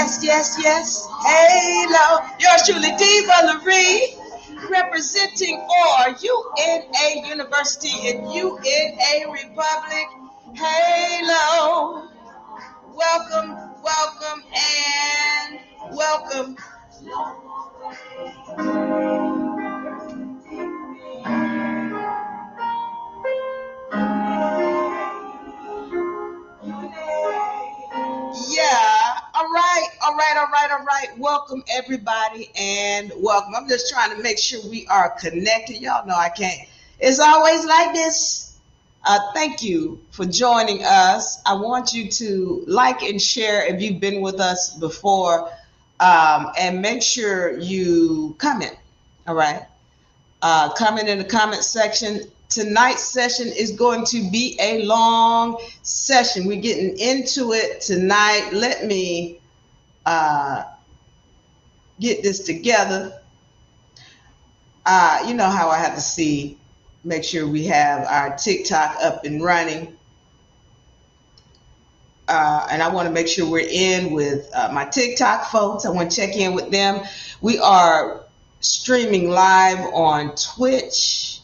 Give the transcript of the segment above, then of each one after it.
Yes. Hello. Yours truly, Diva Lyri, representing for UNA University and UNA Republic. Hello. Welcome, and welcome. Yeah. All right. Welcome everybody and welcome. I'm just trying to make sure we are connected. Y'all know I can't. It's always like this. Thank you for joining us. I want you to like and share if you've been with us before, and make sure you comment. All right. Comment in the comment section. Tonight's session is going to be a long session. We're getting into it tonight. Let me get this together. You know how I have to make sure we have our TikTok up and running. And I want to make sure we're in with my TikTok folks. I want to check in with them. We are streaming live on Twitch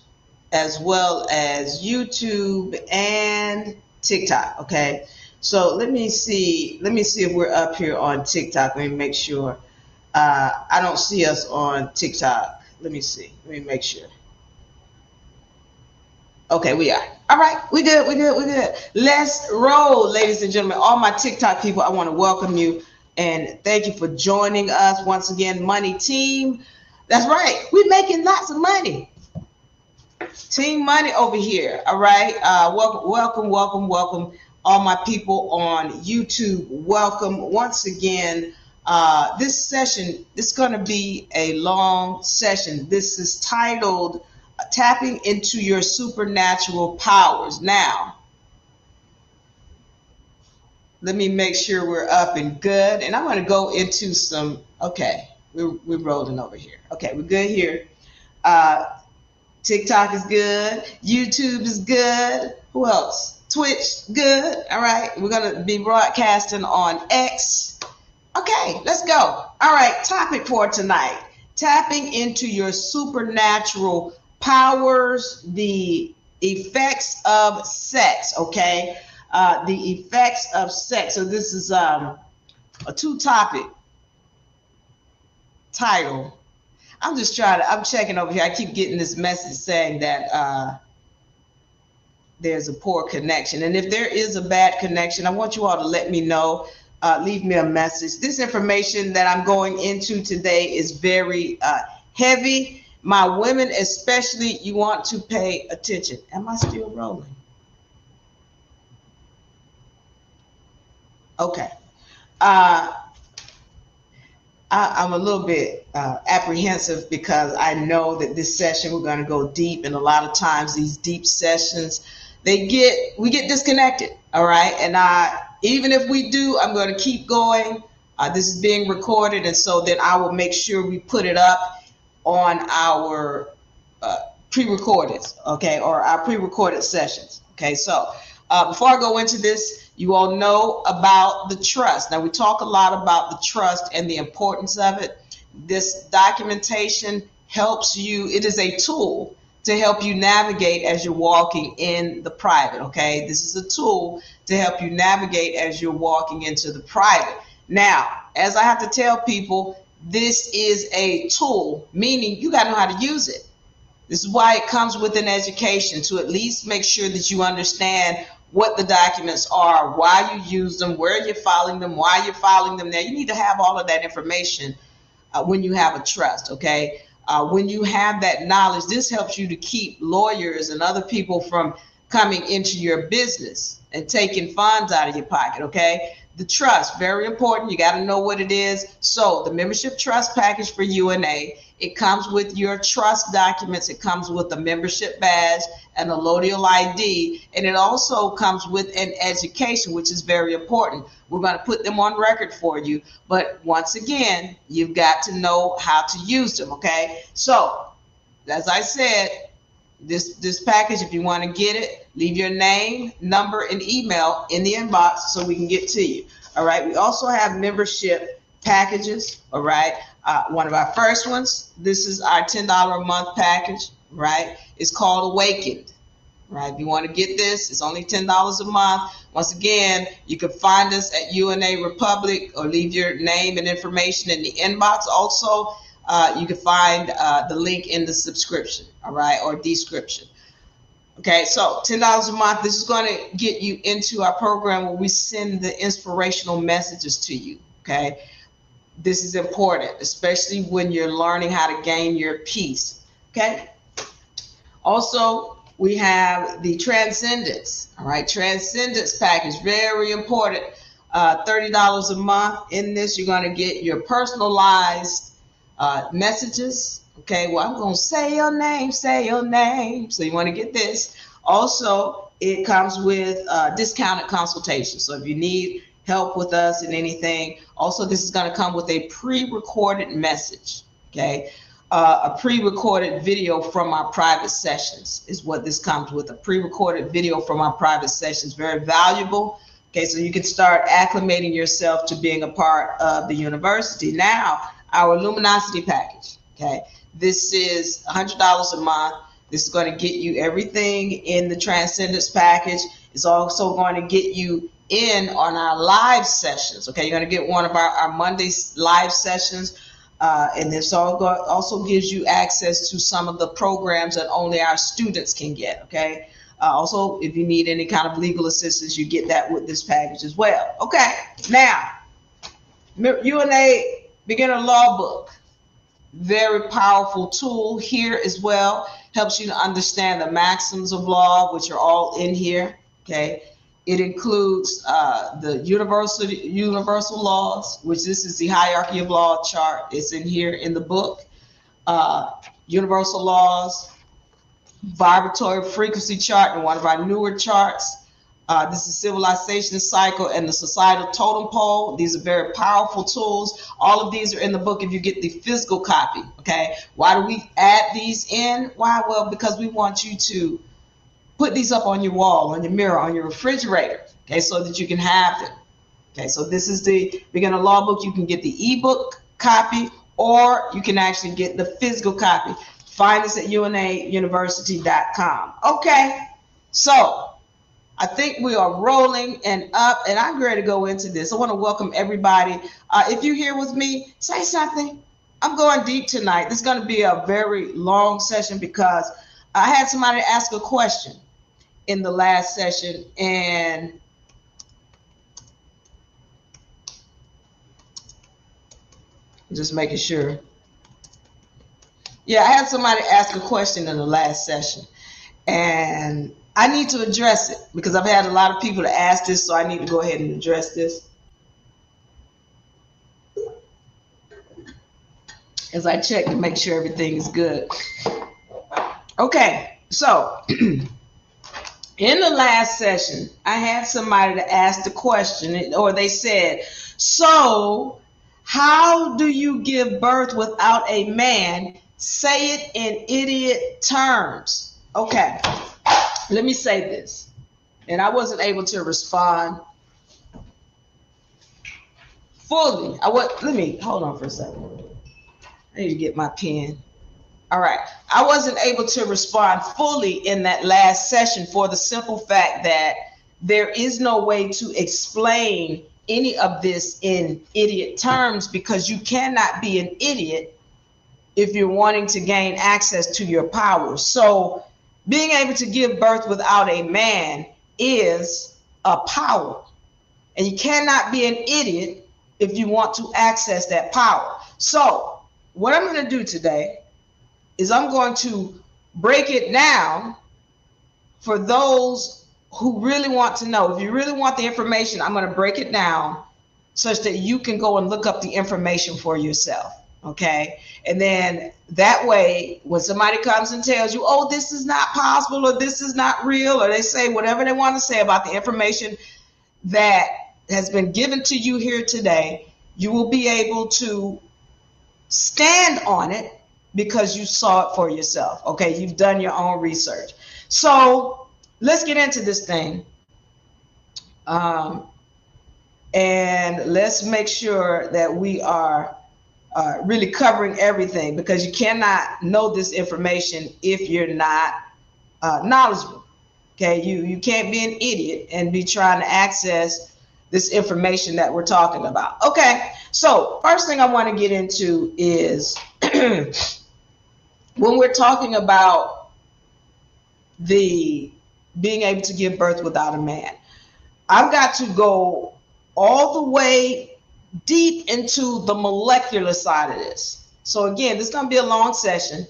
as well as YouTube and TikTok. Okay, so let me see if we're up here on TikTok. Let me make sure. I don't see us on TikTok. Let me make sure. Okay, we are. All right, we good. Let's roll, ladies and gentlemen. All my TikTok people, I want to welcome you and thank you for joining us once again. Money Team. That's right. We're making lots of money. Team Money over here. All right. Welcome. All my people on YouTube. Welcome once again. This session is going to be a long session. This is titled Tapping into Your Supernatural Powers. Now, let me make sure we're up and good. And I'm going to go into some, okay, we're rolling over here. Okay, we're good here. TikTok is good. YouTube is good. Who else? Twitch, good. All right, we're going to be broadcasting on X. Okay, let's go. All right, topic for tonight. Tapping into your supernatural powers, the effects of sex, okay? The effects of sex. So this is a two-topic title. I'm checking over here. I keep getting this message saying that there's a poor connection. And if there is a bad connection, I want you all to let me know. Leave me a message. This information that I'm going into today is very heavy. My women especially, you want to pay attention. Am I still rolling? Okay. I'm a little bit apprehensive because I know that this session we're going to go deep, and a lot of times these deep sessions, we get disconnected. All right. And even if we do, I'm going to keep going. This is being recorded, and so then I will make sure we put it up on our pre-recorded, okay, or our pre-recorded sessions. Okay, so before I go into this, you all know about the trust. Now, we talk a lot about the trust and the importance of it. This documentation helps you. It is a tool to help you navigate as you're walking in the private, okay? This is a tool to help you navigate as you're walking into the private. Now, as I have to tell people, this is a tool, meaning you got to know how to use it. This is why it comes with an education, to at least make sure that you understand what the documents are, why you use them, where you're filing them, why you're filing them. Now, you need to have all of that information when you have a trust, okay? When you have that knowledge, this helps you to keep lawyers and other people from coming into your business and taking funds out of your pocket, okay? The trust, very important. You got to know what it is. So the membership trust package for UNA, it comes with your trust documents. It comes with a membership badge and a Lodial ID. And it also comes with an education, which is very important. We're going to put them on record for you. But once again, you've got to know how to use them, okay? So, as I said, this package, if you want to get it, leave your name, number, and email in the inbox so we can get to you. All right. We also have membership packages, all right? One of our first ones, this is our $10 a month package, right? It's called Awakened, right? If you want to get this, it's only $10 a month. Once again, you can find us at UNA Republic or leave your name and information in the inbox. Also, you can find the link in the subscription, all right, or description. Okay, so $10 a month. This is going to get you into our program where we send the inspirational messages to you, okay? This is important, especially when you're learning how to gain your peace, okay? Also, we have the Transcendence, all right? Transcendence package, very important. $30 a month. In this, you're going to get your personalized messages. Okay, well, I'm going to say your name, say your name. So you want to get this. Also, it comes with discounted consultation. So if you need help with us in anything, also this is going to come with a pre-recorded message. Okay, a pre-recorded video from our private sessions is what this comes with. A pre-recorded video from our private sessions, very valuable. Okay, so you can start acclimating yourself to being a part of the university. Now, our Luminosity package. Okay. This is $100 a month. This is going to get you everything in the Transcendence package. It's also going to get you in on our live sessions. Okay, you're going to get one of our Monday live sessions. And this also gives you access to some of the programs that only our students can get. Okay. Also, if you need any kind of legal assistance, you get that with this package as well. Okay. Now, UNA Beginner Law Book. Very powerful tool here as well. Helps you to understand the maxims of law, which are all in here. Okay, it includes the universal laws, which this is the hierarchy of law chart. It's in here in the book. Universal laws, vibratory frequency chart, and one of our newer charts. This is civilization cycle and the societal totem pole. These are very powerful tools. All of these are in the book if you get the physical copy. Okay. Why do we add these in? Why? Well, because we want you to put these up on your wall, on your mirror, on your refrigerator. Okay, so that you can have them. Okay, so this is the Beginner Law Book. You can get the ebook copy, or you can actually get the physical copy. Find us at unauniversity.com. Okay, so I think we are rolling and up, and I'm ready to go into this. I want to welcome everybody. If you're here with me, say something. I'm going deep tonight. This is going to be a very long session because I had somebody ask a question in the last session, and just making sure. Yeah, I had somebody ask a question in the last session, and I need to address it because I've had a lot of people to ask this, so I need to go ahead and address this. As I check to make sure everything is good. Okay, so in the last session, I had somebody to ask the question, or they said, so how do you give birth without a man? Say it in idiot terms. Okay. Let me say this, and I wasn't able to respond fully. Let me hold on for a second. I need to get my pen. All right. I wasn't able to respond fully in that last session for the simple fact that there is no way to explain any of this in idiot terms, because you cannot be an idiot if you're wanting to gain access to your power. So being able to give birth without a man is a power. And you cannot be an idiot if you want to access that power. So what I'm going to do today is I'm going to break it down for those who really want to know. If you really want the information, I'm going to break it down such that you can go and look up the information for yourself. Okay. And then that way, when somebody comes and tells you, oh, this is not possible, or this is not real, or they say whatever they want to say about the information that has been given to you here today, you will be able to stand on it because you saw it for yourself. Okay. You've done your own research. So let's get into this thing. And let's make sure that we are really covering everything, because you cannot know this information if you're not knowledgeable. Okay, you can't be an idiot and be trying to access this information that we're talking about. Okay, so first thing I want to get into is when we're talking about the being able to give birth without a man, I've got to go all the way deep into the molecular side of this. So again, this is going to be a long session.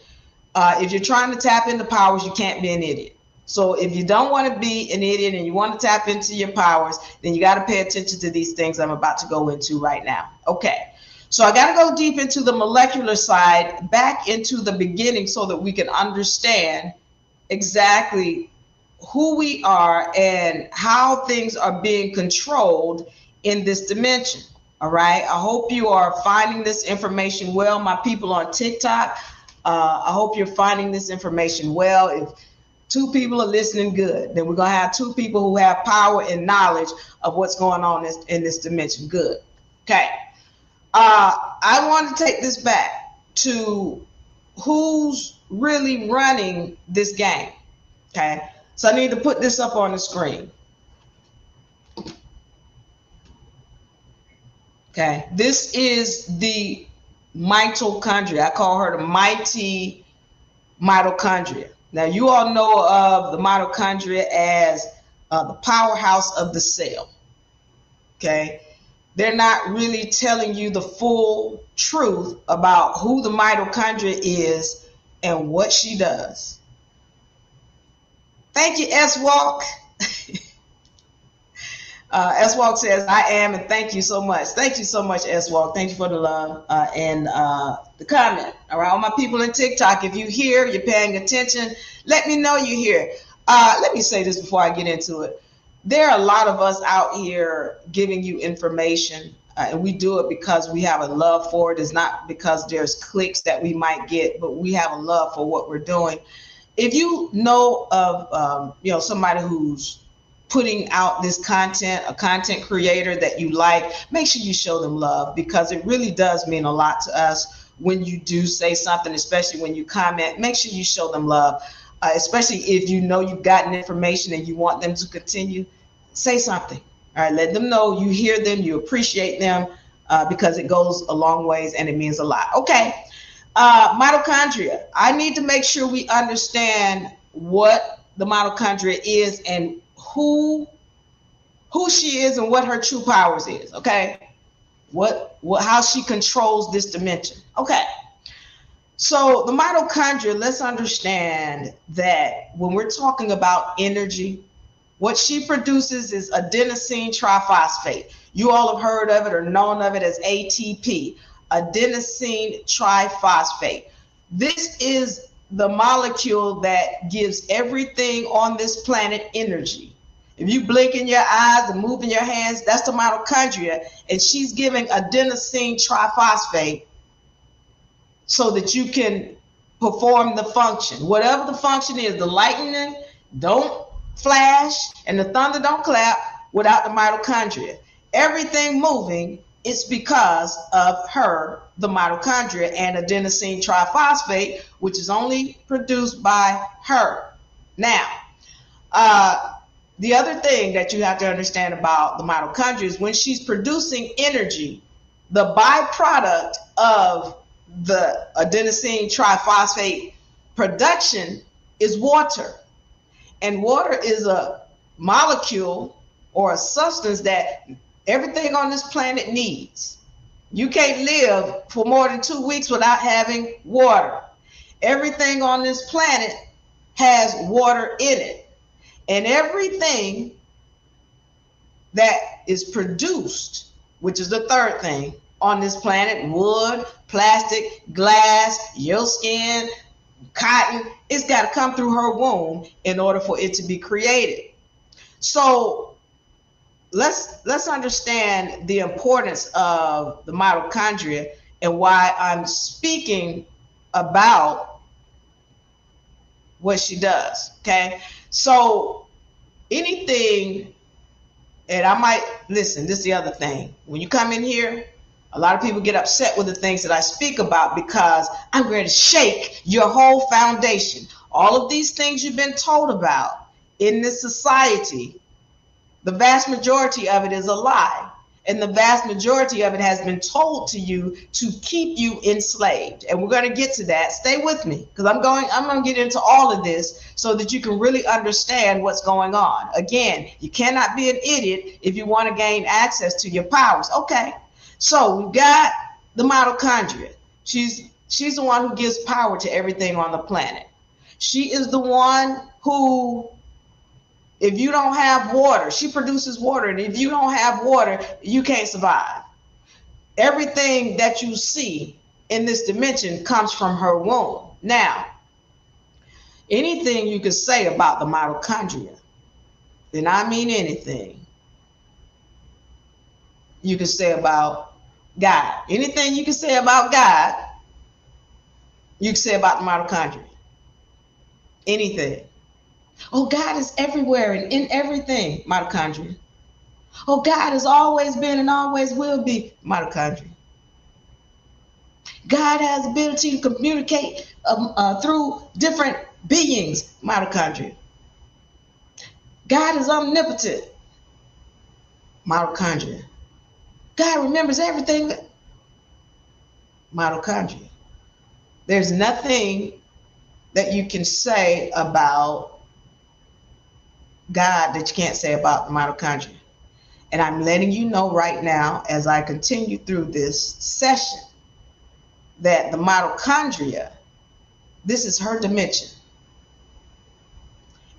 If you're trying to tap into powers, you can't be an idiot. So if you don't want to be an idiot and you want to tap into your powers, then you got to pay attention to these things I'm about to go into right now. Okay, so I got to go deep into the molecular side, back into the beginning, so that we can understand exactly who we are and how things are being controlled in this dimension. All right, I hope you are finding this information well, my people on TikTok. I hope you're finding this information well. If 2 people are listening, good. Then we're going to have 2 people who have power and knowledge of what's going on in this dimension. Good. Okay. I want to take this back to who's really running this game. Okay. So I need to put this up on the screen. Okay. This is the mitochondria. I call her the mighty mitochondria. Now, you all know of the mitochondria as the powerhouse of the cell. Okay, they're not really telling you the full truth about who the mitochondria is and what she does. Thank you, S-Walk. S-Walk says, I am, and thank you so much. Thank you so much, S-Walk. Thank you for the love and the comment. All right, all my people in TikTok, if you're here, you're paying attention, let me know you're here. Let me say this before I get into it. There are a lot of us out here giving you information, and we do it because we have a love for it. It's not because there's clicks that we might get, but we have a love for what we're doing. If you know of somebody who's putting out this content, a content creator that you like, make sure you show them love, because it really does mean a lot to us when you do say something, especially when you comment. Make sure you show them love, especially if you know you've gotten information and you want them to continue. Say something. All right, let them know you hear them, you appreciate them, because it goes a long ways and it means a lot. Okay, mitochondria. I need to make sure we understand what the mitochondria is and who she is and what her true powers is. Okay, how she controls this dimension. Okay, so the mitochondria, let's understand that when we're talking about energy, what she produces is adenosine triphosphate. You all have heard of it or known of it as ATP, adenosine triphosphate. This is the molecule that gives everything on this planet energy. If you blink in your eyes and move in your hands, that's the mitochondria, and she's giving adenosine triphosphate so that you can perform the function. Whatever the function is, the lightning don't flash and the thunder don't clap without the mitochondria. Everything moving, it's because of her, the mitochondria, and adenosine triphosphate, which is only produced by her. Now, the other thing that you have to understand about the mitochondria is when she's producing energy, the byproduct of the adenosine triphosphate production is water. And water is a molecule or a substance that everything on this planet needs. You can't live for more than 2 weeks without having water. Everything on this planet has water in it. And everything that is produced, which is the third thing on this planet, wood, plastic, glass, your skin, cotton, it's got to come through her womb in order for it to be created. So let's understand the importance of the mitochondria and why I'm speaking about what she does. Okay, so anything And I might, listen, this is the other thing. When you come in here, a lot of people get upset with the things that I speak about because I'm going to shake your whole foundation. All of these things you've been told about in this society, the vast majority of it is a lie. And the vast majority of it has been told to you to keep you enslaved. And we're going to get to that. Stay with me, because I'm going to get into all of this so that you can really understand what's going on. Again, you cannot be an idiot if you want to gain access to your powers. Okay. So we've got the mitochondria. She's the one who gives power to everything on the planet. She is the one who, if you don't have water, she produces water. And if you don't have water, you can't survive. Everything that you see in this dimension comes from her womb. Now, anything you can say about the mitochondria, and I mean anything, you can say about God. Anything you can say about God, you can say about the mitochondria. Anything. Oh, God is everywhere and in everything, mitochondria. Oh, God has always been and always will be, mitochondria. God has the ability to communicate through different beings, mitochondria. God is omnipotent, mitochondria. God remembers everything, mitochondria. There's nothing that you can say about God that you can't say about the mitochondria. And I'm letting you know right now, as I continue through this session, that the mitochondria, this is her dimension.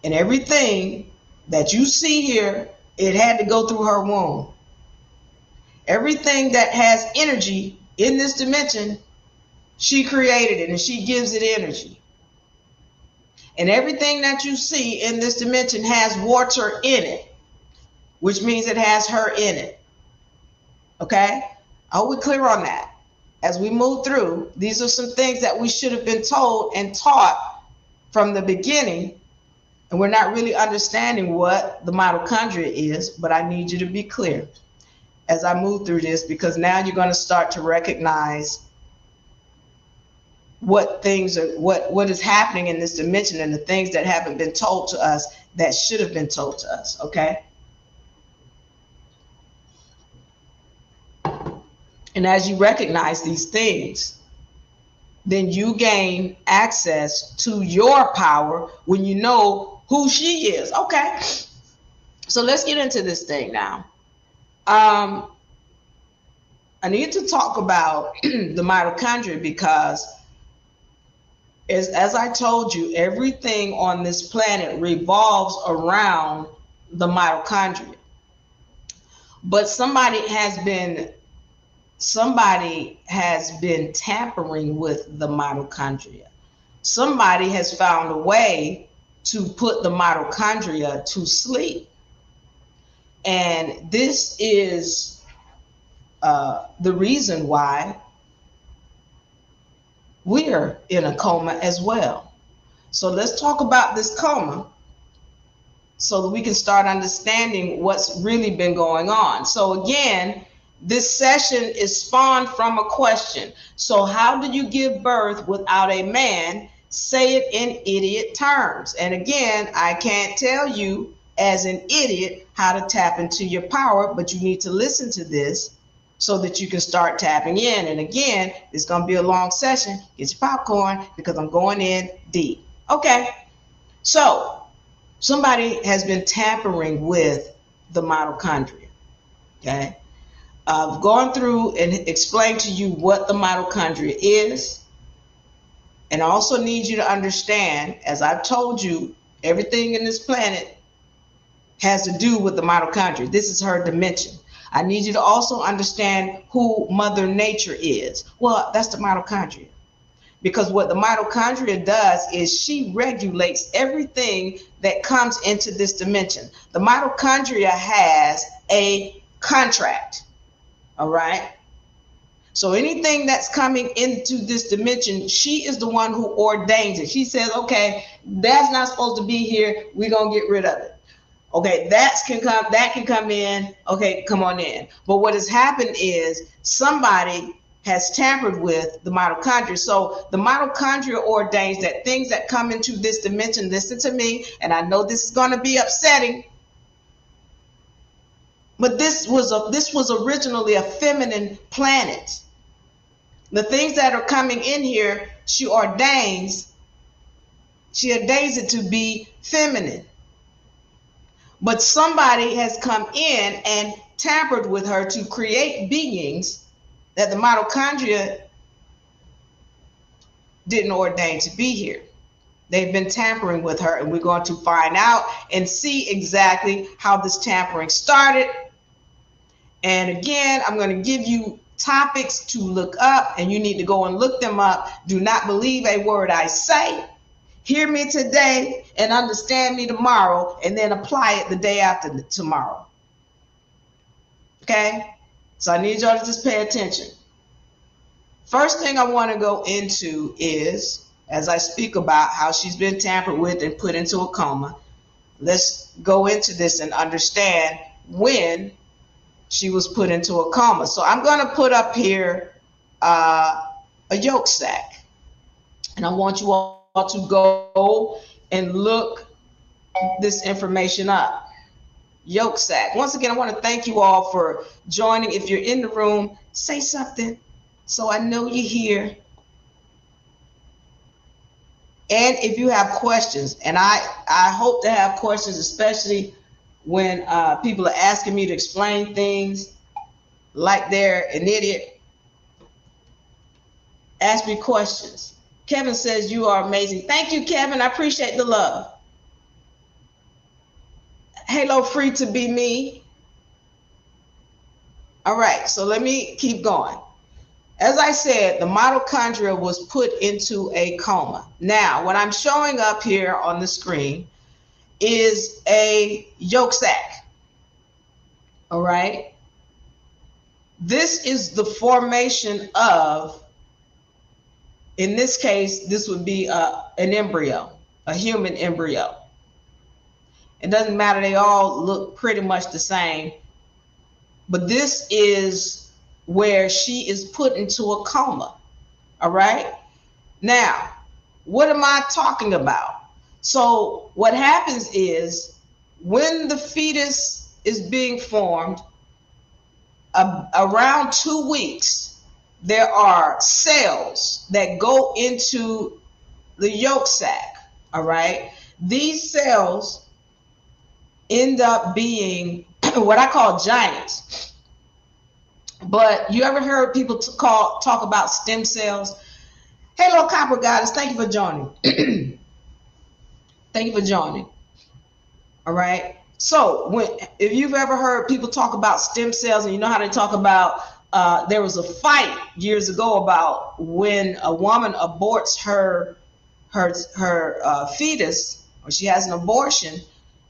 And everything that you see here, it had to go through her womb. Everything that has energy in this dimension, she created it and she gives it energy. And everything that you see in this dimension has water in it, which means it has her in it. Okay? Are we clear on that? As we move through, these are some things that we should have been told and taught from the beginning, and we're not really understanding what the mitochondria is, but I need you to be clear as I move through this, because now you're going to start to recognize what things are, what is happening in this dimension and the things that haven't been told to us that should have been told to us. Okay? And as you recognize these things, then you gain access to your power when you know who she is. Okay. So let's get into this thing now. I need to talk about the mitochondria because as I told you, everything on this planet revolves around the mitochondria. But somebody has been tampering with the mitochondria. Somebody has found a way to put the mitochondria to sleep. And this is the reason why we're in a coma as well. So let's talk about this coma so that we can start understanding what's really been going on. So again, this session is spawned from a question. So how do you give birth without a man? Say it in idiot terms. And again, I can't tell you as an idiot how to tap into your power, but you need to listen to this so that you can start tapping in. And again, it's going to be a long session. Get your popcorn because I'm going in deep. Okay. So somebody has been tampering with the mitochondria. Okay. I've gone through and explained to you what the mitochondria is. And I also need you to understand, as I've told you, everything in this planet has to do with the mitochondria. This is her dimension. I need you to also understand who Mother Nature is. Well, that's the mitochondria. Because what the mitochondria does is she regulates everything that comes into this dimension. The mitochondria has a contract. All right. So anything that's coming into this dimension, she is the one who ordains it. She says, okay, that's not supposed to be here. We're going to get rid of it. Okay, that can come in. Okay, come on in. But what has happened is somebody has tampered with the mitochondria. So the mitochondria ordains that things that come into this dimension, listen to me, and I know this is going to be upsetting, but this was originally a feminine planet. The things that are coming in here, she ordains it to be feminine. But somebody has come in and tampered with her to create beings that the mitochondria didn't ordain to be here. They've been tampering with her, and we're going to find out and see exactly how this tampering started. And again, I'm going to give you topics to look up, and you need to go and look them up. Do not believe a word I say. Hear me today and understand me tomorrow, and then apply it the day after tomorrow. Okay? So I need y'all to just pay attention. First thing I want to go into is, as I speak about how she's been tampered with and put into a coma, let's go into this and understand when she was put into a coma. So I'm going to put up here a yolk sac, and I want you all to go and look this information up. Yolk sac. Once again, I want to thank you all for joining. If you're in the room, say something so I know you're here. And if you have questions, and I hope to have questions, especially when people are asking me to explain things like they're an idiot. Ask me questions. Kevin says you are amazing. Thank you, Kevin. I appreciate the love. Halo free to be me. All right, so let me keep going. As I said, the mitochondria was put into a coma. Now, what I'm showing up here on the screen is a yolk sac. All right. This is the formation of, in this case, this would be an embryo, a human embryo. It doesn't matter, they all look pretty much the same. But this is where she is put into a coma. All right. Now, what am I talking about? So what happens is when the fetus is being formed, around 2 weeks, there are cells that go into the yolk sac. All right. These cells end up being what I call giants. But you ever heard people talk about stem cells? Hello, Copper Goddess. Thank you for joining. Thank you for joining. All right. So if you've ever heard people talk about stem cells, and you know how they talk about, there was a fight years ago about when a woman aborts her fetus, or she has an abortion,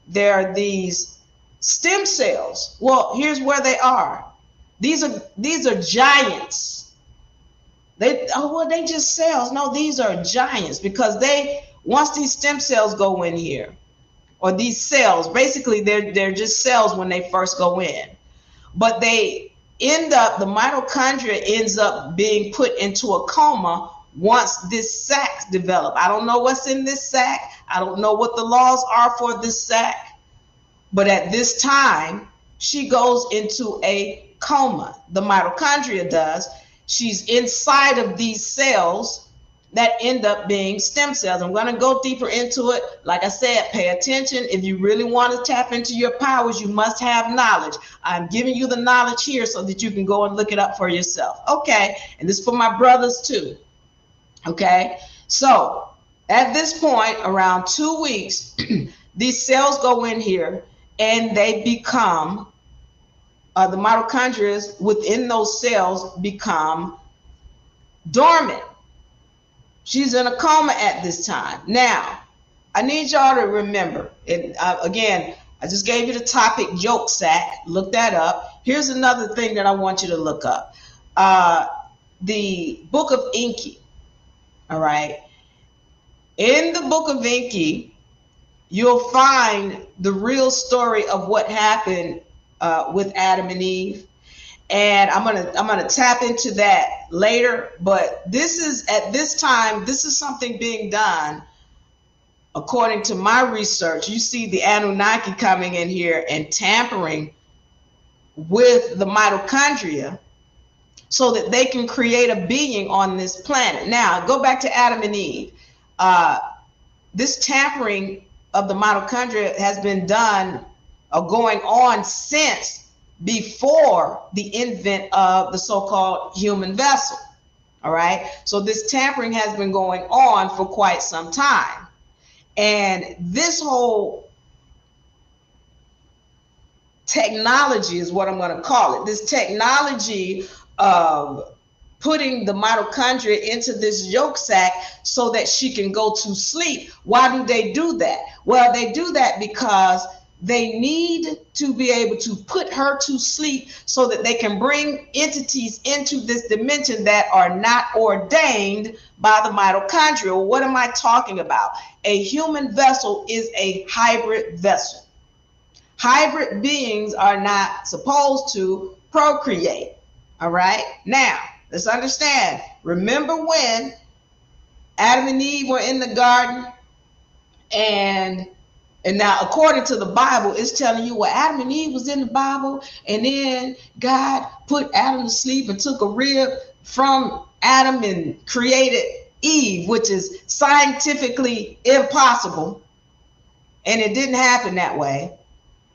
there are these stem cells. Well, here's where they are. These are giants. They just cells. No, these are giants, because once these stem cells go in here, or these cells, basically they're just cells when they first go in, but the mitochondria ends up being put into a coma once this sac develops. I don't know what's in this sac. I don't know what the laws are for this sac, but at this time she goes into a coma. The mitochondria does. She's inside of these cells that end up being stem cells. I'm going to go deeper into it. Like I said, pay attention. If you really want to tap into your powers, you must have knowledge. I'm giving you the knowledge here so that you can go and look it up for yourself. Okay. And this is for my brothers too. Okay. So at this point, around 2 weeks, these cells go in here and they become, the mitochondria within those cells become dormant. She's in a coma at this time. Now, I need y'all to remember, and again, I just gave you the topic, yolk sac. Look that up. Here's another thing that I want you to look up. The Book of Enki. All right. In the Book of Enki, you'll find the real story of what happened with Adam and Eve. And I'm gonna tap into that later. But this is, at this time, this is something being done according to my research. You see the Anunnaki coming in here and tampering with the mitochondria so that they can create a being on this planet. Now, go back to Adam and Eve. This tampering of the mitochondria has been done or going on since before the invent of the so-called human vessel. All right. So this tampering has been going on for quite some time. And this whole technology is what I'm going to call it. This technology of putting the mitochondria into this yolk sac so that she can go to sleep. Why do they do that? Well, they do that because they need to be able to put her to sleep so that they can bring entities into this dimension that are not ordained by the mitochondria. What am I talking about? A human vessel is a hybrid vessel. Hybrid beings are not supposed to procreate. All right. Now, let's understand. Remember when Adam and Eve were in the garden, and now, according to the Bible, it's telling you, well, Adam and Eve was in the Bible, and then God put Adam to sleep and took a rib from Adam and created Eve, which is scientifically impossible. And it didn't happen that way.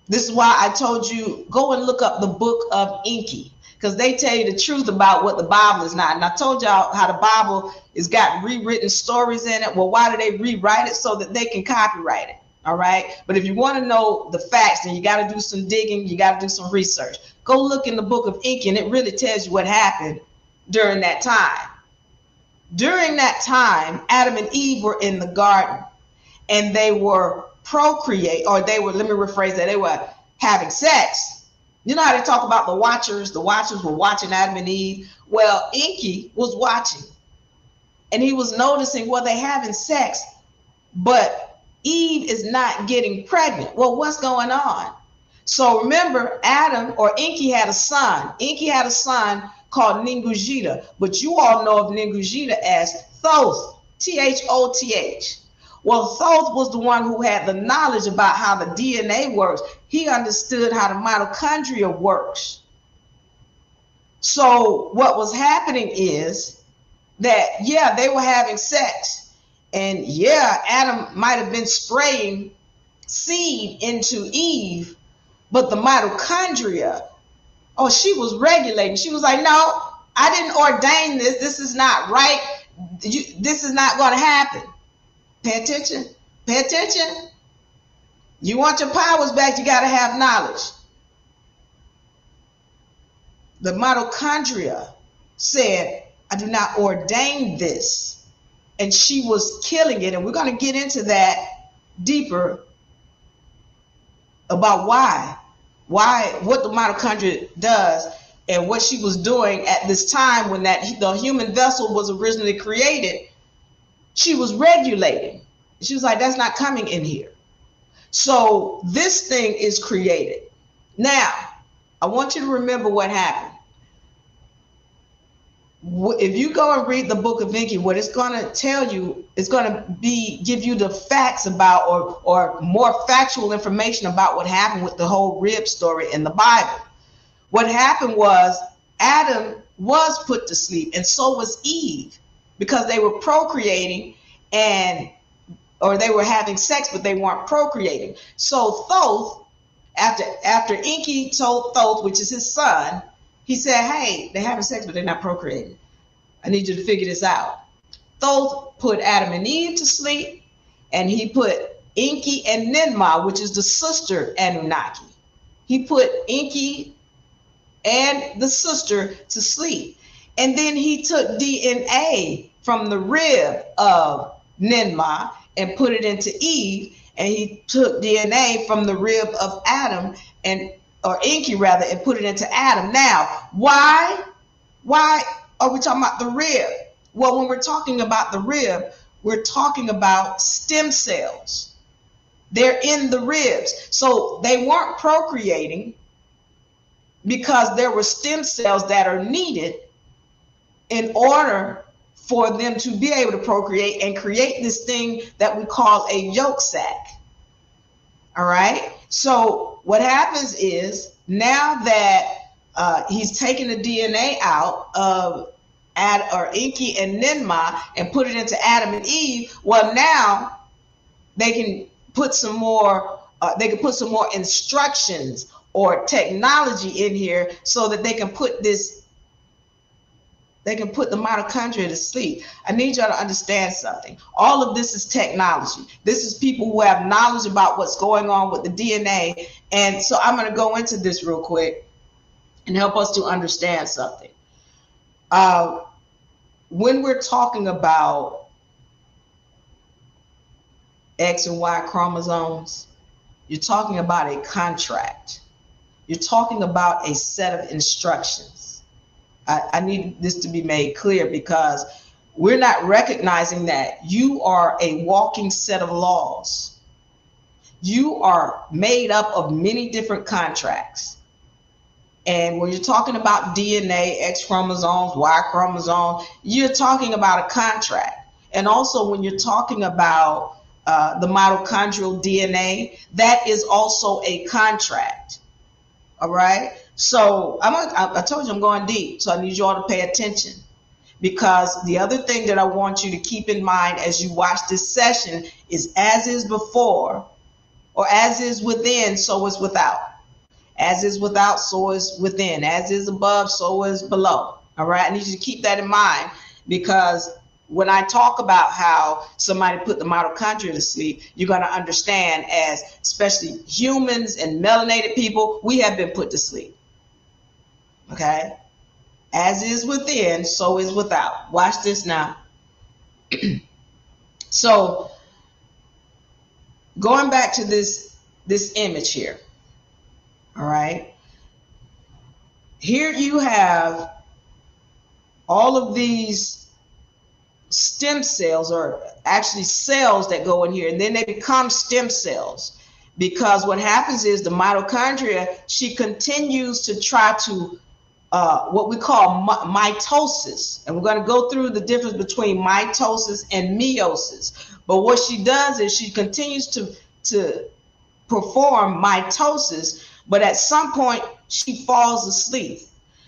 This is why I told you, go and look up the book of Enki, because they tell you the truth about what the Bible is not. And I told y'all how the Bible has got rewritten stories in it. Well, why do they rewrite it? So that they can copyright it. All right. But if you want to know the facts, then you got to do some digging. You got to do some research. Go look in the book of Enki, and it really tells you what happened during that time. During that time, Adam and Eve were in the garden, and they were procreate, or they were, let me rephrase that, they were having sex. You know how they talk about the watchers? The watchers were watching Adam and Eve. Well, Enki was watching, and he was noticing, well, they having sex, but Eve is not getting pregnant. Well, what's going on? So remember, Adam, or Enki, had a son. Enki had a son called Ningujita, but you all know of Ningujita as Thoth, Thoth. Well, Thoth was the one who had the knowledge about how the DNA works. He understood how the mitochondria works. So what was happening is that, yeah, they were having sex. And yeah, Adam might have been spraying seed into Eve, but the mitochondria, oh, she was regulating. She was like, no, I didn't ordain this. This is not right. This is not going to happen. Pay attention. Pay attention. You want your powers back, you got to have knowledge. The mitochondria said, I do not ordain this. And she was killing it. And we're going to get into that deeper about what the mitochondria does and what she was doing at this time when the human vessel was originally created. She was regulating. She was like, that's not coming in here. So this thing is created. Now, I want you to remember what happened. If you go and read the book of Enki, what it's going to tell you, it's going to give you the facts about, or more factual information about what happened with the whole rib story in the Bible. What happened was Adam was put to sleep, and so was Eve, because they were procreating, or they were having sex, but they weren't procreating. So Thoth, after Enki told Thoth, which is his son, he said, hey, they're having sex, but they're not procreating. I need you to figure this out. Thoth put Adam and Eve to sleep, and he put Enki and Ninmah, which is the sister Anunnaki. He put Enki and the sister to sleep. And then he took DNA from the rib of Ninmah and put it into Eve, and he took DNA from the rib of Adam, or Enki rather, and put it into Adam. Now, why are we talking about the rib? Well, when we're talking about the rib, we're talking about stem cells. They're in the ribs. So they weren't procreating because there were stem cells that are needed in order for them to be able to procreate and create this thing that we call a yolk sac. All right. So what happens is now that he's taken the DNA out of Enki and Ninmah and put it into Adam and Eve, well, now they can put some more. They can put some more instructions or technology in here so that they can put this. They can put the mitochondria to sleep. I need y'all to understand something. All of this is technology. This is people who have knowledge about what's going on with the DNA. And so I'm going to go into this real quick and help us to understand something. When we're talking about X and Y chromosomes, you're talking about a contract. You're talking about a set of instructions. I need this to be made clear because we're not recognizing that you are a walking set of laws. You are made up of many different contracts. And when you're talking about DNA, X chromosomes, Y chromosomes, you're talking about a contract. And also when you're talking about the mitochondrial DNA, that is also a contract. All right. So I told you I'm going deep. So I need you all to pay attention, because the other thing that I want you to keep in mind as you watch this session is as is before, or as is within, so is without. As is without, so is within. As is above, so is below. All right. I need you to keep that in mind, because when I talk about how somebody put the mitochondria to sleep, you're going to understand, as especially humans and melanated people, we have been put to sleep. Okay? As is within, so is without. Watch this now. So, going back to this image here. All right? Here you have all of these stem cells, or actually cells that go in here, and then they become stem cells, because what happens is the mitochondria, she continues to try to what we call mitosis, and we're going to go through the difference between mitosis and meiosis. But what she does is she continues to perform mitosis, but at some point she falls asleep.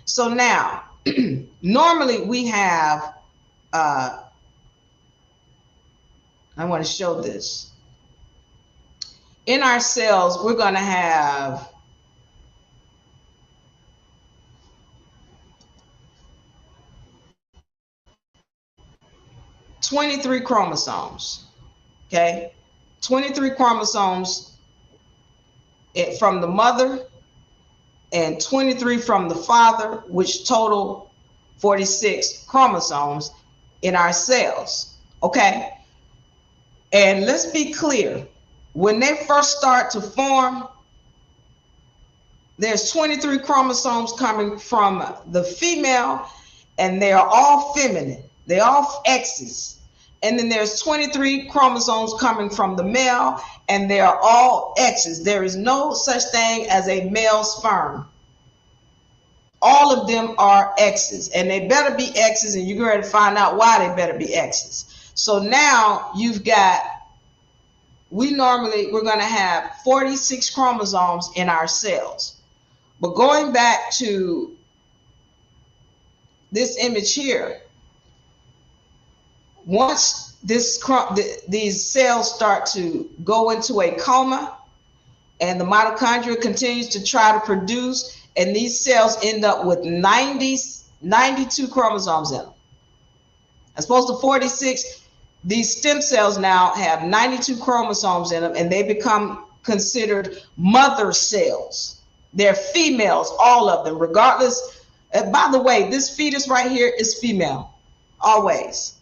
So now normally we have I want to show this. In our cells, we're going to have (23) chromosomes. Okay, 23 chromosomes from the mother and 23 from the father, which total 46 chromosomes in our cells. Okay. And let's be clear, when they first start to form, there's 23 chromosomes coming from the female, and they are all feminine. They're all X's. And then there's 23 chromosomes coming from the male, and they are all X's. There is no such thing as a male sperm. All of them are X's, and they better be X's, and you're going to find out why they better be X's. So now you've got, we're going to have 46 chromosomes in our cells. But going back to this image here, once these cells start to go into a coma, and the mitochondria continues to try to produce, and these cells end up with 92 chromosomes in them. As opposed to 46, these stem cells now have 92 chromosomes in them, and they become considered mother cells. They're females, all of them, regardless. By the way, this fetus right here is female, always.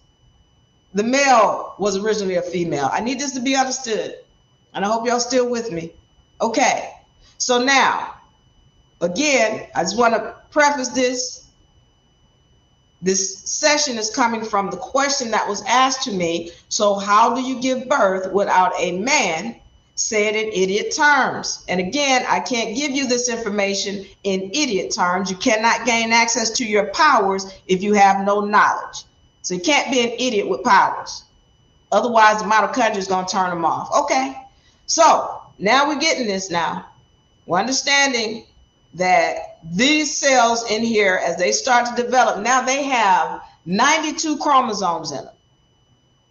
The male was originally a female. I need this to be understood, and I hope y'all still with me. Okay, so now, again, I just want to preface this. This session is coming from the question that was asked to me. So how do you give birth without a man Say it in idiot terms. And again, I can't give you this information in idiot terms. You cannot gain access to your powers if you have no knowledge. So you can't be an idiot with powers. Otherwise, the mitochondria is going to turn them off. Okay. So now we're getting this now. We're understanding that these cells in here, as they start to develop, now they have 92 chromosomes in them.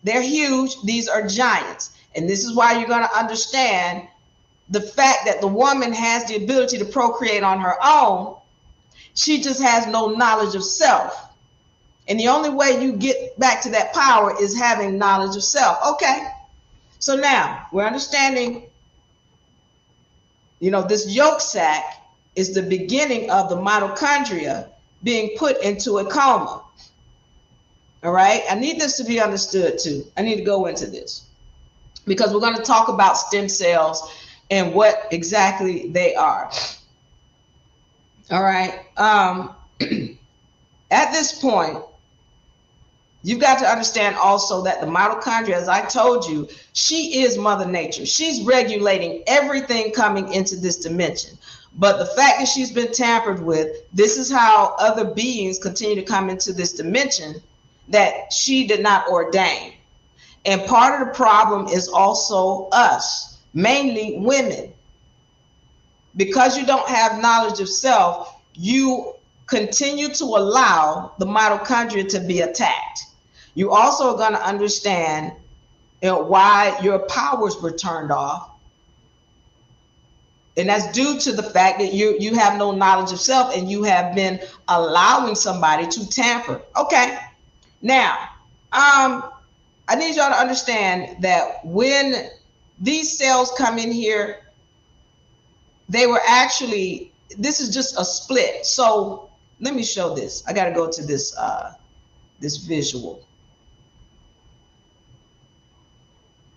They're huge. These are giants. And this is why you're going to understand the fact that the woman has the ability to procreate on her own. She just has no knowledge of self. And the only way you get back to that power is having knowledge of self. Okay. So now we're understanding, this yolk sac is the beginning of the mitochondria being put into a coma. All right. I need this to be understood too. I need to go into this, because we're going to talk about stem cells and what exactly they are. All right. At this point, you've got to understand also that the mitochondria, as I told you, she is Mother Nature. She's regulating everything coming into this dimension. But the fact that she's been tampered with, this is how other beings continue to come into this dimension that she did not ordain. And part of the problem is also us, mainly women. Because you don't have knowledge of self, you continue to allow the mitochondria to be attacked. You also are going to understand why your powers were turned off. And that's due to the fact that you have no knowledge of self and you have been allowing somebody to tamper. Okay. Now, I need y'all to understand that when these cells come in here, they were actually, this is just a split. So let me show this. I got to go to this, this visual.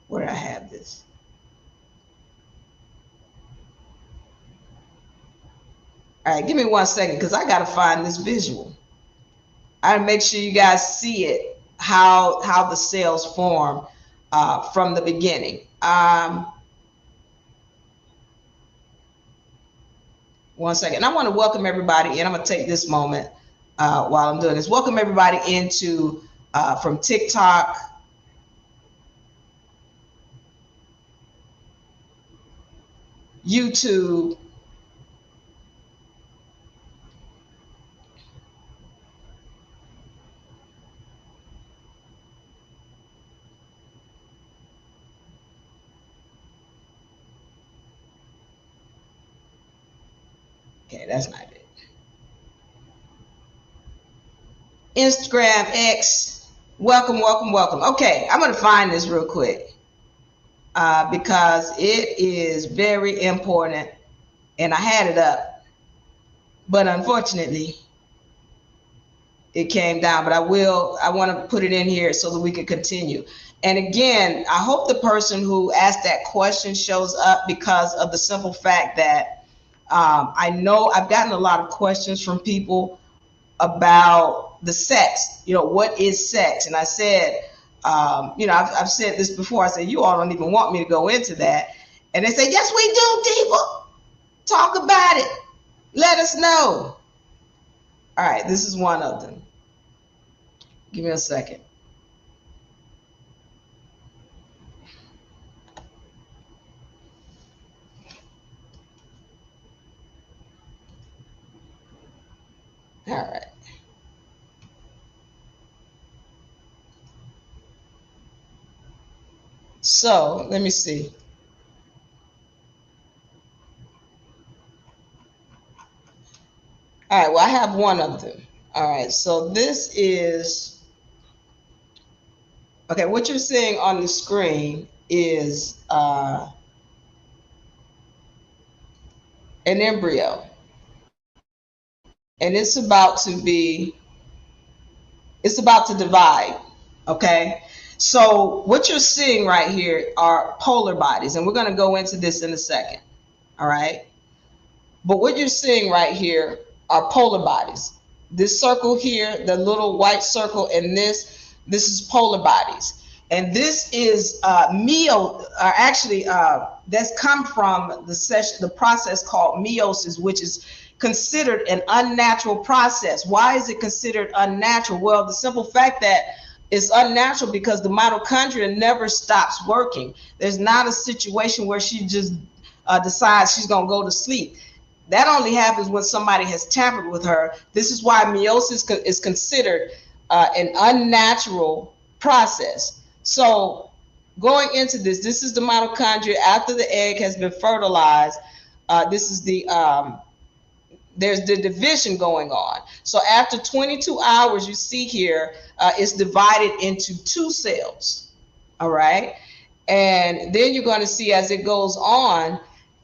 Where do I have this? All right, give me 1 second, because I got to find this visual. I gotta make sure you guys see it, how the cells form from the beginning. 1 second. I want to welcome everybody, and I'm going to take this moment while I'm doing this. Welcome everybody into from TikTok, YouTube, okay, that's not it. Instagram, X, welcome, welcome, welcome. Okay, I'm going to find this real quick because it is very important, and I had it up, but unfortunately it came down. But I want to put it in here so that we can continue. And again, I hope the person who asked that question shows up, because of the simple fact that I know I've gotten a lot of questions from people about the sex. What is sex? And I said, I've said this before. I said, you all don't even want me to go into that. And they say, yes, we do, Diva. Talk about it. Let us know. All right, this is one of them. Give me a second. All right. So let me see. All right, well, I have one of them. All right, so this is, okay, what you're seeing on the screen is an embryo. And it's about to divide, okay? So what you're seeing right here are polar bodies, and we're going to go into this in a second, all right? But what you're seeing right here are polar bodies. This circle here, the little white circle, and this is polar bodies. And this is that's come from the process called meiosis, which is considered an unnatural process. Why is it considered unnatural? Well, the simple fact that it's unnatural because the mitochondria never stops working. There's not a situation where she just decides she's going to go to sleep. That only happens when somebody has tampered with her. This is why meiosis is considered an unnatural process. So going into this is the mitochondria after the egg has been fertilized. This is there's the division going on. So after 22 hours, you see here, it's divided into 2 cells. All right. And then you're going to see as it goes on,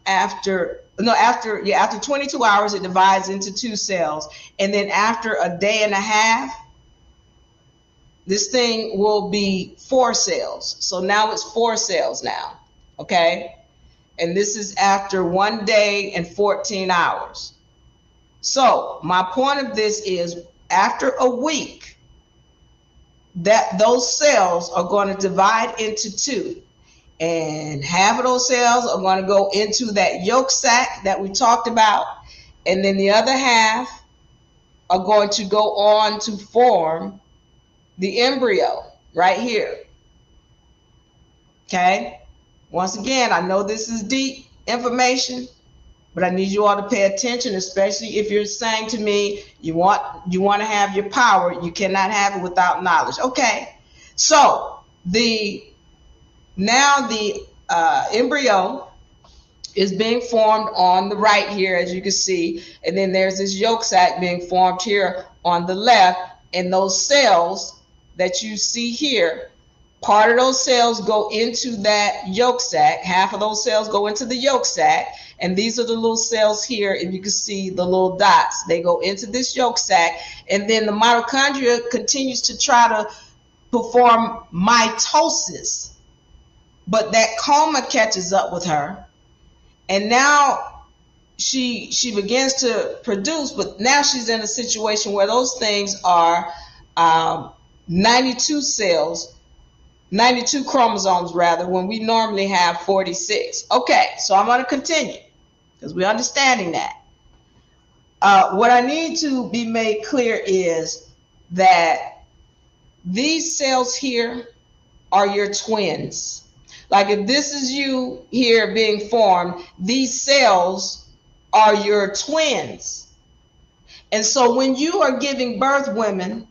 after 22 hours, it divides into 2 cells. And then after a day and a half, this thing will be 4 cells. So now it's 4 cells now. Okay. And this is after 1 day and 14 hours. So my point of this is after a week, that those cells are going to divide into 2. And half of those cells are going to go into that yolk sac that we talked about. And then the other half are going to go on to form the embryo right here. Okay. Once again, I know this is deep information, but I need you all to pay attention, especially if you're saying to me, you want to have your power. You cannot have it without knowledge. Okay. So the embryo is being formed on the right here, as you can see. And then there's this yolk sac being formed here on the left. And those cells that you see here, part of those cells go into that yolk sac. Half of those cells go into the yolk sac. And these are the little cells here. And you can see the little dots. They go into this yolk sac. And then the mitochondria continues to try to perform mitosis. But that coma catches up with her. And now she begins to produce, but now she's in a situation where those things are 92 cells, 92 chromosomes rather, when we normally have 46. Okay, so I'm going to continue because we're understanding that. What I need to be made clear is that these cells here are your twins. Like if this is you here being formed, these cells are your twins. And so when you are giving birth, women,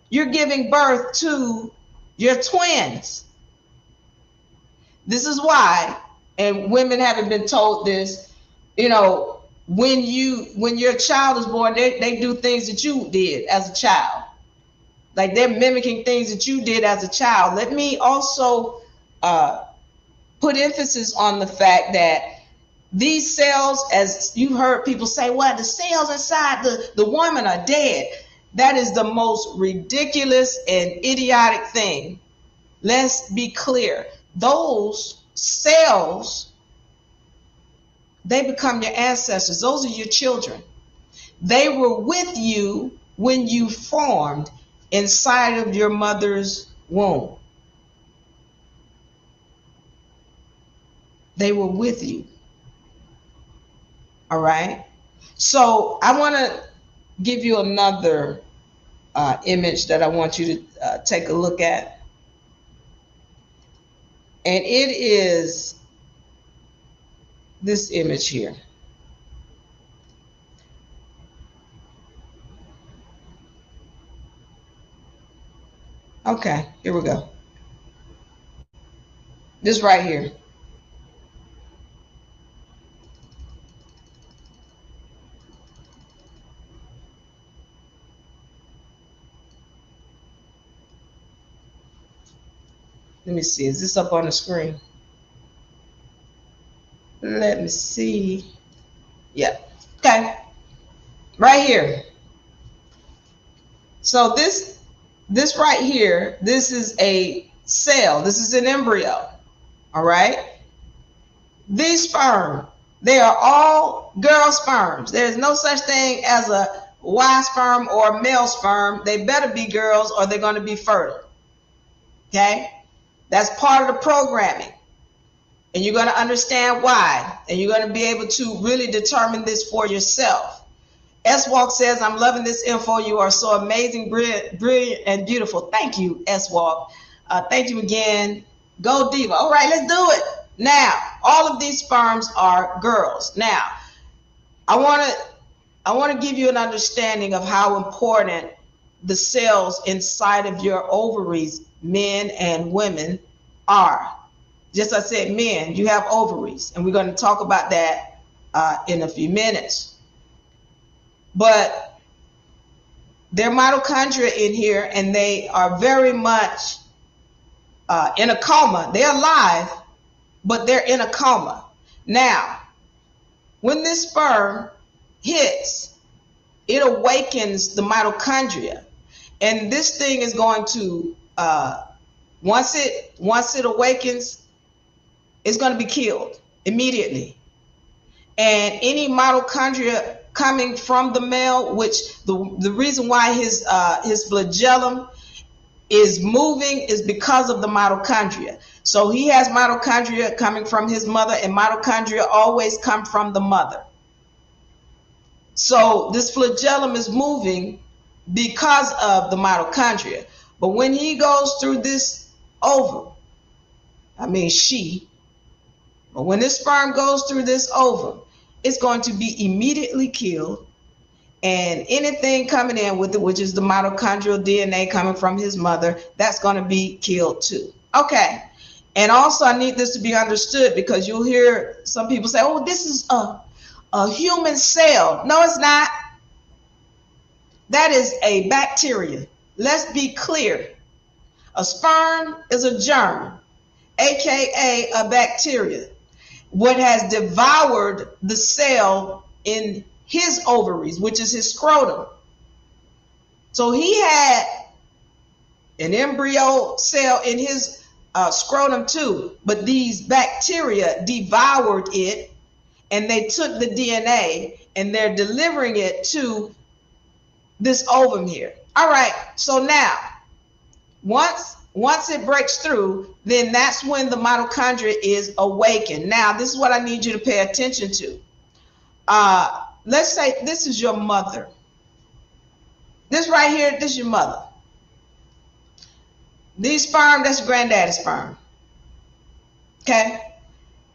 you're giving birth to your twins. This is why, and women haven't been told this, when your child is born, they do things that you did as a child. Like they're mimicking things that you did as a child. Let me also put emphasis on the fact that these cells, as you heard people say, well, the cells inside the woman are dead. That is the most ridiculous and idiotic thing. Let's be clear. Those cells, they become your ancestors. Those are your children. They were with you when you formed inside of your mother's womb. They were with you. All right. So I want to give you another image that I want you to take a look at. And it is this image here. Okay, here we go. This right here. Let me see. Is this up on the screen? Let me see. Yeah. Okay. Right here. So this right here, this is a cell. This is an embryo. All right. These sperm, they are all girl sperms. There's no such thing as a Y sperm or male sperm. They better be girls or they're going to be fertile. Okay. That's part of the programming. And you're going to understand why. And you're going to be able to really determine this for yourself. S-Walk says, I'm loving this info. You are so amazing, brilliant, and beautiful. Thank you, S-Walk. Thank you again. Go Diva. All right, let's do it. Now, all of these sperms are girls. Now, I want to give you an understanding of how important the cells inside of your ovaries, men and women, are. Just as I said, men, you have ovaries, and we're going to talk about that in a few minutes. But there are mitochondria in here, and they are very much in a coma. They're alive, but they're in a coma. Now, when this sperm hits, it awakens the mitochondria, and this thing is going to once it awakens, it's going to be killed immediately. And any mitochondria coming from the male, which the reason why his flagellum is moving is because of the mitochondria. So he has mitochondria coming from his mother, and mitochondria always come from the mother. So this flagellum is moving because of the mitochondria. But when he goes through this ovum, but when this sperm goes through this ovum, it's going to be immediately killed, and anything coming in with it, which is the mitochondrial DNA coming from his mother, that's going to be killed too. Okay. And also I need this to be understood, because you'll hear some people say, oh, this is a human cell. No, it's not. That is a bacteria. Let's be clear. A sperm is a germ, aka a bacteria, what has devoured the cell in his ovaries, which is his scrotum. So he had an embryo cell in his scrotum too, but these bacteria devoured it, and they took the DNA and they're delivering it to this ovum here. All right, so now once it breaks through, then that's when the mitochondria is awakened. Now, this is what I need you to pay attention to. Let's say this is your mother. This right here, this is your mother. These sperm, that's granddaddy's sperm. Okay?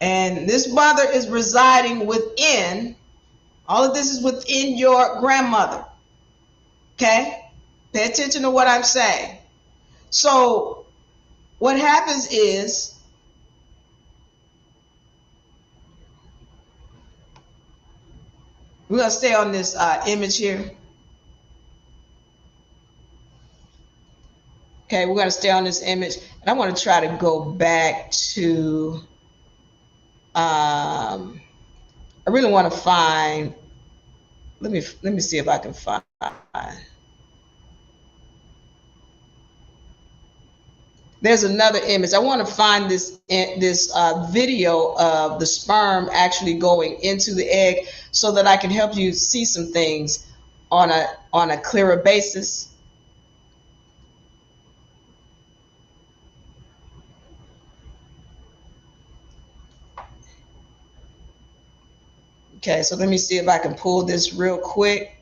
And this mother is residing within, all of this is within your grandmother. Okay? Pay attention to what I'm saying. So what happens is, we're going to stay on this image here. Okay, we're going to stay on this image. And I want to try to go back to, I really want to find, let me see if I can find. There's another image. I want to find this video of the sperm actually going into the egg, so that I can help you see some things on a clearer basis. Okay, so let me see if I can pull this real quick.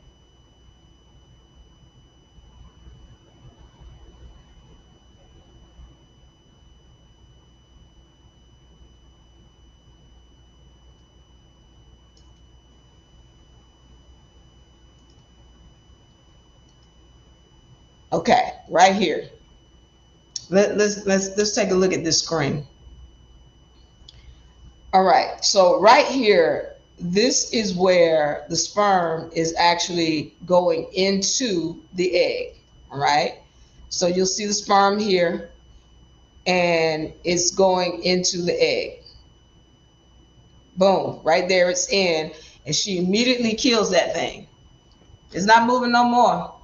Okay, right here. Let's take a look at this screen. All right, so right here, this is where the sperm is actually going into the egg. All right, so you'll see the sperm here, and it's going into the egg. Boom, right there it's in, and she immediately kills that thing. It's not moving no more.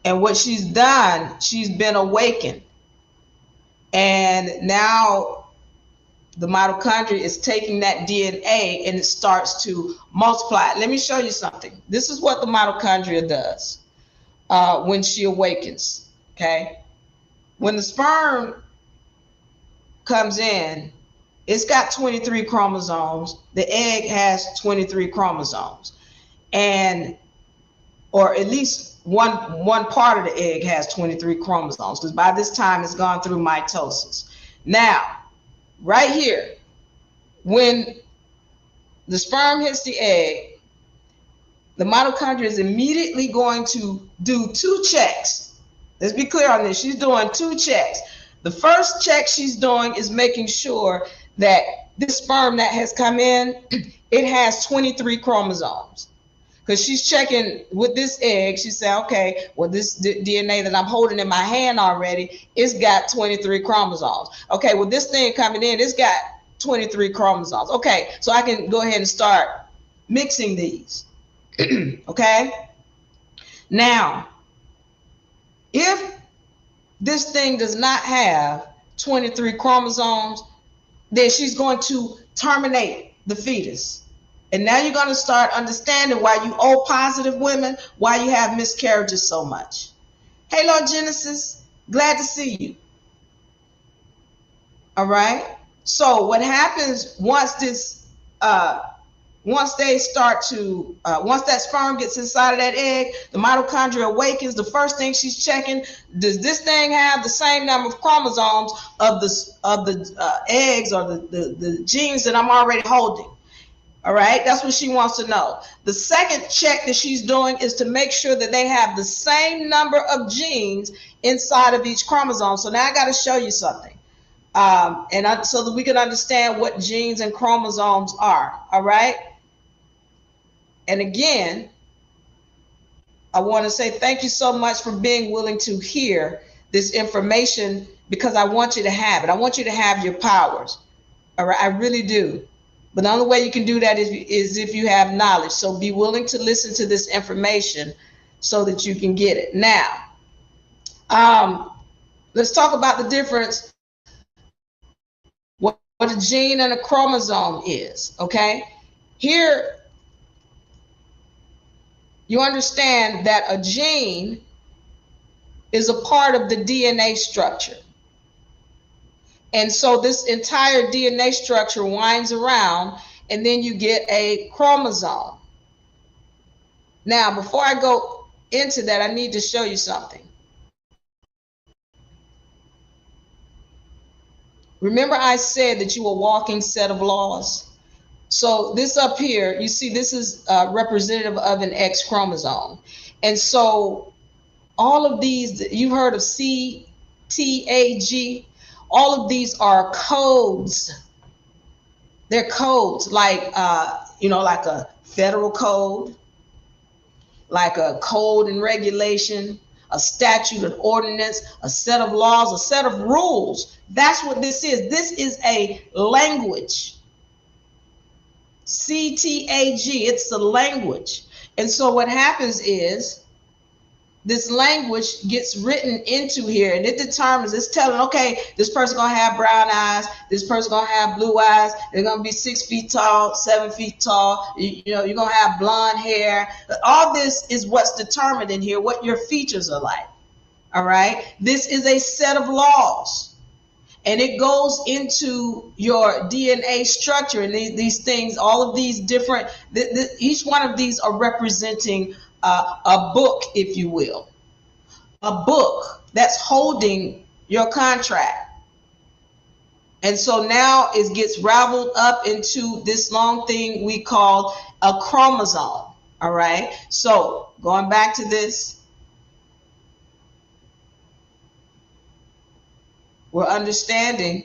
And what she's done, she's been awakened. And now the mitochondria is taking that DNA and it starts to multiply. Let me show you something. This is what the mitochondria does when she awakens, okay? When the sperm comes in, it's got 23 chromosomes. The egg has 23 chromosomes. And, or at least one part of the egg has 23 chromosomes, because by this time it's gone through mitosis. Now, right here, when the sperm hits the egg, the mitochondria is immediately going to do 2 checks. Let's be clear on this. She's doing 2 checks. The first check she's doing is making sure that this sperm that has come in, it has 23 chromosomes. Because she's checking with this egg, she said, okay, well, this DNA that I'm holding in my hand already, it's got 23 chromosomes. Okay, well, this thing coming in, it's got 23 chromosomes. Okay, so I can go ahead and start mixing these. Okay? Now, if this thing does not have 23 chromosomes, then she's going to terminate the fetus. And now you're going to start understanding why you O positive women, why you have miscarriages so much. Hey, Lord Genesis, glad to see you. All right. So what happens once this, once they start to, once that sperm gets inside of that egg, the mitochondria awakens. The first thing she's checking, does this thing have the same number of chromosomes of the eggs or the genes that I'm already holding? All right, that's what she wants to know. The second check that she's doing is to make sure that they have the same number of genes inside of each chromosome. So now I got to show you something, so that we can understand what genes and chromosomes are. All right. And again, I want to say thank you so much for being willing to hear this information, because I want you to have it. I want you to have your powers. All right, I really do. But the only way you can do that is if you have knowledge. So be willing to listen to this information so that you can get it. Now, let's talk about the difference, what a gene and a chromosome is, okay? Here, you understand that a gene is a part of the DNA structure. And so this entire DNA structure winds around, and then you get a chromosome. Now, before I go into that, I need to show you something. Remember I said that you were a walking set of laws? So this up here, you see this is representative of an X chromosome. And so all of these, you've heard of CTAG, all of these are codes. They're codes, like, like a federal code, like a code and regulation, a statute, an ordinance, a set of laws, a set of rules. That's what this is. This is a language. CTAG, it's a language. And so what happens is this language gets written into here, and it determines, it's telling, okay, this person gonna have brown eyes, this person gonna have blue eyes, they're gonna be 6 feet tall, 7 feet tall, you're gonna have blonde hair. All this is what's determined in here, what your features are like. All right, this is a set of laws, and it goes into your DNA structure, and these things, all of these different, each one of these are representing a book, if you will, a book that's holding your contract. And so now it gets raveled up into this long thing we call a chromosome. All right, so going back to this, we're understanding,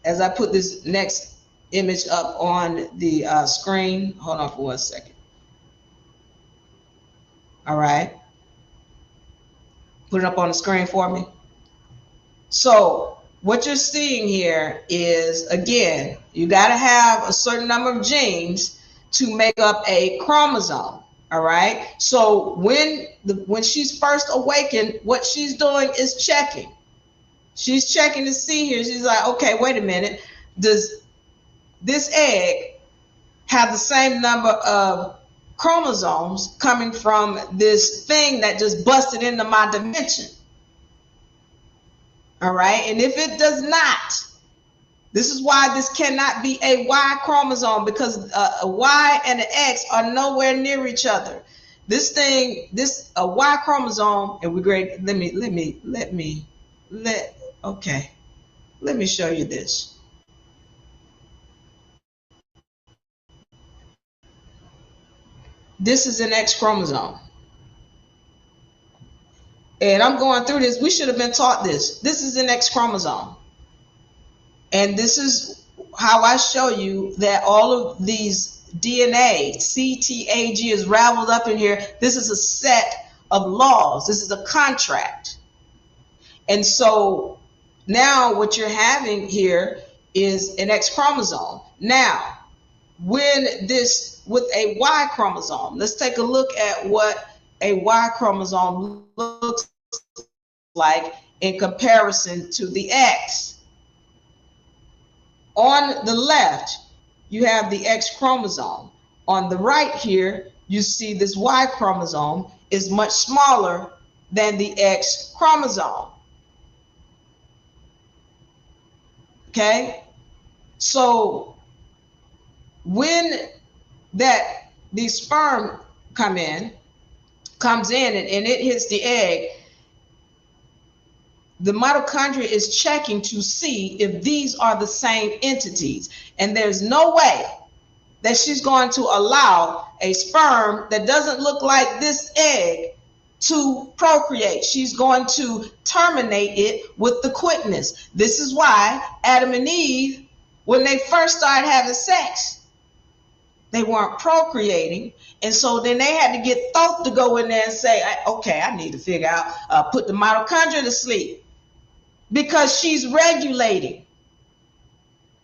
as I put this next image up on the screen. Hold on for 1 second. All right. Put it up on the screen for me. So what you're seeing here is, again, you got to have a certain number of genes to make up a chromosome. All right. So when she's first awakened, what she's doing is checking. She's checking to see here. She's like, okay, wait a minute. Does this egg have the same number of chromosomes coming from this thing that just busted into my dimension? All right. And if it does not, this is why this cannot be a Y chromosome, because a Y and an X are nowhere near each other. This thing, a Y chromosome, and we're great. Okay. Let me show you this. This is an X chromosome. And I'm going through this. We should have been taught this. This is an X chromosome. And this is how I show you that all of these DNA, CTAG, is raveled up in here. This is a set of laws. This is a contract. And so now what you're having here is an X chromosome. Now, when this with a Y chromosome, let's take a look at what a Y chromosome looks like in comparison to the X. On the left, you have the X chromosome. On the right here, you see this Y chromosome is much smaller than the X chromosome. Okay? So when the sperm comes in and it hits the egg, the mitochondria is checking to see if these are the same entities. And there's no way that she's going to allow a sperm that doesn't look like this egg to procreate. She's going to terminate it with the quickness. This is why Adam and Eve, when they first started having sex, they weren't procreating. And so then they had to get Thoth to go in there and say, okay, I need to figure out, put the mitochondria to sleep, because she's regulating.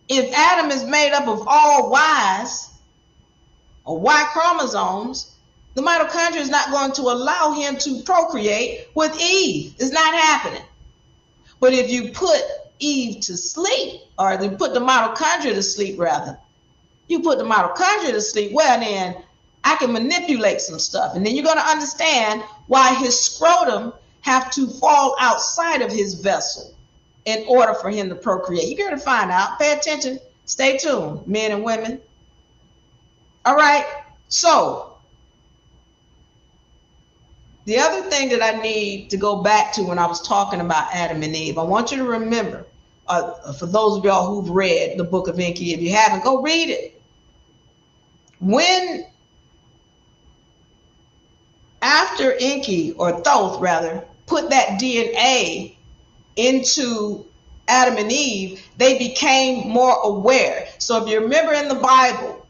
If Adam is made up of all Ys or Y chromosomes, the mitochondria is not going to allow him to procreate with Eve. It's not happening. But if you put Eve to sleep, or you put the mitochondria to sleep rather, you put the mitochondria to sleep, well then I can manipulate some stuff. And then you're going to understand why his scrotum have to fall outside of his vessel in order for him to procreate. You're going to find out. Pay attention. Stay tuned, men and women. All right. So the other thing that I need to go back to when I was talking about Adam and Eve, I want you to remember, for those of y'all who've read the book of Enki, if you haven't, go read it. When, after Enki, or Thoth rather, put that DNA into Adam and Eve, they became more aware. So if you remember in the Bible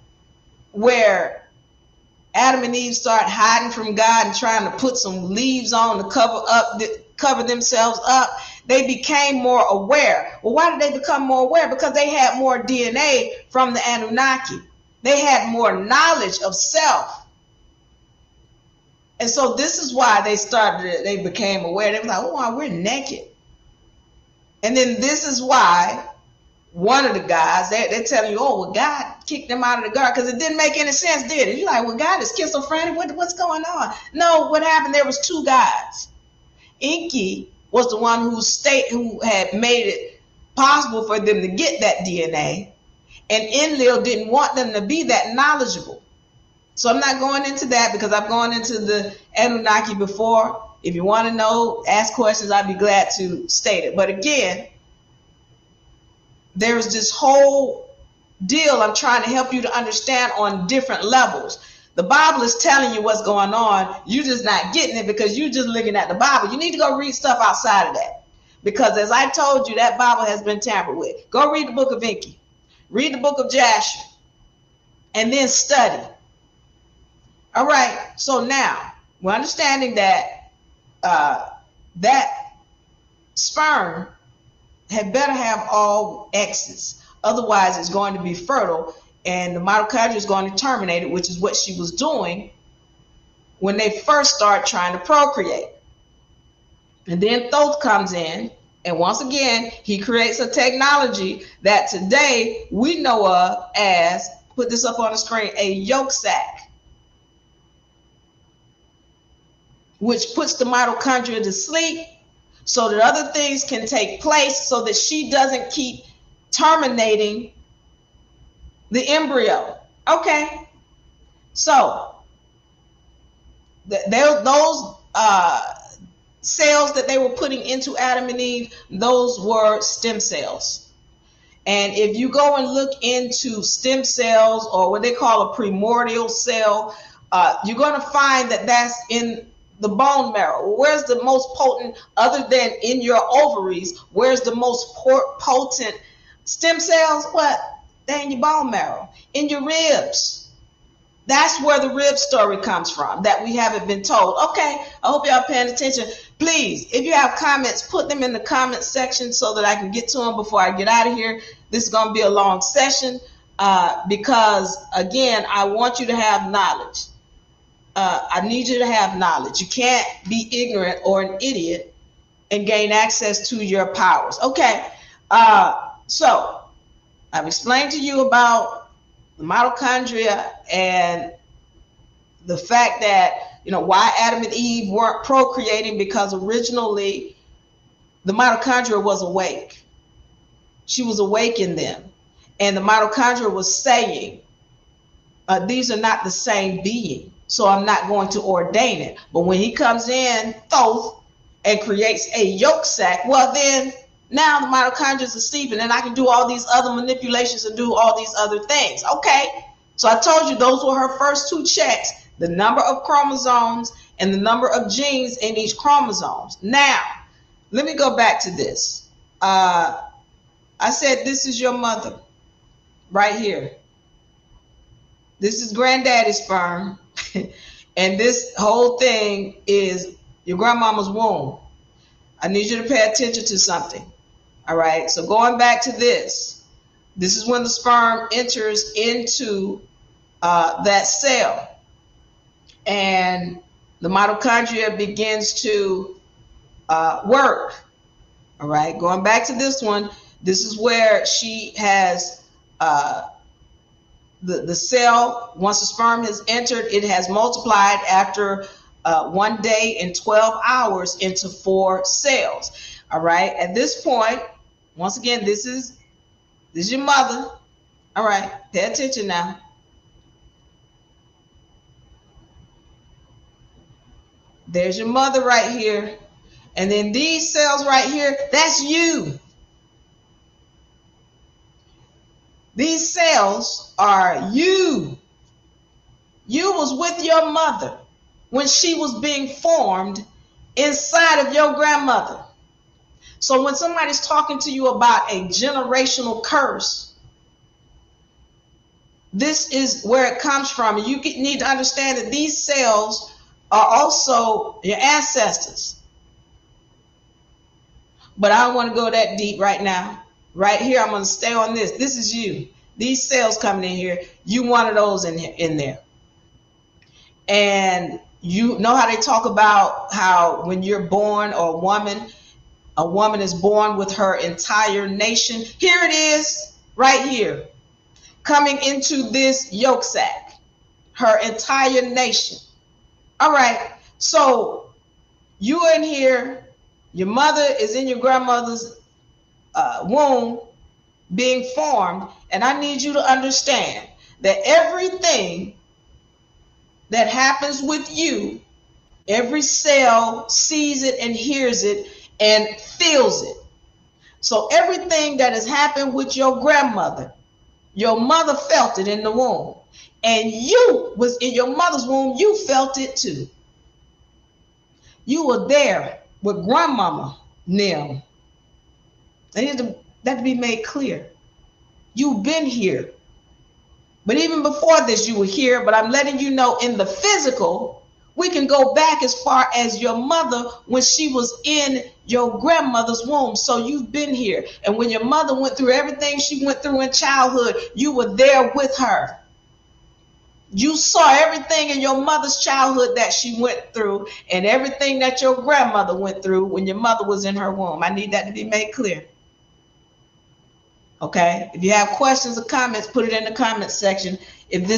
where Adam and Eve start hiding from God and trying to put some leaves on to cover themselves up, they became more aware. Well, why did they become more aware? Because they had more DNA from the Anunnaki. They had more knowledge of self. And so this is why they became aware. They were like, oh, we're naked. And then this is why one of the guys, they're telling you, oh, well, God kicked them out of the garden, because it didn't make any sense, did it? You're like, well, God is schizophrenic. What's going on? No, what happened, there was two guys. Enki was the one who had made it possible for them to get that DNA. And Enlil didn't want them to be that knowledgeable. So I'm not going into that, because I've gone into the Anunnaki before. If you want to know, ask questions, I'd be glad to state it. But again, there's this whole deal I'm trying to help you to understand on different levels. The Bible is telling you what's going on. You're just not getting it because you're just looking at the Bible. You need to go read stuff outside of that. Because as I told you, that Bible has been tampered with. Go read the book of Enki. Read the book of Jasher. And then study. All right. So now, we're understanding that that sperm had better have all X's. Otherwise, it's going to be fertile, and the mitochondria is going to terminate it, which is what she was doing when they first start trying to procreate. And then Thoth comes in, and once again, he creates a technology that today we know of as, put this up on the screen, a yolk sac, which puts the mitochondria to sleep so that other things can take place, so that she doesn't keep terminating the embryo. Okay, so those cells that they were putting into Adam and Eve, those were stem cells. And if you go and look into stem cells, or what they call a primordial cell, you're going to find that that's in the bone marrow. Where's the most potent, other than in your ovaries, where's the most potent stem cells? What? They're in your bone marrow, in your ribs. That's where the rib story comes from, that we haven't been told. Okay, I hope y'all paying attention. Please, if you have comments, put them in the comment section so that I can get to them before I get out of here. This is going to be a long session because, again, I want you to have knowledge. I need you to have knowledge. You can't be ignorant or an idiot and gain access to your powers. Okay, so I've explained to you about the mitochondria and the fact that, why Adam and Eve weren't procreating, because originally the mitochondria was awake. She was awake in them. And the mitochondria was saying, these are not the same being, so I'm not going to ordain it. But when he comes in, thoth, and creates a yolk sac, well then, now the mitochondria is sleeping, and I can do all these other manipulations and do all these other things. Okay, so I told you those were her first two checks, the number of chromosomes and the number of genes in each chromosomes. Now, let me go back to this. I said this is your mother right here. This is granddaddy's sperm, and this whole thing is your grandmama's womb. I need you to pay attention to something. All right, so going back to this is when the sperm enters into that cell, and the mitochondria begins to work. All right, going back to this one, this is where she has the cell. Once the sperm has entered, it has multiplied after 1 day and 12 hours into 4 cells. All right, at this point, once again, this is your mother. All right, pay attention now. There's your mother right here. And then these cells right here, that's you. These cells are you. You was with your mother when she was being formed inside of your grandmother. So when somebody's talking to you about a generational curse, this is where it comes from. And you need to understand that these cells are also your ancestors. But I don't want to go that deep right now. Right here, I'm going to stay on this. This is you. These cells coming in here, you one of those in there. And you know how they talk about how when you're born, or a woman is born with her entire nation. Here it is, right here, coming into this yolk sac, her entire nation. All right, so you are in here, your mother is in your grandmother's womb being formed, and I need you to understand that everything that happens with you, every cell sees it and hears it and feels it. So everything that has happened with your grandmother, your mother felt it in the womb, and you was in your mother's womb, you felt it too. You were there with grandmama Nim. That to be made clear. You've been here. But even before this, you were here. But I'm letting you know, in the physical, we can go back as far as your mother when she was in your grandmother's womb. So you've been here. And when your mother went through everything she went through in childhood, you were there with her. You saw everything in your mother's childhood that she went through, and everything that your grandmother went through when your mother was in her womb. I need that to be made clear. Okay, if you have questions or comments, put it in the comments section. If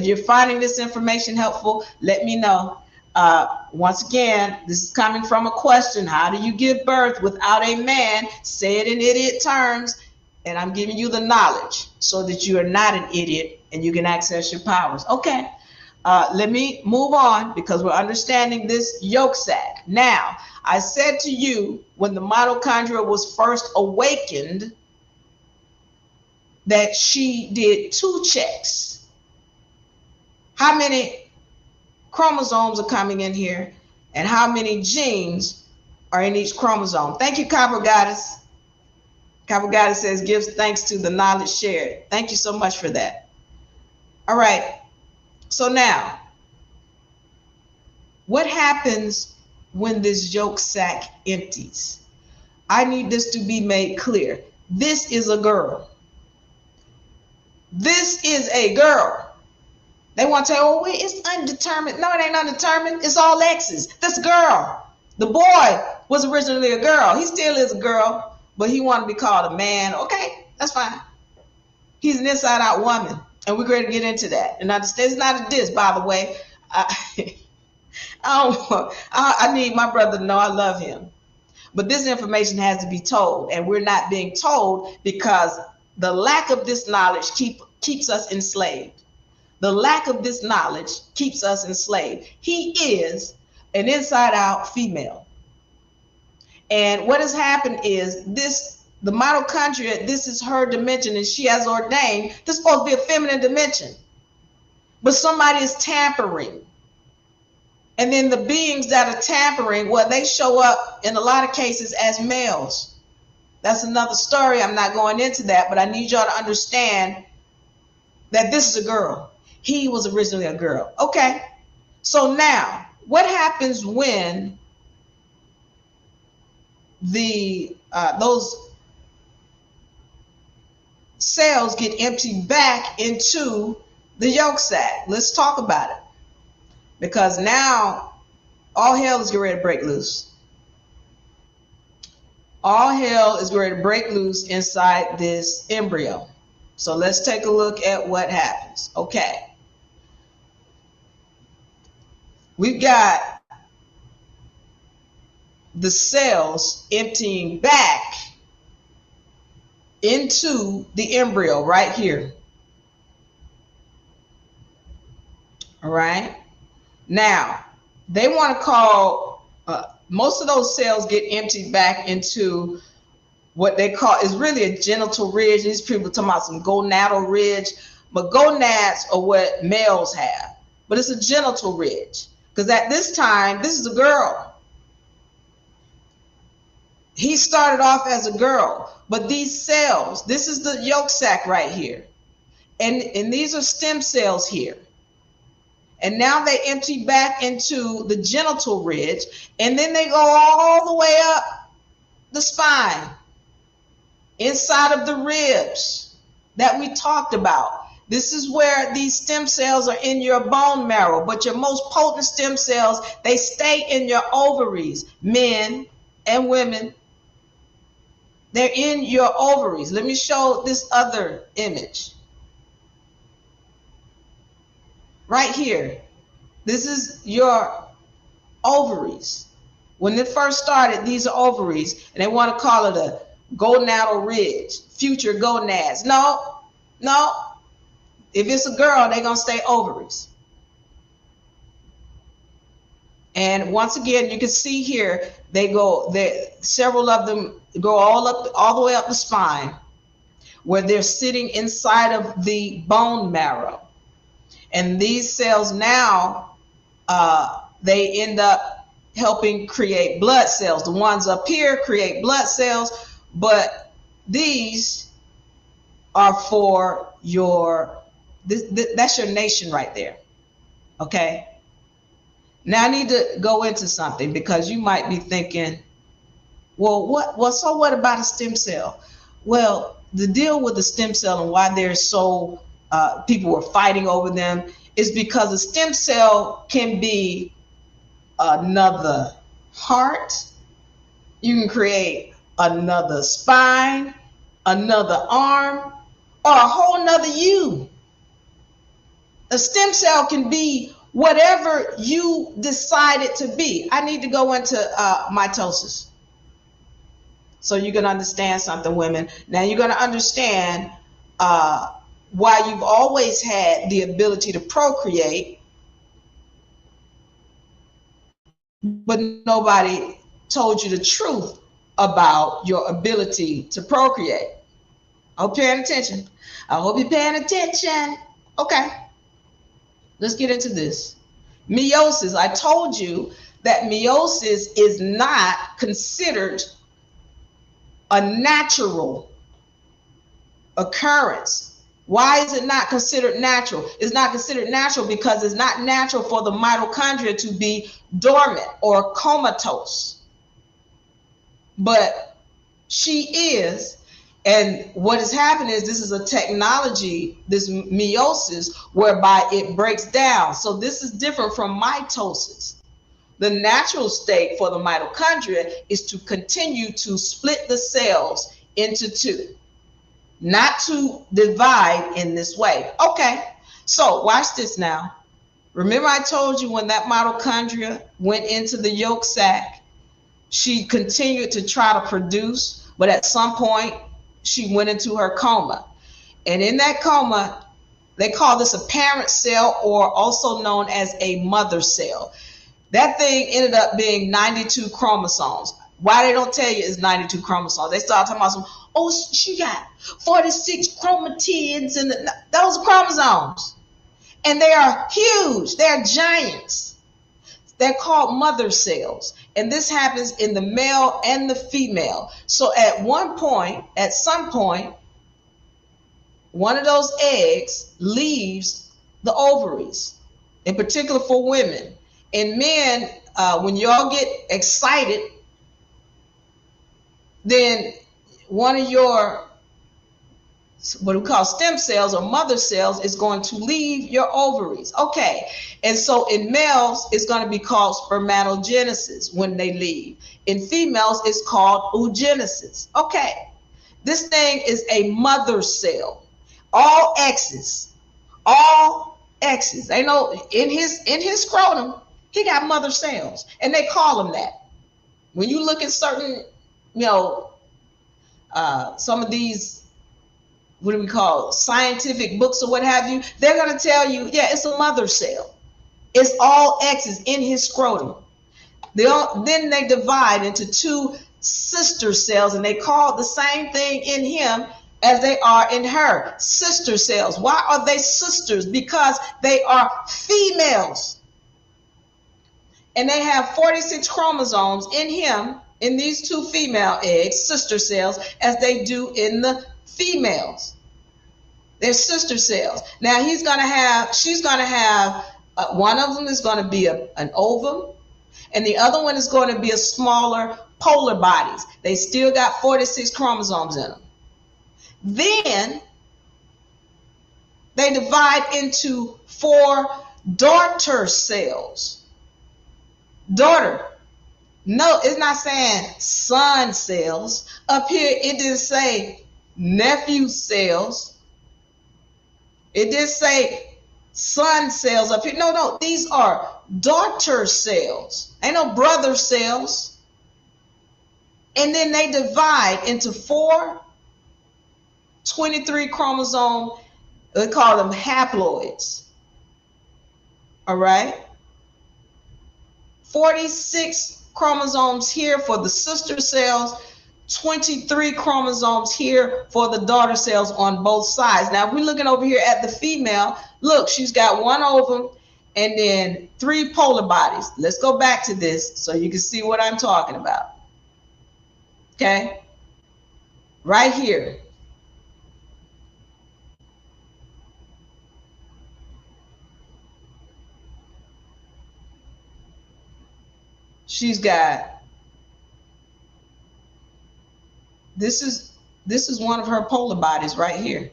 you're finding this information helpful, let me know. Once again, this is coming from a question. How do you give birth without a man? Say it in idiot terms, and I'm giving you the knowledge so that you are not an idiot and you can access your powers. Okay, let me move on because we're understanding this yolk sac. Now, I said to you when the mitochondria was first awakened that she did 2 checks. How many chromosomes are coming in here and how many genes are in each chromosome? Thank you, Copper Goddess. Copper Goddess says, gives thanks to the knowledge shared. Thank you so much for that. All right. So now, what happens when this yolk sac empties? I need this to be made clear. This is a girl. This is a girl. They want to say, oh, wait, it's undetermined. No, it ain't undetermined. It's all X's. This girl. The boy was originally a girl. He still is a girl, but he wanted to be called a man. Okay, that's fine. He's an inside-out woman, and we're going to get into that. And understand, it's not a diss, by the way. I need my brother to know I love him. But this information has to be told, and we're not being told because the lack of this knowledge keeps us enslaved. The lack of this knowledge keeps us enslaved. He is an inside-out female. And what has happened is the mitochondria, this is her dimension, and she has ordained this is supposed to be a feminine dimension. But somebody is tampering. And then the beings that are tampering, well, they show up in a lot of cases as males. That's another story. I'm not going into that, but I need y'all to understand that this is a girl. He was originally a girl. Okay. So now, what happens when those cells get emptied back into the yolk sac? Let's talk about it. Because now all hell is getting ready to break loose. All hell is ready to break loose inside this embryo. So let's take a look at what happens. Okay. We've got the cells emptying back into the embryo right here. All right. Now, they want to call, most of those cells get emptied back into what they call, is really a genital ridge. These people talking about some gonadal ridge, but gonads are what males have, but it's a genital ridge. Because at this time, this is a girl. He started off as a girl, but these cells, this is the yolk sac right here. And these are stem cells here. And now they empty back into the genital ridge, and then they go all the way up the spine, inside of the ribs that we talked about. This is where these stem cells are in your bone marrow, but your most potent stem cells, they stay in your ovaries, men and women. They're in your ovaries. Let me show this other image. Right here. This is your ovaries. When it first started, these are ovaries, and they want to call it a gonadal ridge, future gonads. No. If it's a girl, they're going to stay ovaries. And once again, you can see here, several of them go all the way up the spine, where they're sitting inside of the bone marrow. And these cells now, they end up helping create blood cells. The ones up here create blood cells, but these are for that's your nation right there. Okay. Now I need to go into something, because you might be thinking, well, so what about a stem cell? Well, the deal with the stem cell and why they're so people were fighting over them is because a stem cell can be another heart. You can create another spine, another arm, or a whole nother you. A stem cell can be whatever you decide it to be. I need to go into mitosis so you can understand something, women. Now you're going to understand why you've always had the ability to procreate, but nobody told you the truth about your ability to procreate. I hope you're paying attention. I hope you're paying attention. Okay, let's get into this. Meiosis. I told you that meiosis is not considered a natural occurrence. Why is it not considered natural? It's not considered natural because it's not natural for the mitochondria to be dormant or comatose. But she is, and what has happened is this is a technology, this meiosis, whereby it breaks down. So this is different from mitosis. The natural state for the mitochondria is to continue to split the cells into two, not to divide in this way. Okay, so watch this now. Remember I told you when that mitochondria went into the yolk sac, she continued to try to produce, but at some point she went into her coma. And in that coma, they call this a parent cell, or also known as a mother cell. That thing ended up being 92 chromosomes. Why they don't tell you it's 92 chromosomes? They start talking about some, oh, she got 46 chromatids, and those are chromosomes. And they are huge. They are giants. They're called mother cells. And this happens in the male and the female. So at some point, one of those eggs leaves the ovaries, in particular for women. And men, when y'all get excited, then one of your, what we call stem cells or mother cells, is going to leave your ovaries. Okay, and so in males, it's going to be called spermatogenesis when they leave. In females, it's called oogenesis. Okay, this thing is a mother cell. All X's, all X's. They know in his scrotum, he got mother cells, and they call them that. When you look at certain, some of these, what do we call, scientific books or what have you, they're going to tell you, yeah, it's a mother cell. It's all X's in his scrotum. Then they divide into two sister cells, and they call the same thing in him as they are in her, sister cells. Why are they sisters? Because they are females. And they have 46 chromosomes in him, in these two female eggs, sister cells, as they do in the females. They're sister cells. Now she's going to have, one of them is going to be an ovum, and the other one is going to be a smaller polar bodies. They still got 46 chromosomes in them. Then they divide into 4 daughter cells. Daughter. No, it's not saying son cells. Up here, it didn't say nephew cells. It did say son cells up here. No, these are daughter cells. Ain't no brother cells. And then they divide into 4 23 chromosome, they call them haploids. All right. 46 chromosomes here for the sister cells, 23 chromosomes here for the daughter cells on both sides. Now, if we're looking over here at the female, look, she's got 1 ovum and then 3 polar bodies. Let's go back to this so you can see what I'm talking about. Okay. Right here. She's got, this is one of her polar bodies right here.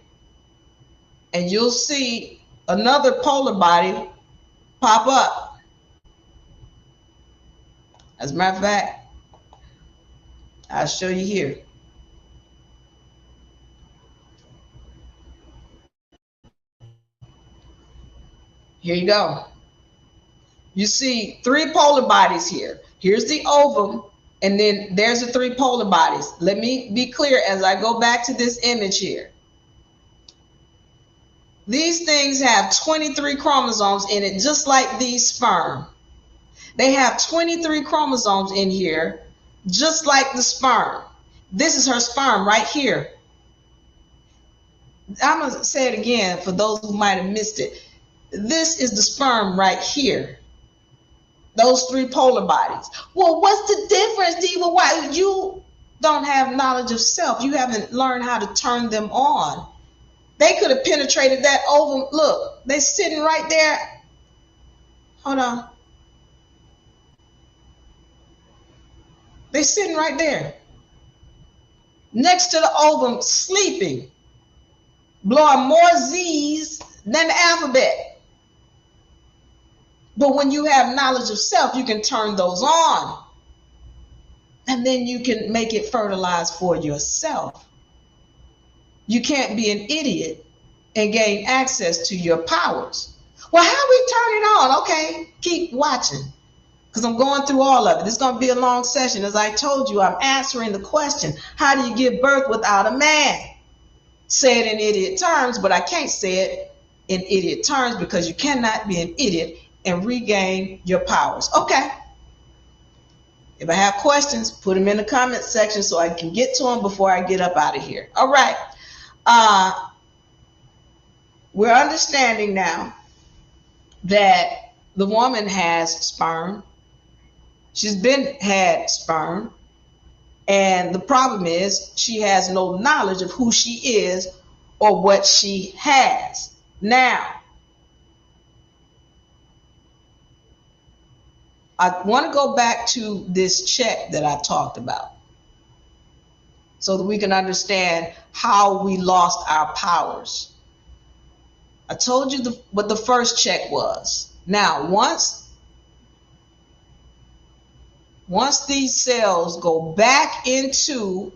And you'll see another polar body pop up. As a matter of fact, I'll show you here. Here you go. You see 3 polar bodies here. Here's the ovum, and then there's the 3 polar bodies. Let me be clear as I go back to this image here. These things have 23 chromosomes in it, just like these sperm. They have 23 chromosomes in here, just like the sperm. This is her sperm right here. I'm going to say it again for those who might have missed it. This is the sperm right here. Those 3 polar bodies. Well, what's the difference, Diva? Why you don't have knowledge of self? You haven't learned how to turn them on. They could have penetrated that ovum. Look, they're sitting right there. Hold on. They're sitting right there. Next to the ovum, sleeping. Blowing more Z's than the alphabet. But when you have knowledge of self, you can turn those on. And then you can make it fertilized for yourself. You can't be an idiot and gain access to your powers. Well, how we turn it on? Okay, keep watching, because I'm going through all of it. It's going to be a long session. As I told you, I'm answering the question, how do you give birth without a man? Say it in idiot terms, but I can't say it in idiot terms because you cannot be an idiot and regain your powers. Okay. If I have questions, put them in the comment section so I can get to them before I get up out of here. All right. We're understanding now that the woman has sperm. She's had sperm. And the problem is she has no knowledge of who she is or what she has. Now, I want to go back to this check that I talked about so that we can understand how we lost our powers. I told you what the first check was. Now, once these cells go back into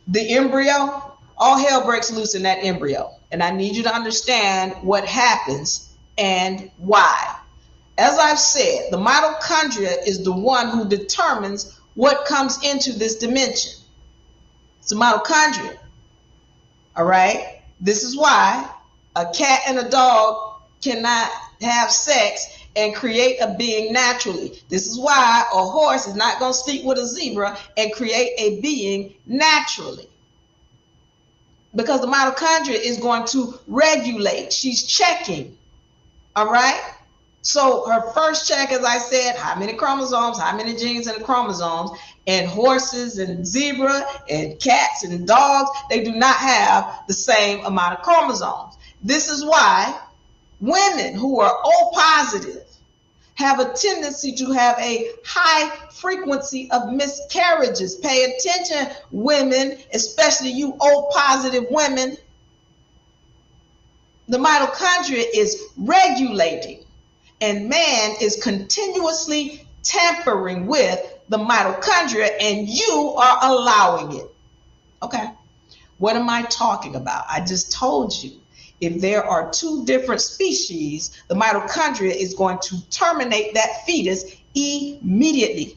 the embryo, all hell breaks loose in that embryo. And I need you to understand what happens and why. As I've said, the mitochondria is the one who determines what comes into this dimension. It's the mitochondria. All right? This is why a cat and a dog cannot have sex and create a being naturally. This is why a horse is not going to sleep with a zebra and create a being naturally. Because the mitochondria is going to regulate. She's checking. All right? So her first check, as I said, how many chromosomes, how many genes in the chromosomes, and horses and zebra and cats and dogs, they do not have the same amount of chromosomes. This is why women who are O positive have a tendency to have a high frequency of miscarriages. Pay attention, women, especially you O positive women. The mitochondria is regulating, and man is continuously tampering with the mitochondria, and you are allowing it. Okay, what am I talking about? I just told you. If there are 2 different species, the mitochondria is going to terminate that fetus immediately.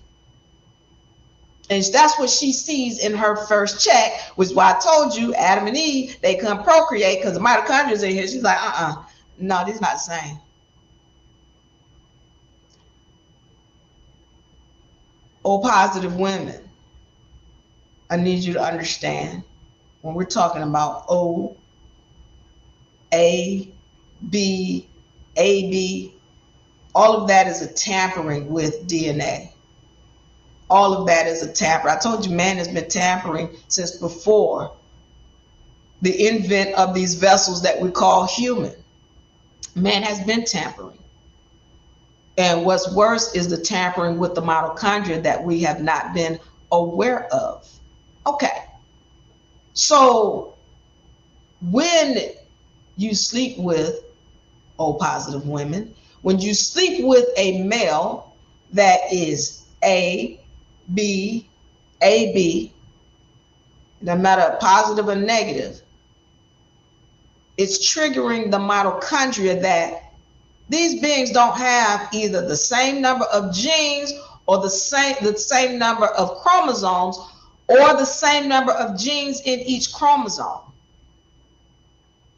And that's what she sees in her first check, which is why I told you Adam and Eve, they couldn't procreate because the mitochondria is in here. She's like, no, this is not the same. O positive women, I need you to understand when we're talking about O, A, B, AB, all of that is a tampering with DNA. All of that is a tamper. I told you man has been tampering since before the invent of these vessels that we call human. Man has been tampering. And what's worse is the tampering with the mitochondria that we have not been aware of. Okay. So when you sleep with O positive women, when you sleep with a male that is A, B, AB, no matter positive or negative, it's triggering the mitochondria that These beings don't have either the same number of genes or the same number of chromosomes or the same number of genes in each chromosome.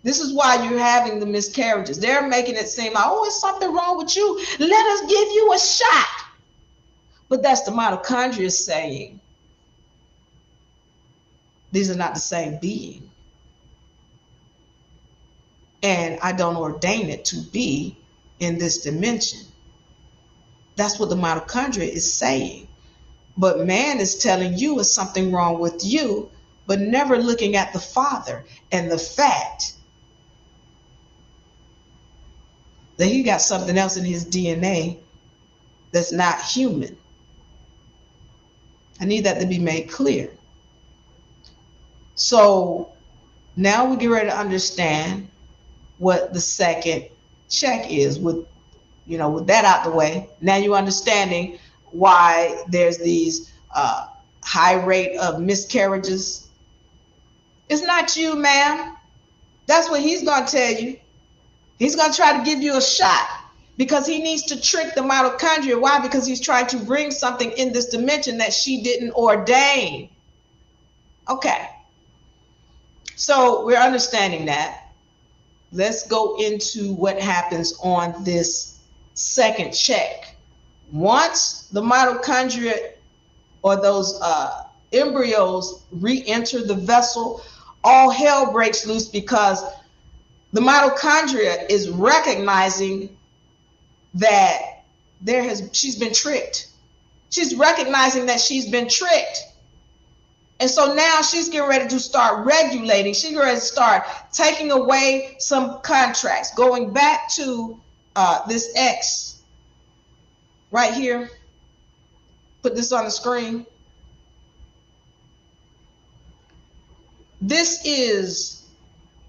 This is why you're having the miscarriages. They're making it seem like, oh, it's something wrong with you. Let us give you a shot. But that's the mitochondria saying, these are not the same being. And I don't ordain it to be in this dimension. That's what the mitochondria is saying. But man is telling you it's something wrong with you, but never looking at the Father and the fact that he got something else in his DNA that's not human. I need that to be made clear. So now we get ready to understand what the second check is. With that out the way, now you're understanding why there's these high rate of miscarriages. It's not you, ma'am. That's what he's going to tell you. He's going to try to give you a shot because he needs to trick the mitochondria. Why? Because he's trying to bring something in this dimension that she didn't ordain. Okay. So we're understanding that. Let's go into what happens on this second check. Once the mitochondria or those embryos re-enter the vessel, all hell breaks loose because the mitochondria is recognizing that she's been tricked. She's recognizing that she's been tricked. And so now she's getting ready to start regulating. She's getting ready to start taking away some contracts, going back to this X right here. Put this on the screen. This is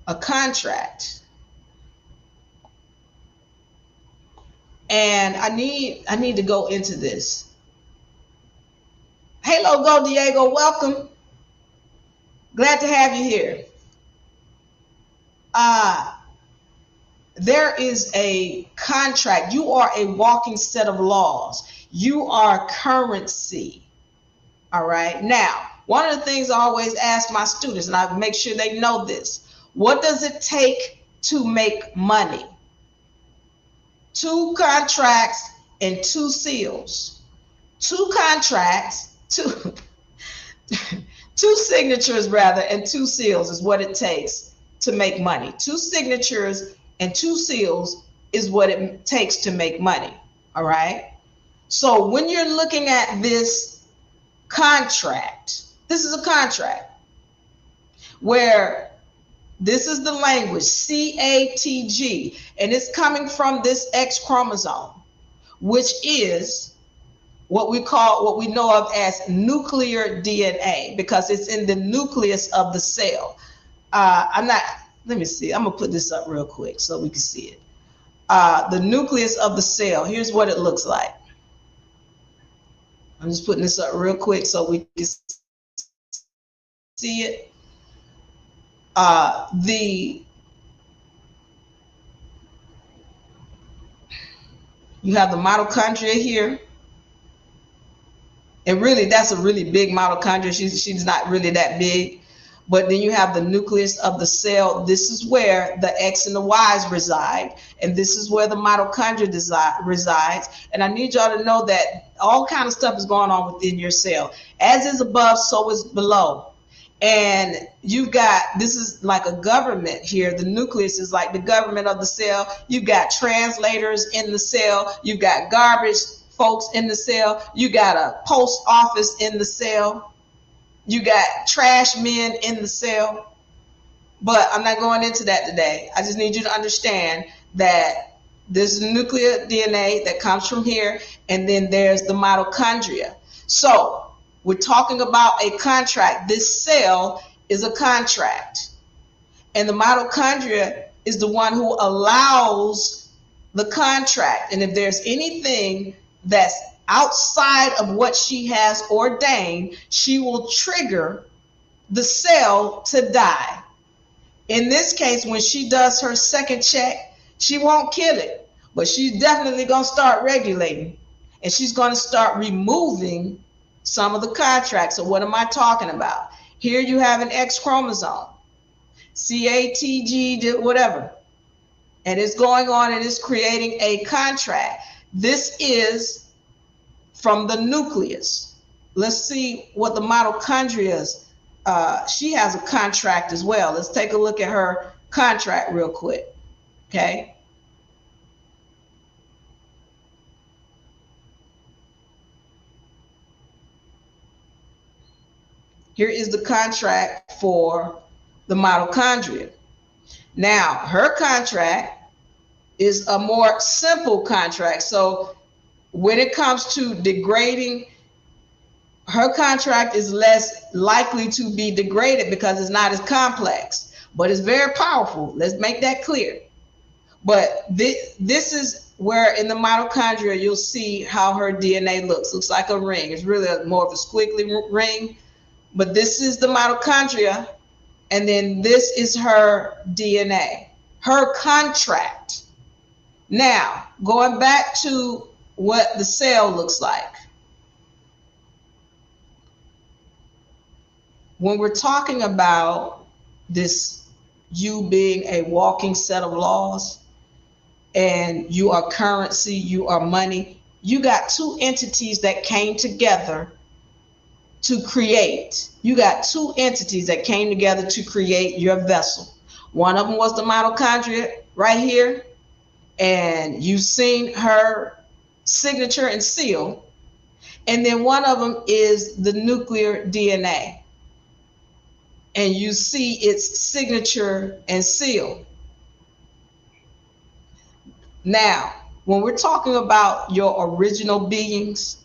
a contract. And I need to go into this. Hello, Go Diego, welcome. Glad to have you here. There is a contract. You are a walking set of laws. You are currency. All right. Now, one of the things I always ask my students, and I make sure they know this, what does it take to make money? 2 contracts and 2 seals. 2 contracts, 2 signatures rather, and 2 seals is what it takes to make money. 2 signatures and 2 seals is what it takes to make money. All right. So when you're looking at this contract, this is a contract where this is the language CATG, and it's coming from this X chromosome, which is what we know of as nuclear DNA, because it's in the nucleus of the cell. Let me see. I'm gonna put this up real quick so we can see it. The nucleus of the cell. Here's what it looks like. I'm just putting this up real quick so we can see it. You have the mitochondria here. And really, that's a really big mitochondria. She's not really that big. But then you have the nucleus of the cell. This is where the X and the Y's reside. And this is where the mitochondria resides. And I need y'all to know that all kind of stuff is going on within your cell. As is above, so is below. And you've got, this is like a government here. The nucleus is like the government of the cell. You've got translators in the cell. You've got garbage folks in the cell. You got a post office in the cell. You got trash men in the cell. But I'm not going into that today. I just need you to understand that there's nuclear DNA that comes from here, and then there's the mitochondria. So we're talking about a contract. This cell is a contract. And the mitochondria is the one who allows the contract. And if there's anything that's outside of what she has ordained, she will trigger the cell to die. In this case, when she does her second check, she won't kill it. But she's definitely going to start regulating, and she's going to start removing some of the contracts. So what am I talking about? Here you have an X chromosome, CATG, whatever, and it's going on and it's creating a contract. This is from the nucleus. Let's see what the mitochondria is. She has a contract as well. Let's take a look at her contract real quick. Okay. Here is the contract for the mitochondria. Now, her contract is a more simple contract. So when it comes to degrading, her contract is less likely to be degraded because it's not as complex, but it's very powerful. Let's make that clear. But this is where in the mitochondria, you'll see how her DNA looks. Looks like a ring. It's really more of a squiggly ring, but this is the mitochondria. And then this is her DNA, her contract. Now, going back to what the cell looks like. When we're talking about this, you being a walking set of laws, and you are currency, you are money, you got two entities that came together to create. You got two entities that came together to create your vessel. One of them was the mitochondria right here, and you've seen her signature and seal. And then one of them is the nuclear DNA, and you see its signature and seal. Now, when we're talking about your original beings,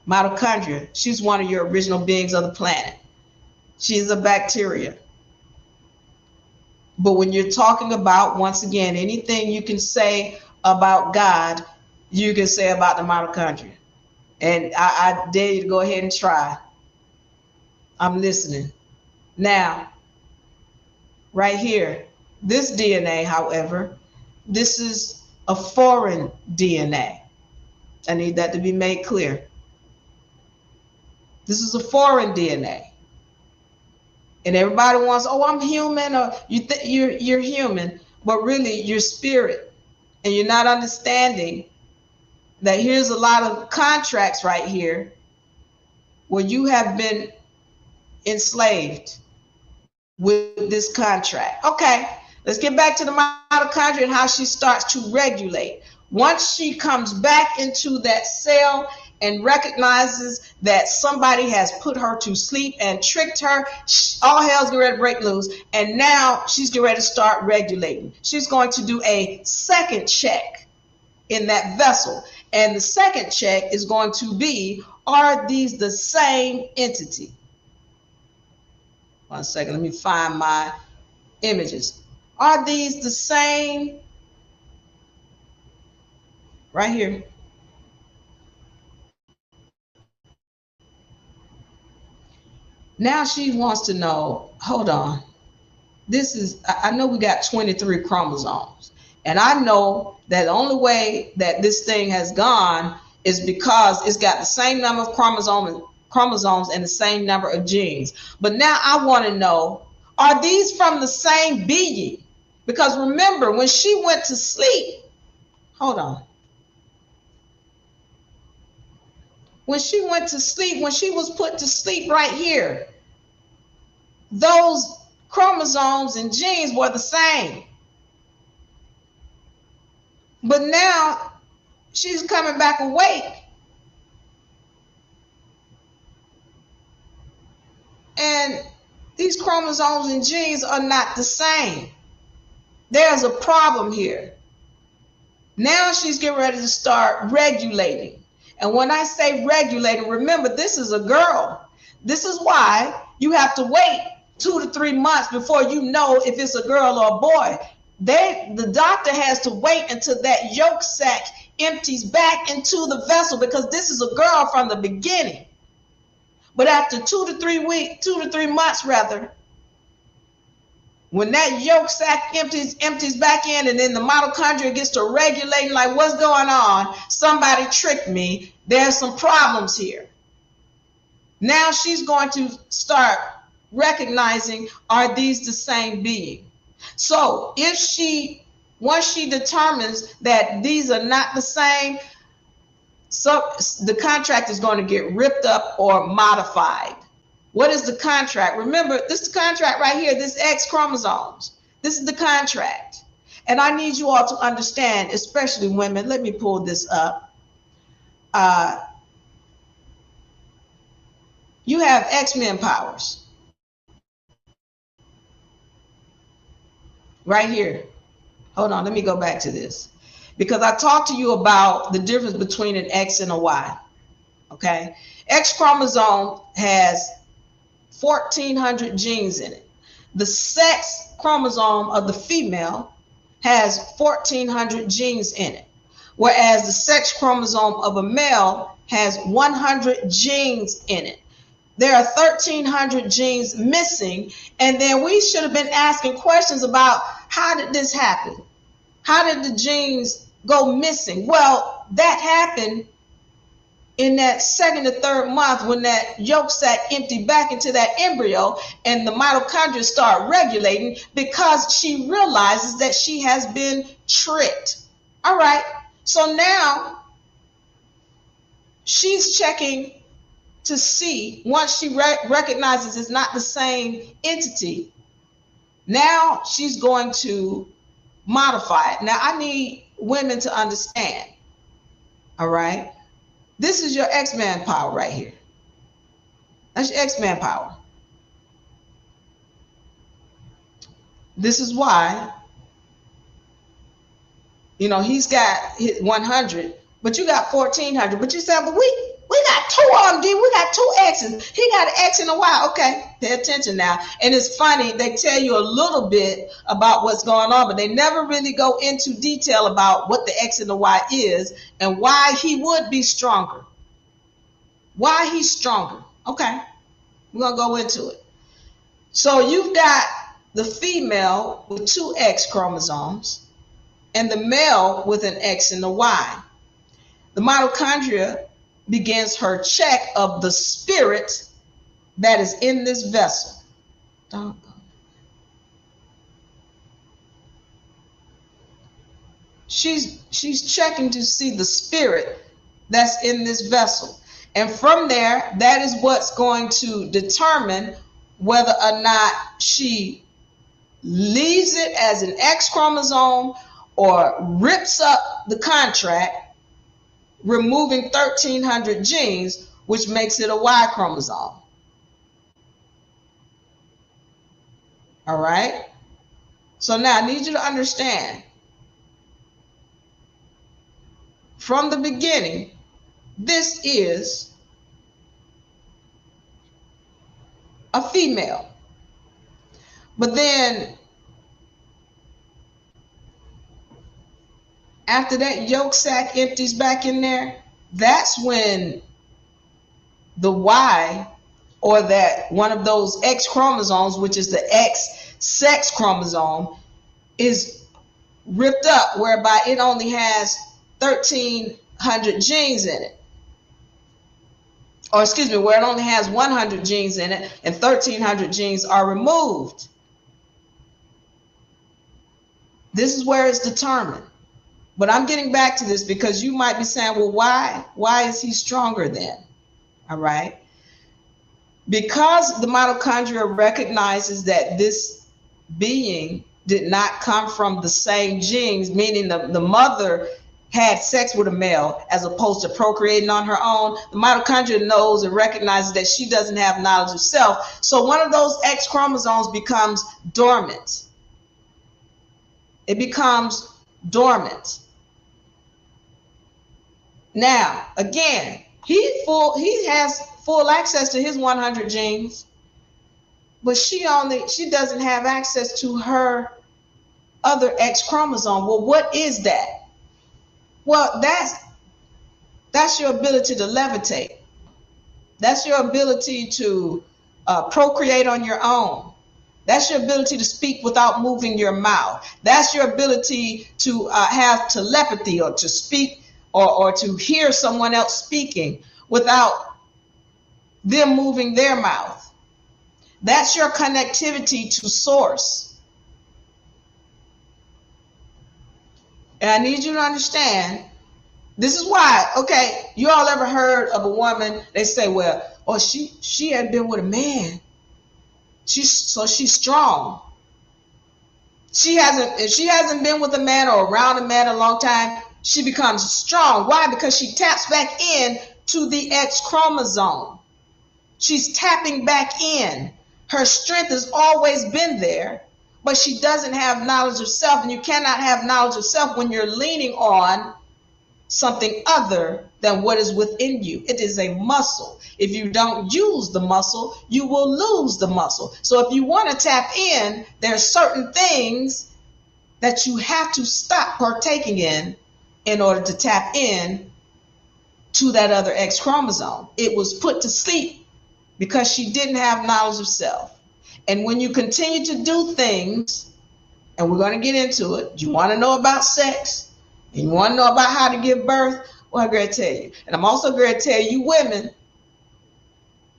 mitochondria, she's one of your original beings of the planet. She's a bacteria. But when you're talking about, once again, anything you can say about God, you can say about the mitochondria. And I dare you to go ahead and try. I'm listening. Now, right here, this DNA, however, this is a foreign DNA. I need that to be made clear. This is a foreign DNA. And everybody wants, oh, I'm human, or you're human, but really you're spirit. And you're not understanding that here's a lot of contracts right here where you have been enslaved with this contract. Okay, let's get back to the mitochondria and how she starts to regulate. Once she comes back into that cell and recognizes that somebody has put her to sleep and tricked her, all hell's getting ready to break loose. And now she's getting ready to start regulating. She's going to do a second check in that vessel. And the second check is going to be, are these the same entity? 1 second, let me find my images. Are these the same? Right here. Now she wants to know, hold on. This is, I know we got 23 chromosomes. And I know that the only way that this thing has gone is because it's got the same number of chromosomes and the same number of genes. But now I want to know, are these from the same being? Because remember, when she went to sleep, hold on. When she went to sleep, when she was put to sleep right here, those chromosomes and genes were the same. But now she's coming back awake. And these chromosomes and genes are not the same. There's a problem here. Now she's getting ready to start regulating. And when I say regulating, remember, this is a girl. This is why you have to wait 2 to 3 months before you know if it's a girl or a boy. The doctor has to wait until that yolk sac empties back into the vessel, because this is a girl from the beginning. But after 2 to 3 months rather, When that yolk sac empties back in, and then the mitochondria gets to regulating, like, what's going on? Somebody tricked me. There's some problems here. Now she's going to start recognizing, are these the same being? So once she determines that these are not the same, so the contract is going to get ripped up or modified. What is the contract? Remember, this is the contract right here, this X chromosomes. This is the contract. And I need you all to understand, especially women. Let me pull this up. You have X-Men powers. Right here. Hold on, let me go back to this. Because I talked to you about the difference between an X and a Y. Okay? X chromosome has 1,400 genes in it. The sex chromosome of the female has 1,400 genes in it, whereas the sex chromosome of a male has 100 genes in it. There are 1,300 genes missing, and then we should have been asking questions about, how did this happen? How did the genes go missing? Well, that happened in that second or third month when that yolk sac emptied back into that embryo and the mitochondria start regulating, because she realizes that she has been tricked. All right, so now she's checking to see, once she recognizes it's not the same entity, now she's going to modify it. Now I need women to understand, all right? This is your X-Man power right here. That's your X-Man power. This is why, you know, he's got 100, but you got 1,400. But you said, but we got two of them, D. We got two X's. He got an X and a Y. Okay, pay attention now. And it's funny, they tell you a little bit about what's going on, but they never really go into detail about what the X and the Y is and why he would be stronger. Why he's stronger. Okay, we're going to go into it. So you've got the female with two X chromosomes and the male with an X and a Y. The mitochondria begins her check of the spirit that is in this vessel. She's checking to see the spirit that's in this vessel. And from there, that is what's going to determine whether or not she leaves it as an X chromosome or rips up the contract, removing 1,300 genes, which makes it a Y chromosome. All right? So now I need you to understand, from the beginning, this is a female. But then, after that yolk sac empties back in there, that's when the Y, or that one of those X chromosomes, which is the X sex chromosome, is ripped up, whereby it only has 1,300 genes in it. Or excuse me, where it only has 100 genes in it and 1,300 genes are removed. This is where it's determined. But I'm getting back to this because you might be saying, well, why? Why is he stronger then? All right. Because the mitochondria recognizes that this being did not come from the same genes, meaning the mother had sex with a male as opposed to procreating on her own, the mitochondria knows and recognizes that she doesn't have knowledge of self. So one of those X chromosomes becomes dormant. It becomes dormant. Now, again, he has full access to his 100 genes, but she doesn't have access to her other X chromosome. Well, what is that? Well, that's your ability to levitate. That's your ability to procreate on your own. That's your ability to speak without moving your mouth. That's your ability to have telepathy, or to speak, or to hear someone else speaking without them moving their mouth. That's your connectivity to source. And I need you to understand, this is why, okay, you all ever heard of a woman, they say, well, oh, she had been with a man, so she's strong. If she hasn't been with a man or around a man a long time, she becomes strong. Why? Because she taps back in to the X chromosome. She's tapping back in. Her strength has always been there, but she doesn't have knowledge of self. And you cannot have knowledge of self when you're leaning on something other than what is within you. It is a muscle. If you don't use the muscle, you will lose the muscle. So if you want to tap in, there are certain things that you have to stop partaking in order to tap in to that other X chromosome. It was put to sleep because she didn't have knowledge of self. And when you continue to do things, and we're going to get into it, you want to know about sex, and you want to know about how to give birth, well, I'm going to tell you. And I'm also going to tell you women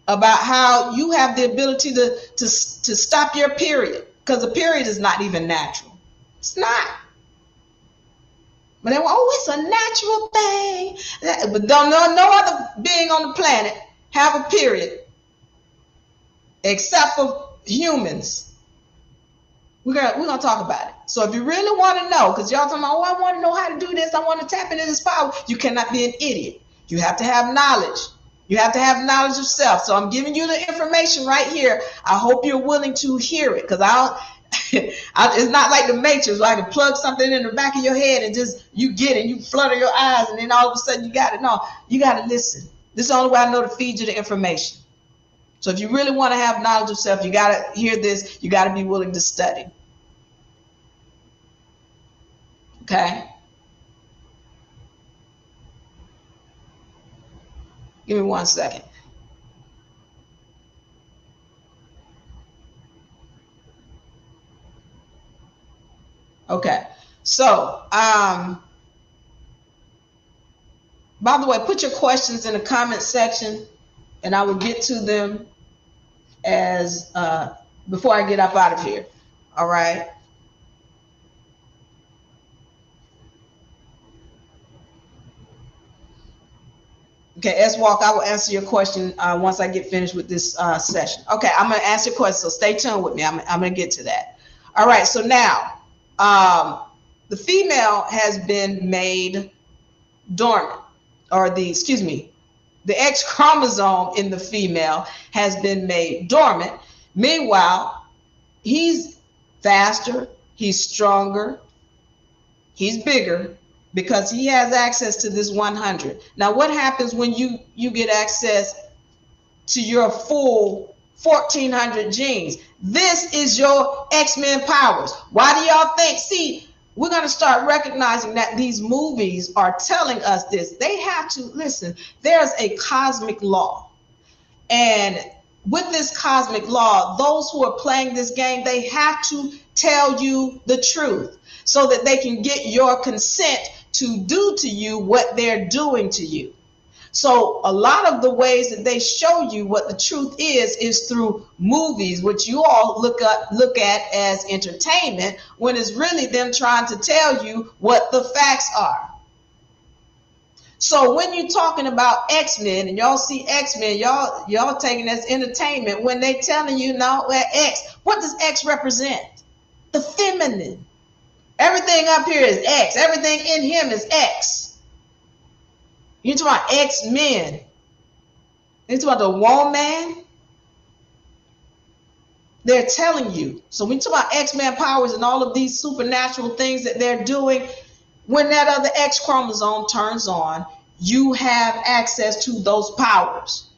about how you have the ability to stop your period, because a period is not even natural. It's not. But they want, oh, it's a natural thing. But don't know no other being on the planet have a period except for humans. We're gonna talk about it. So if you really want to know, because y'all talking about, oh, I want to know how to do this, I want to tap into this power, you cannot be an idiot. You have to have knowledge. You have to have knowledge of self. So I'm giving you the information right here. I hope you're willing to hear it, because it's not like the Matrix, where I can plug something in the back of your head and just you get it, you flutter your eyes, and then all of a sudden you got it. No, you got to listen. This is the only way I know to feed you the information. So if you really want to have knowledge of self, you got to hear this. You got to be willing to study. Okay? Give me 1 second. Okay. So, by the way, put your questions in the comment section, and I will get to them as before I get up out of here. All right. Okay, S-Walk, I will answer your question once I get finished with this session. Okay, I'm going to answer your question, so stay tuned with me. I'm going to get to that. All right, so now, the female has been made dormant, or the X chromosome in the female has been made dormant. Meanwhile, he's faster, he's stronger, he's bigger, because he has access to this 100. Now, what happens when you get access to your full 1,400 genes? This is your X-Men powers. Why do y'all think? See, we're going to start recognizing that these movies are telling us this. They have to, listen, there's a cosmic law. And with this cosmic law, those who are playing this game, they have to tell you the truth so that they can get your consent to do to you what they're doing to you. So a lot of the ways that they show you what the truth is through movies, which you all look at as entertainment, when it's really them trying to tell you what the facts are. So when you're talking about X-Men and y'all see X-Men, y'all taking as entertainment when they telling you now X. What does X represent? The feminine. Everything up here is X. Everything in him is X. You're talking about X-Men. You're talking about the woman. They're telling you. So when you talk about X-Men powers and all of these supernatural things that they're doing, when that other X chromosome turns on, you have access to those powers.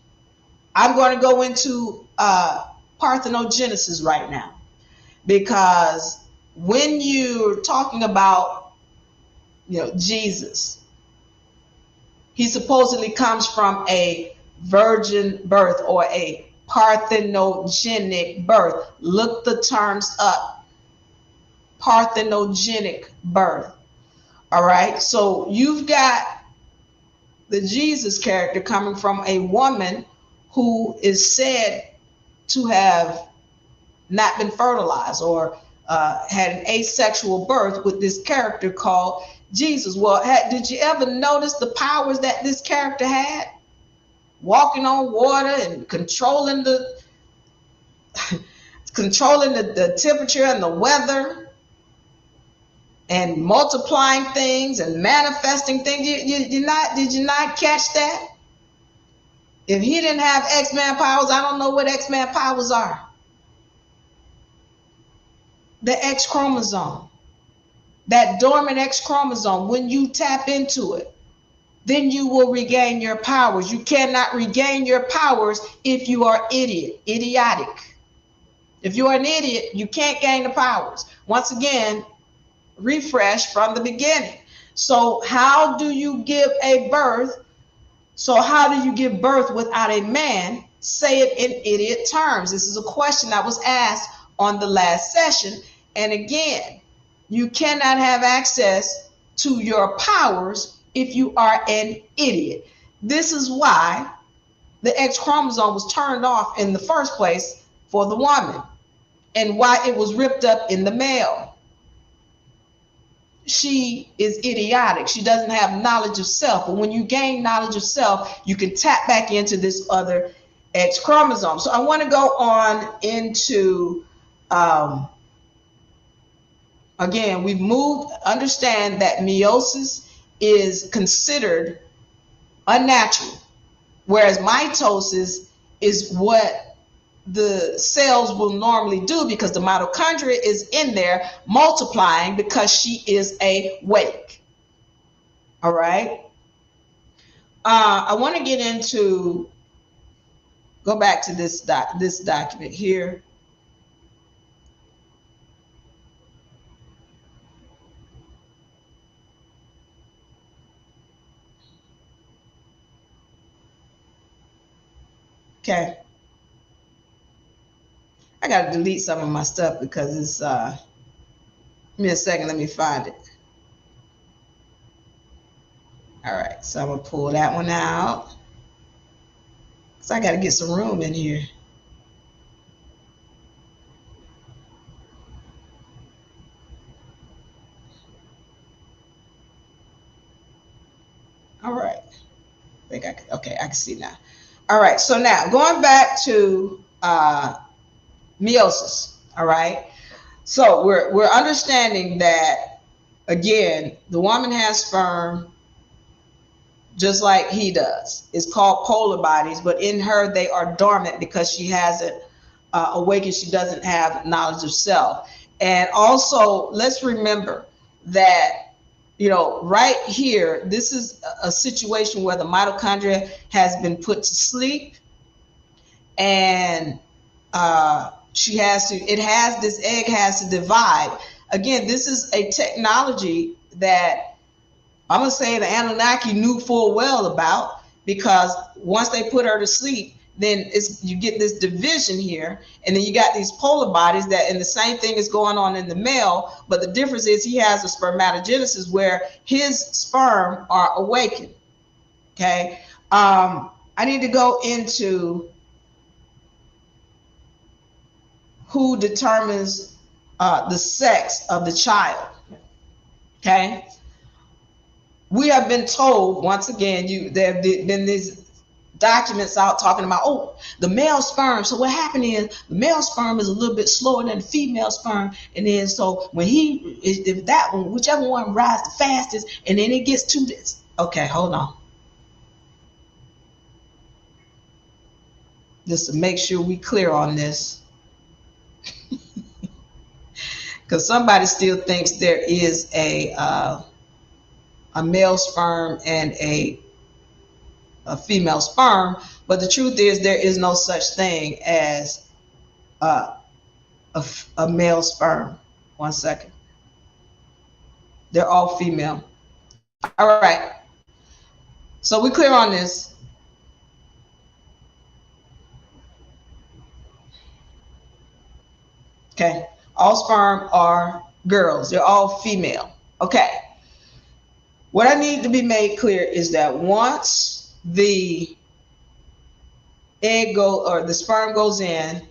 I'm going to go into Parthenogenesis right now, because when you're talking about, Jesus, he supposedly comes from a virgin birth, or a Parthenogenic birth. Look the terms up. Parthenogenic birth. All right. So you've got the Jesus character coming from a woman who is said to have not been fertilized or had an asexual birth with this character called Jesus. Well, did you ever notice the powers that this character had? Walking on water and controlling the temperature and the weather, and multiplying things and manifesting things. Did you not catch that? If he didn't have X-Man powers, I don't know what X-Man powers are. The X chromosome, that dormant X chromosome, when you tap into it, then you will regain your powers. You cannot regain your powers if you are idiotic. If you are an idiot, you can't gain the powers. Once again, refresh from the beginning. So how do you give a birth? So how do you give birth without a man? Say it in idiot terms. This is a question that was asked on the last session. And again, you cannot have access to your powers if you are an idiot. This is why the X chromosome was turned off in the first place for the woman, and why it was ripped up in the male. She is idiotic. She doesn't have knowledge of self. But when you gain knowledge of self, you can tap back into this other X chromosome. So I want to go on into, again, we've moved, understand that meiosis is considered unnatural, whereas mitosis is what the cells will normally do, because the mitochondria is in there multiplying because she is awake. All right. I want to get into, go back to this document here. Okay. I got to delete some of my stuff because it's, give me a second, let me find it. All right, so I'm going to pull that one out. So I got to get some room in here. All right. I think okay, I can see now. All right, so now going back to meiosis. All right. So we're understanding that, again, the woman has sperm just like he does. It's called polar bodies, but in her they are dormant because she hasn't awakened. She doesn't have knowledge of self. And also, let's remember that, you know, right here, this is a situation where the mitochondria has been put to sleep, and this egg has to divide. Again, this is a technology that I'm going to say the Anunnaki knew full well about, because once they put her to sleep, then you get this division here, and then you got these polar bodies and the same thing is going on in the male, but the difference is he has a spermatogenesis where his sperm are awakened. Okay. I need to go into who determines the sex of the child. Okay. We have been told, once again, there have been these documents out talking about, oh, the male sperm. So what happened is the male sperm is a little bit slower than the female sperm, and then so when if that one, whichever one rises the fastest, and then it gets to this. Okay, hold on. Just to make sure we clear on this, because somebody still thinks there is a male sperm and a female sperm, but the truth is there is no such thing as a male sperm. One second. They're all female. All right. So we clear on this. Okay, all sperm are girls. They're all female. Okay. What I need to be made clear is that once the the sperm goes in,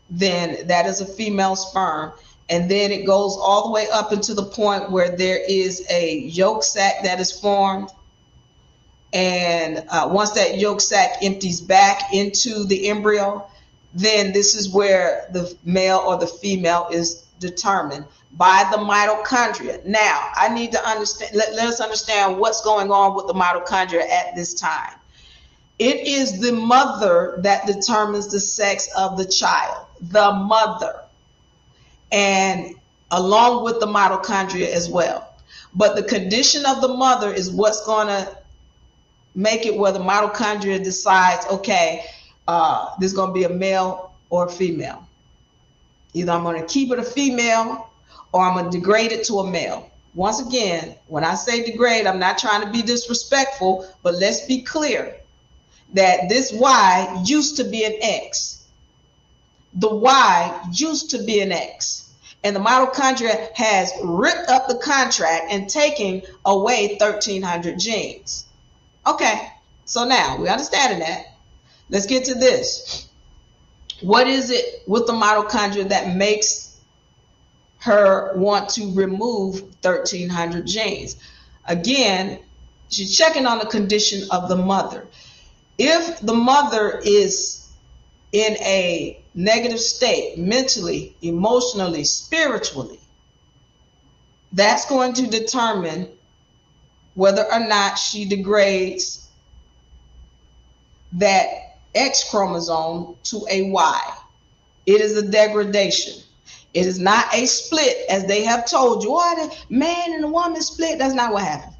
then that is a female sperm. And then it goes all the way up into the point where there is a yolk sac that is formed. And once that yolk sac empties back into the embryo, then this is where the male or the female is determined by the mitochondria. Now, I need to understand, let us understand what's going on with the mitochondria at this time. It is the mother that determines the sex of the child, the mother, and along with the mitochondria as well. But the condition of the mother is what's going to make it where the mitochondria decides, okay, there's going to be a male or a female. Either I'm going to keep it a female or I'm going to degrade it to a male. Once again, when I say degrade, I'm not trying to be disrespectful, but let's be clear that this Y used to be an X. The Y used to be an X. And the mitochondria has ripped up the contract and taken away 1,300 genes. Okay, so now we're understanding that. Let's get to this. What is it with the mitochondria that makes her want to remove 1,300 genes? Again, she's checking on the condition of the mother. If the mother is in a negative state, mentally, emotionally, spiritually, that's going to determine whether or not she degrades that X chromosome to a Y. It is a degradation. It is not a split, as they have told you. Oh, the man and the woman split. That's not what happened.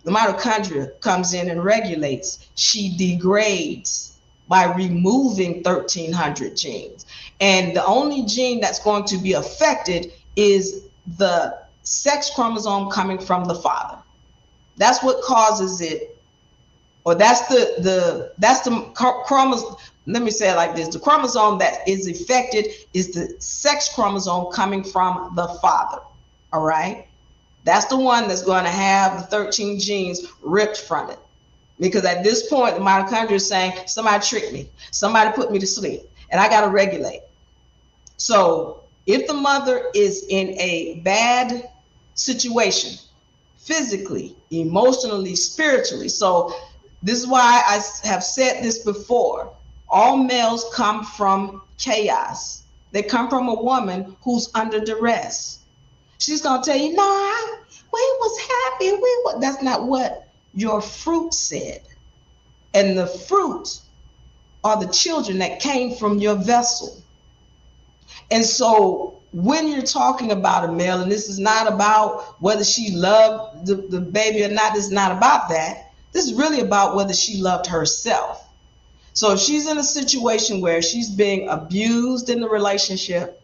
The mitochondria comes in and regulates. She degrades by removing 1,300 genes. And the only gene that's going to be affected is the sex chromosome coming from the father. That's what causes it, or that's the chromosome. Let me say it like this: the chromosome that is affected is the sex chromosome coming from the father. All right, that's the one that's going to have the 13 genes ripped from it, because at this point the mitochondria is saying somebody tricked me, somebody put me to sleep, and I got to regulate. So if the mother is in a bad situation, physically, emotionally, spiritually. So this is why I have said this before. All males come from chaos. They come from a woman who's under duress. She's going to tell you, no, we was happy. That's not what your fruit said. And the fruit are the children that came from your vessel. And so when you're talking about a male, and this is not about whether she loved the baby or not, this is not about that. This is really about whether she loved herself. So if she's in a situation where she's being abused in the relationship,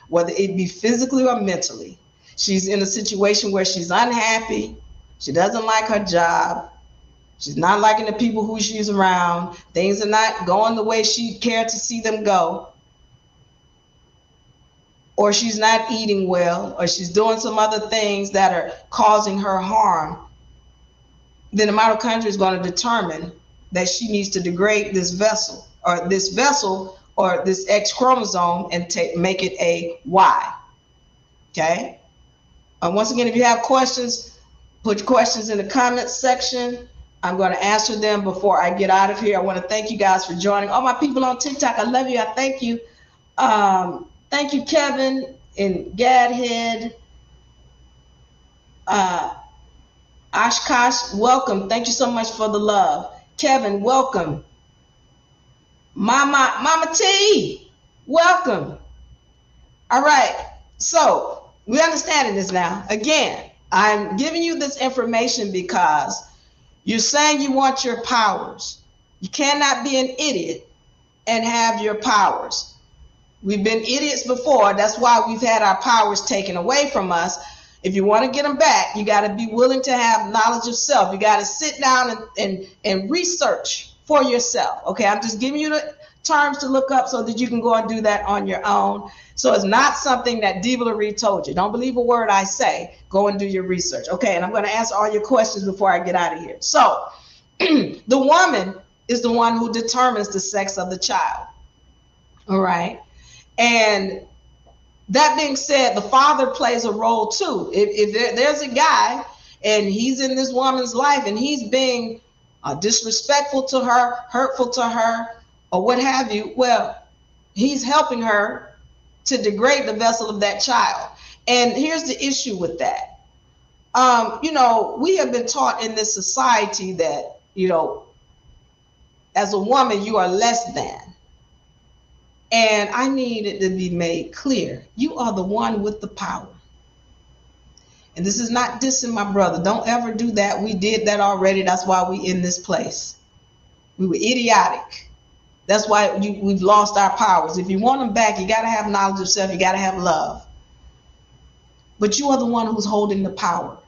whether it be physically or mentally, she's in a situation where she's unhappy, she doesn't like her job, she's not liking the people who she's around, things are not going the way she'd care to see them go, or she's not eating well, or she's doing some other things that are causing her harm, then the mitochondria is going to determine that she needs to degrade this vessel or this X chromosome and make it a Y. Okay? Once again, if you have questions, put your questions in the comments section. I'm going to answer them before I get out of here. I want to thank you guys for joining. All my people on TikTok, I love you. I thank you. Thank you, Kevin and Gadhead. Oshkosh, welcome. Thank you so much for the love. Kevin, welcome. Mama T, welcome. All right, so we understanding this now. Again, I'm giving you this information because you're saying you want your powers. You cannot be an idiot and have your powers. We've been idiots before. That's why we've had our powers taken away from us. If you want to get them back, you got to be willing to have knowledge of self. You got to sit down and research for yourself. Okay, I'm just giving you terms to look up so that you can go and do that on your own. So it's not something that Diva Lyri told you. Don't believe a word I say. Go and do your research. Okay, and I'm going to answer all your questions before I get out of here. So the woman is the one who determines the sex of the child. All right. And that being said, the father plays a role too. If there's a guy and he's in this woman's life and he's being disrespectful to her, hurtful to her, or what have you, well, he's helping her to degrade the vessel of that child. And here's the issue with that. We have been taught in this society that, as a woman, you are less than. And I need it to be made clear. You are the one with the power. And this is not dissing my brother. Don't ever do that. We did that already. That's why we in this place. We were idiotic. That's why we've lost our powers. If you want them back, you got to have knowledge of self. You got to have love. But you are the one who's holding the power.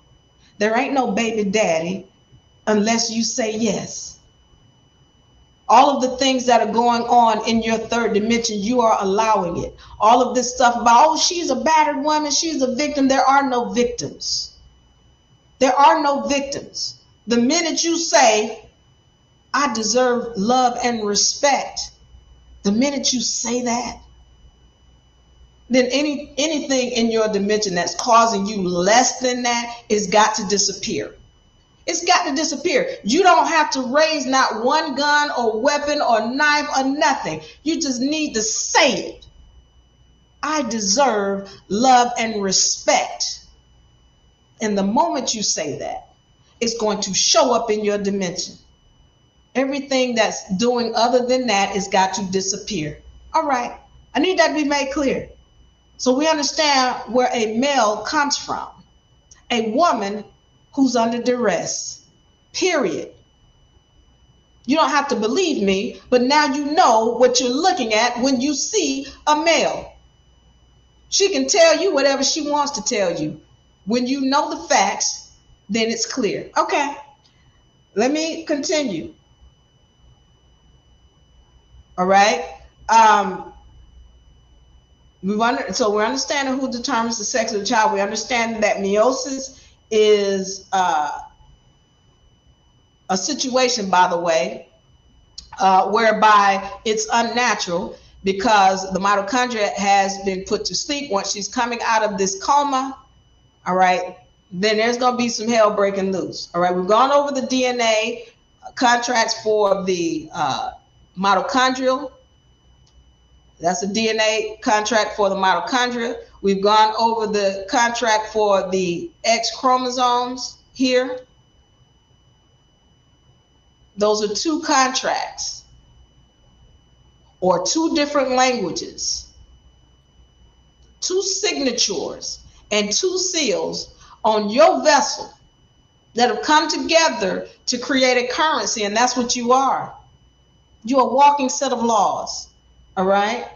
There ain't no baby daddy unless you say yes. All of the things that are going on in your third dimension, you are allowing it. All of this stuff about, oh, she's a battered woman, she's a victim. There are no victims. There are no victims. The minute you say, I deserve love and respect, the minute you say that, then anything in your dimension that's causing you less than that has got to disappear. It's got to disappear. You don't have to raise not one gun or weapon or knife or nothing. You just need to say it. I deserve love and respect. And the moment you say that, it's going to show up in your dimension. Everything that's doing other than that has got to disappear. All right. I need that to be made clear. So we understand where a male comes from. A woman who's under duress, period. You don't have to believe me, but now you know what you're looking at when you see a male. She can tell you whatever she wants to tell you. When you know the facts, then it's clear. Okay, let me continue. All right. So we're understanding who determines the sex of the child. We understand that meiosis is a situation, by the way, whereby it's unnatural because the mitochondria has been put to sleep. Once she's coming out of this coma, all right, then there's going to be some hell breaking loose. All right, we've gone over the DNA contracts for the mitochondrial. That's a DNA contract for the mitochondria. We've gone over the contract for the X chromosomes here. Those are two contracts or two different languages, two signatures and two seals on your vessel that have come together to create a currency, and that's what you are. You're a walking set of laws, all right?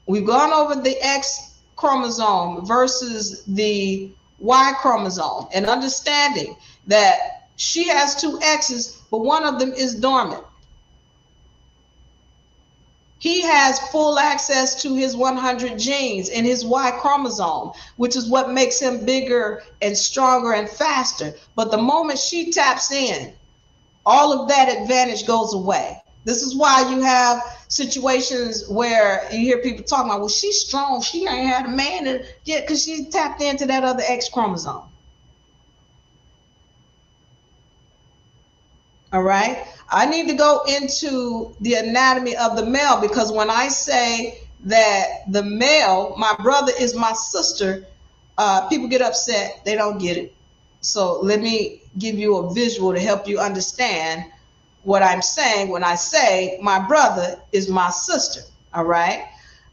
We've gone over the X chromosome versus the Y chromosome and understanding that she has two X's, but one of them is dormant. He has full access to his 100 genes in his Y chromosome, which is what makes him bigger and stronger and faster. But the moment she taps in, all of that advantage goes away. This is why you have situations where you hear people talking about, well, she's strong. She ain't had a man yet because she tapped into that other X chromosome. All right. I need to go into the anatomy of the male, because when I say that the male, my brother is my sister, people get upset. They don't get it. So let me give you a visual to help you understand what I'm saying when I say my brother is my sister. All right.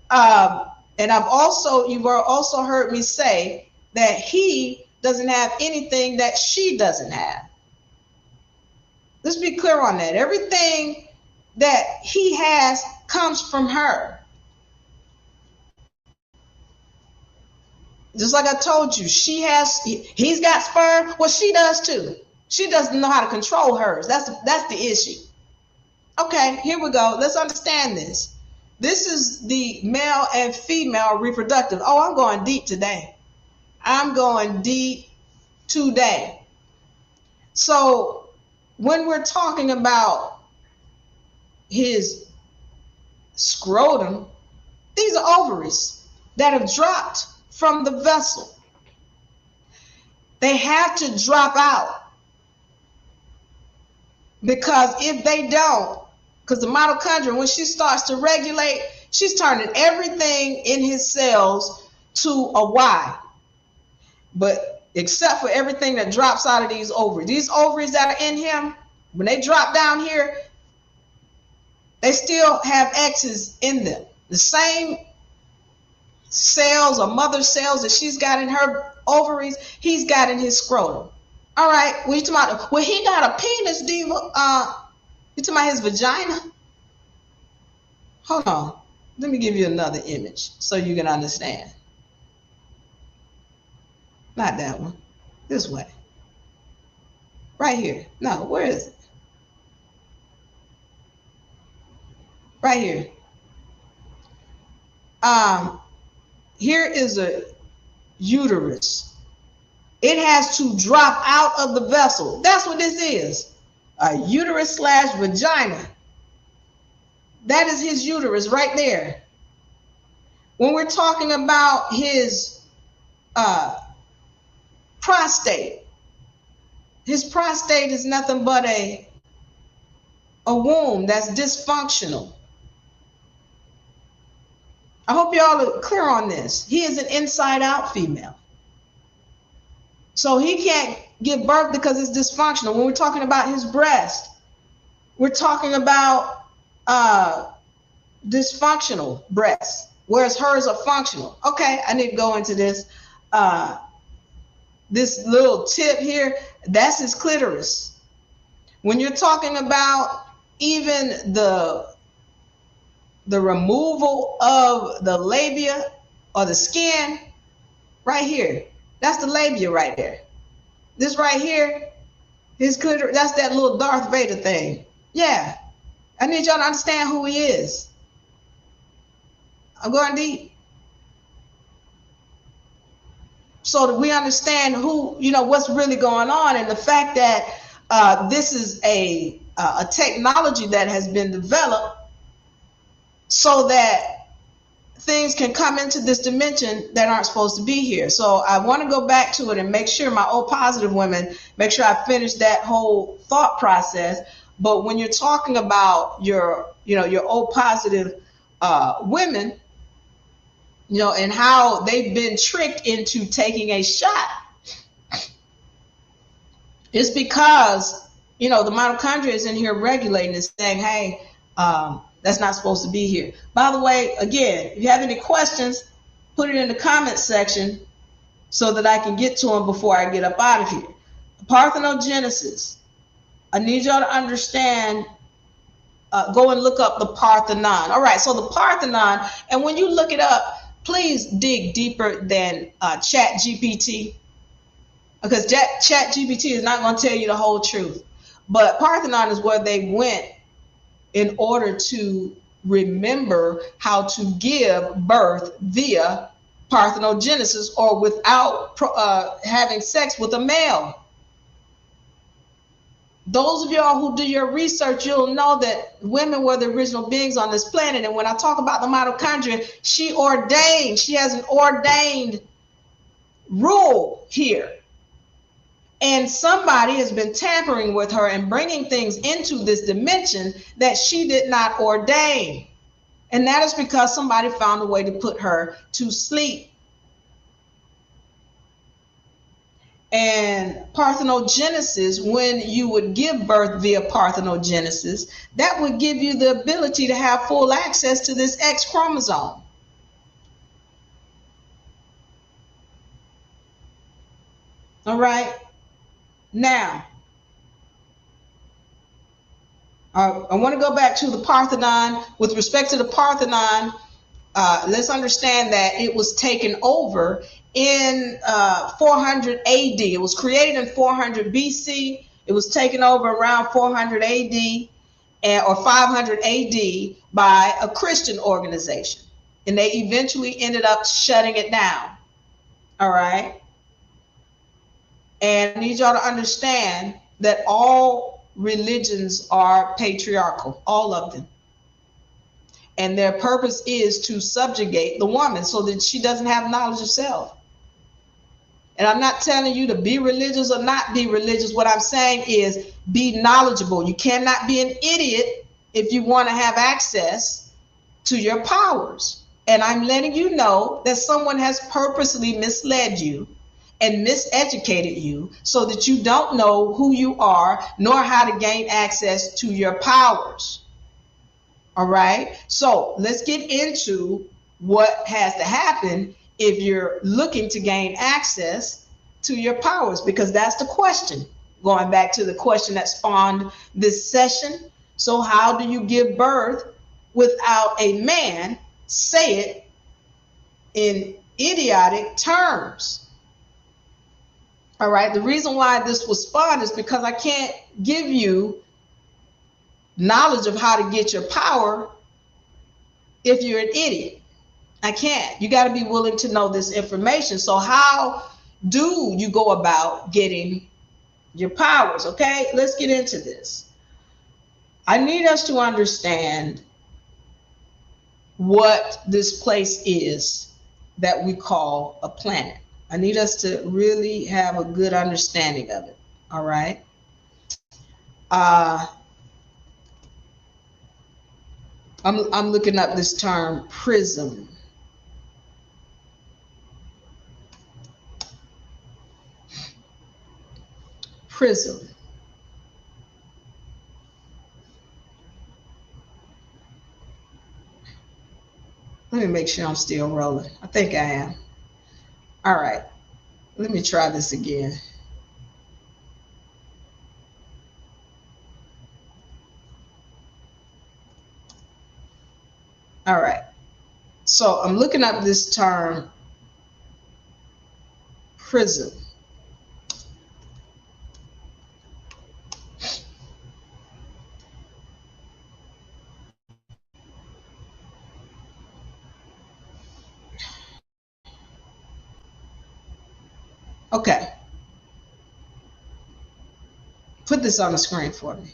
And you've also heard me say that he doesn't have anything that she doesn't have. Let's be clear on that. Everything that he has comes from her. Just like I told you, he's got sperm. Well, she does too. She doesn't know how to control hers. That's the issue. Okay, here we go. Let's understand this. This is the male and female reproductive. Oh, I'm going deep today. I'm going deep today. So when we're talking about his scrotum, these are ovaries that have dropped from the vessel. They have to drop out, because if they don't, because the mitochondria, when she starts to regulate, she's turning everything in his cells to a Y. But except for everything that drops out of these ovaries that are in him, when they drop down here, they still have X's in them. The same cells or mother cells that she's got in her ovaries, he's got in his scrotum. All right, what you talking about? Well, he got a penis, Diva. You talking about his vagina? Hold on. Let me give you another image so you can understand. Not that one. This way. Right here. No, where is it? Right here. Here is a uterus. It has to drop out of the vessel. That's what this is. A uterus / vagina. That is his uterus right there. When we're talking about his prostate is nothing but a womb that's dysfunctional. I hope y'all are clear on this. He is an inside out female. So he can't give birth because it's dysfunctional. When we're talking about his breast, we're talking about dysfunctional breasts, whereas hers are functional. Okay, I need to go into this. This little tip here, that's his clitoris. When you're talking about even the removal of the labia or the skin, right here, that's the labia right there. This right here, his clitoris, that's that little Darth Vader thing. Yeah, I need y'all to understand who he is. I'm going deep. So that we understand who, what's really going on, and the fact that this is a technology that has been developed so that things can come into this dimension that aren't supposed to be here. So I want to go back to it and make sure my O positive women, make sure I finish that whole thought process. But when you're talking about your O positive women, and how they've been tricked into taking a shot, it's because, the mitochondria is in here regulating and saying, hey, that's not supposed to be here. By the way, again, if you have any questions, put it in the comment section so that I can get to them before I get up out of here. Parthenogenesis. I need y'all to understand. Go and look up the Parthenon. All right, so the Parthenon, and when you look it up, please dig deeper than Chat GPT, because Chat GPT is not going to tell you the whole truth. But Parthenon is where they went in order to remember how to give birth via parthenogenesis, or without having sex with a male. Those of y'all who do your research, you'll know that women were the original beings on this planet. And when I talk about the mitochondria, she has an ordained rule here. And somebody has been tampering with her and bringing things into this dimension that she did not ordain. And that is because somebody found a way to put her to sleep. And parthenogenesis, when you would give birth via parthenogenesis, that would give you the ability to have full access to this X chromosome. All right. Now, I want to go back to the Parthenon. With respect to the Parthenon, let's understand that it was taken over in 400 AD. It was created in 400 BC. It was taken over around 400 AD. or 500 AD by a Christian organization. And they eventually ended up shutting it down. All right. And I need y'all to understand that all religions are patriarchal, all of them. And their purpose is to subjugate the woman so that she doesn't have knowledge of self. And I'm not telling you to be religious or not be religious. What I'm saying is be knowledgeable. You cannot be an idiot if you want to have access to your powers. And I'm letting you know that someone has purposely misled you and miseducated you so that you don't know who you are nor how to gain access to your powers. All right. So let's get into what has to happen if you're looking to gain access to your powers, because that's the question. Going back to the question that spawned this session. So how do you give birth without a man say it in idiotic terms? All right. The reason why this was spawned is because I can't give you knowledge of how to get your power if you're an idiot. I can't. You got to be willing to know this information. So how do you go about getting your powers? Okay, let's get into this. I need us to understand what this place is that we call a planet. I need us to really have a good understanding of it. All right. I'm looking up this term prism. Prism. Let me make sure I'm still rolling. I think I am. All right. Let me try this again. All right. So I'm looking up this term prism. Okay. Put this on the screen for me.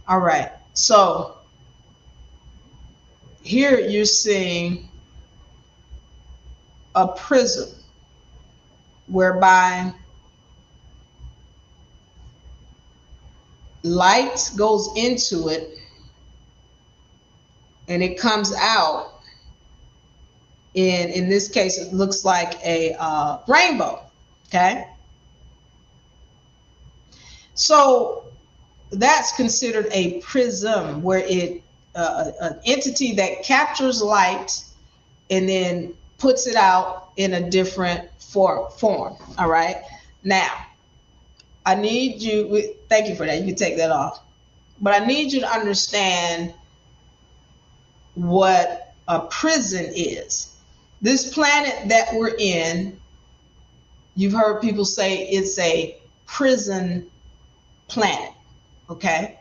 All right. So here you're seeing a prism whereby light goes into it and it comes out. In this case, it looks like a rainbow. Okay. So that's considered a prism, where an entity that captures light and then puts it out in a different form. All right. Now, I need you, thank you for that. You can take that off. But I need you to understand what a prison is. This planet that we're in, you've heard people say it's a prison planet. Okay.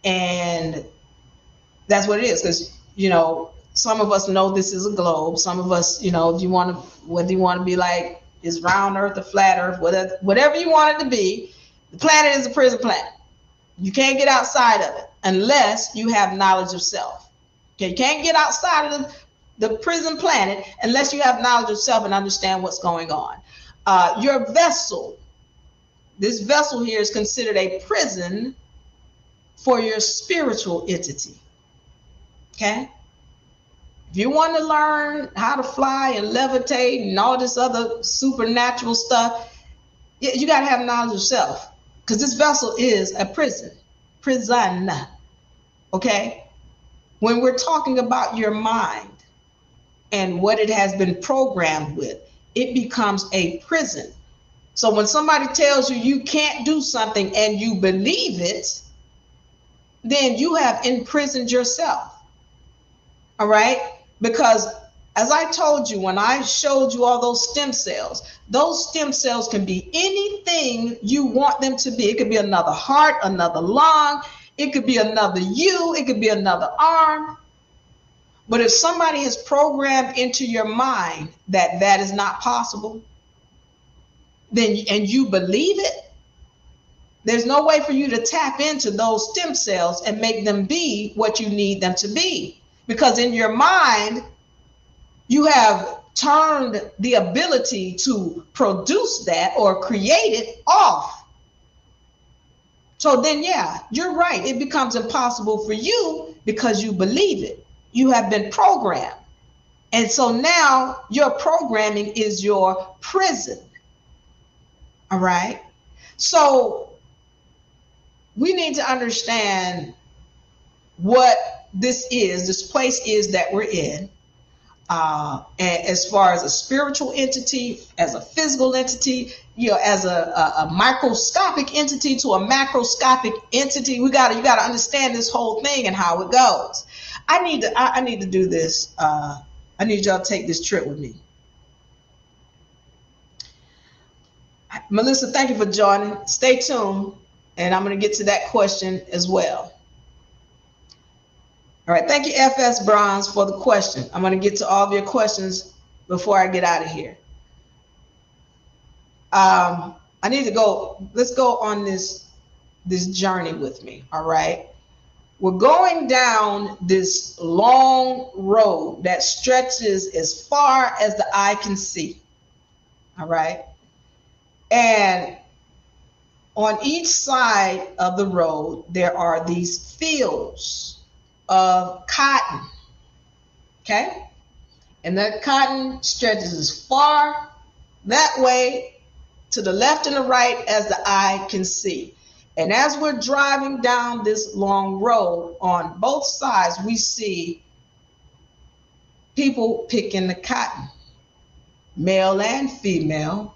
And that's what it is, because, you know, some of us know this is a globe. Some of us, you know, if you want to, whether you want to be like, is round earth or flat earth, whatever you want it to be, the planet is a prison planet. You can't get outside of it unless you have knowledge of self. Okay, you can't get outside of the prison planet unless you have knowledge of self and understand what's going on. Your vessel, this vessel here is considered a prison for your spiritual entity. Okay? If you want to learn how to fly and levitate and all this other supernatural stuff, you got to have knowledge of self, because this vessel is a prison. Okay? When we're talking about your mind and what it has been programmed with, it becomes a prison. So when somebody tells you you can't do something and you believe it, then you have imprisoned yourself. All right? Because as I told you, when I showed you all those stem cells can be anything you want them to be. It could be another heart, another lung, it could be another you, it could be another arm. But if somebody has programmed into your mind that that is not possible, then and you believe it, there's no way for you to tap into those stem cells and make them be what you need them to be. Because in your mind, you have turned the ability to produce that or create it off. So then, yeah, you're right. It becomes impossible for you because you believe it. You have been programmed. And so now your programming is your prison. All right. So we need to understand what this place is that we're in, as far as a spiritual entity, as a physical entity, as a microscopic entity to a macroscopic entity. You got to understand this whole thing and how it goes. I need to do this. I need y'all to take this trip with me. Melissa, thank you for joining. Stay tuned, and I'm going to get to that question as well. All right, thank you, FS Bronze, for the question. I'm going to get to all of your questions before I get out of here. I need to go. Let's go on this journey with me. All right. We're going down this long road that stretches as far as the eye can see. All right. And on each side of the road, there are these fields of cotton. Okay. And that cotton stretches as far that way to the left and the right as the eye can see. And as we're driving down this long road, on both sides, we see people picking the cotton, male and female,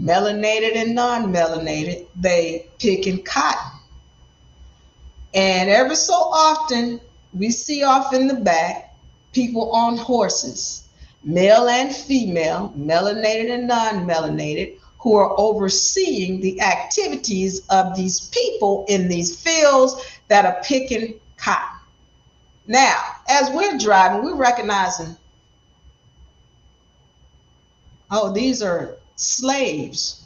melanated and non-melanated, they picking cotton. And every so often, we see off in the back, people on horses, male and female, melanated and non-melanated, who are overseeing the activities of these people in these fields that are picking cotton. Now, as we're driving, we're recognizing, oh, these are slaves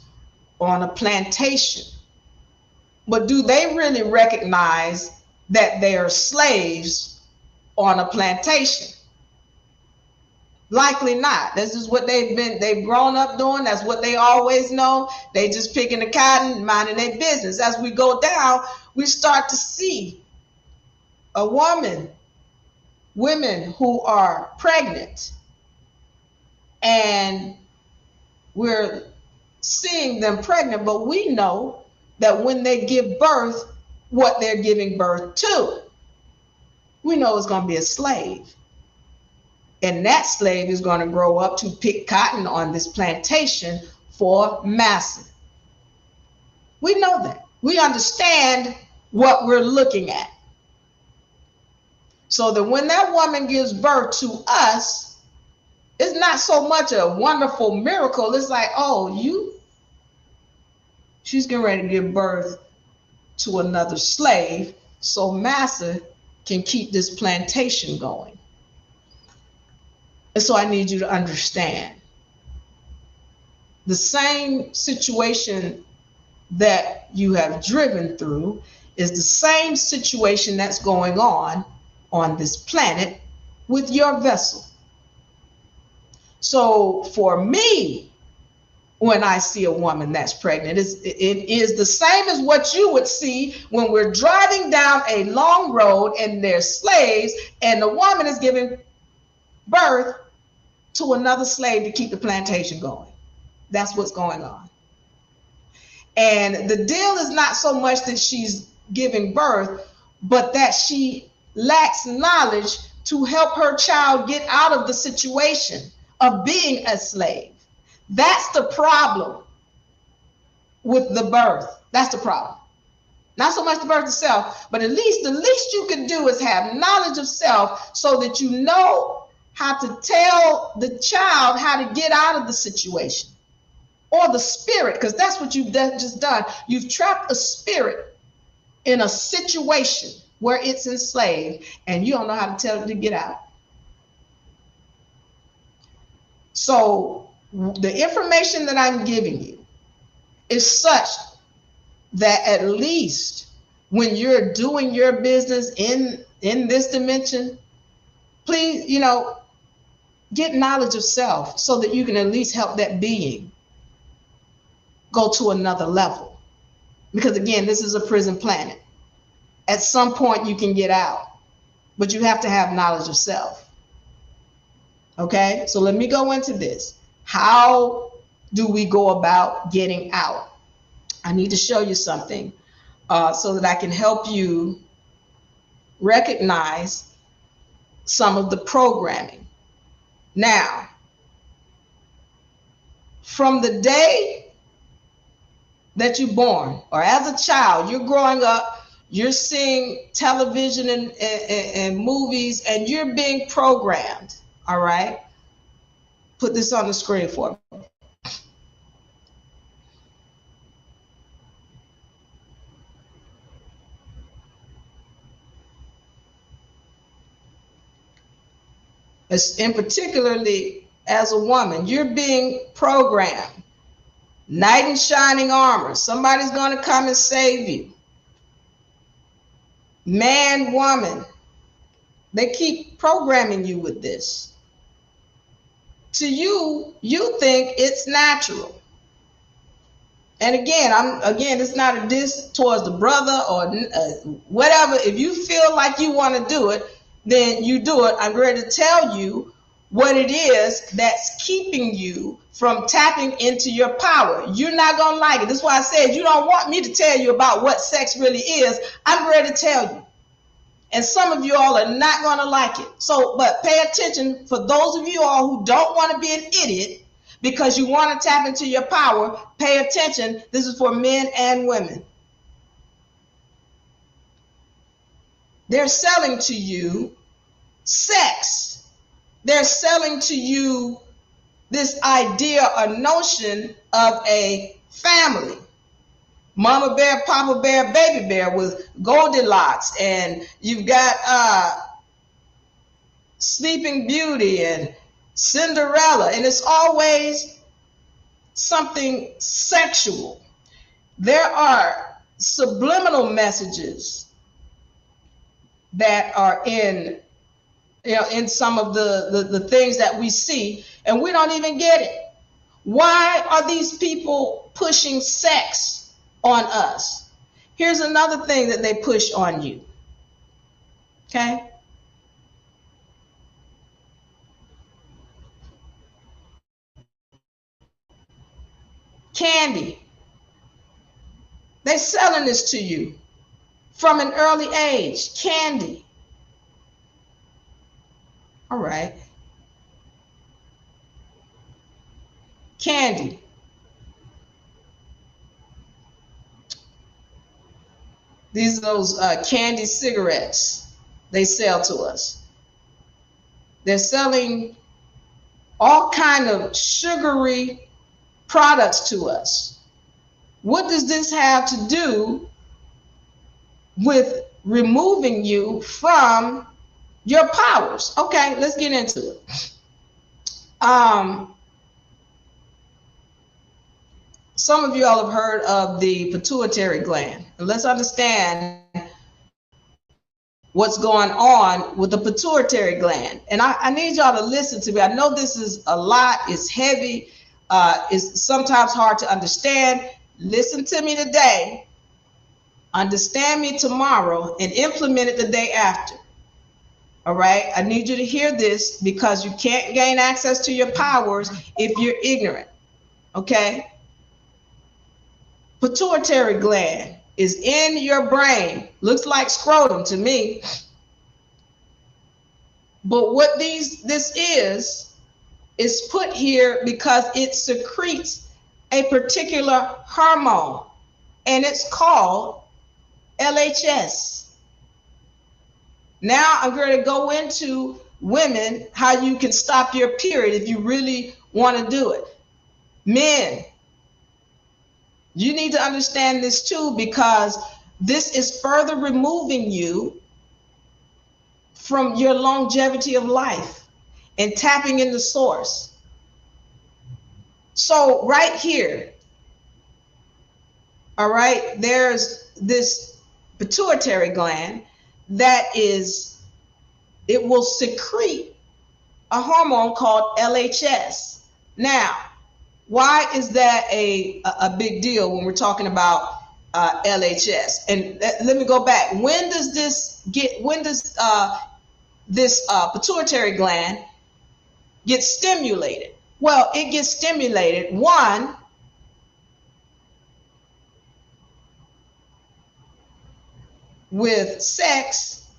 on a plantation. But do they really recognize that they are slaves on a plantation? Likely not. This is what they've grown up doing. That's what they always know. They just picking the cotton, minding their business. As we go down, we start to see women who are pregnant, and we're seeing them pregnant, but we know that when they give birth, what they're giving birth to, we know it's going to be a slave. And that slave is going to grow up to pick cotton on this plantation for massa. We know that. We understand what we're looking at. So that when that woman gives birth to us, it's not so much a wonderful miracle. It's like, oh, she's getting ready to give birth to another slave so massa can keep this plantation going. And so I need you to understand the same situation that you have driven through is the same situation that's going on this planet with your vessel. So for me, when I see a woman that's pregnant, it is the same as what you would see when we're driving down a long road and there's slaves and the woman is giving birth to another slave to keep the plantation going. That's what's going on. And the deal is not so much that she's giving birth, but that she lacks knowledge to help her child get out of the situation of being a slave. That's the problem with the birth. That's the problem. Not so much the birth of self, but at least the least you can do is have knowledge of self so that you know how to tell the child how to get out of the situation. Or the spirit, because that's what you've just done. You've trapped a spirit in a situation where it's enslaved, and you don't know how to tell it to get out. So the information that I'm giving you is such that at least when you're doing your business in this dimension, please, get knowledge of self so that you can at least help that being go to another level. Because again, this is a prison planet. At some point you can get out, but you have to have knowledge of self. Okay, so let me go into this. How do we go about getting out? I need to show you something so that I can help you recognize some of the programming. Now, from the day that you're born, or as a child, you're growing up, you're seeing television and movies, and you're being programmed. All right, put this on the screen for me. In particularly as a woman, you're being programmed. Knight in shining armor. Somebody's going to come and save you. Man, woman. They keep programming you with this. To you, you think it's natural. And again, it's not a diss towards the brother or whatever. If you feel like you want to do it, then you do it. I'm ready to tell you what it is that's keeping you from tapping into your power. You're not going to like it. That's why I said you don't want me to tell you about what sex really is. I'm ready to tell you. And some of you all are not going to like it. So, but pay attention for those of you all who don't want to be an idiot because you want to tap into your power. Pay attention. This is for men and women. They're selling to you sex. They're selling to you this idea or notion of a family. Mama bear, Papa bear, baby bear with Goldilocks, and you've got Sleeping Beauty and Cinderella, and it's always something sexual. There are subliminal messages that are in some of the things that we see, and we don't even get it. Why are these people pushing sex on us? Here's another thing that they push on you. Okay? Candy. They're selling this to you from an early age. Candy. All right. Candy. These are those candy cigarettes they sell to us. They're selling all kind of sugary products to us. What does this have to do with removing you from your powers? Okay, let's get into it. Some of you all have heard of the pituitary gland. And let's understand what's going on with the pituitary gland. And I need y'all to listen to me. I know this is a lot, it's heavy, it's sometimes hard to understand. Listen to me today, understand me tomorrow, and implement it the day after. All right, I need you to hear this because you can't gain access to your powers if you're ignorant. Okay? Pituitary gland is in your brain. Looks like scrotum to me. But what this is put here because it secretes a particular hormone, and it's called LHS. Now I'm going to go into women, how you can stop your period if you really want to do it. Men, you need to understand this too, because this is further removing you from your longevity of life and tapping in the source. So right here, all right, there's this pituitary gland that it will secrete a hormone called LHS. Now, why is that a big deal when we're talking about LHS? And let me go back. When does this pituitary gland get stimulated? Well, it gets stimulated, one, with sex.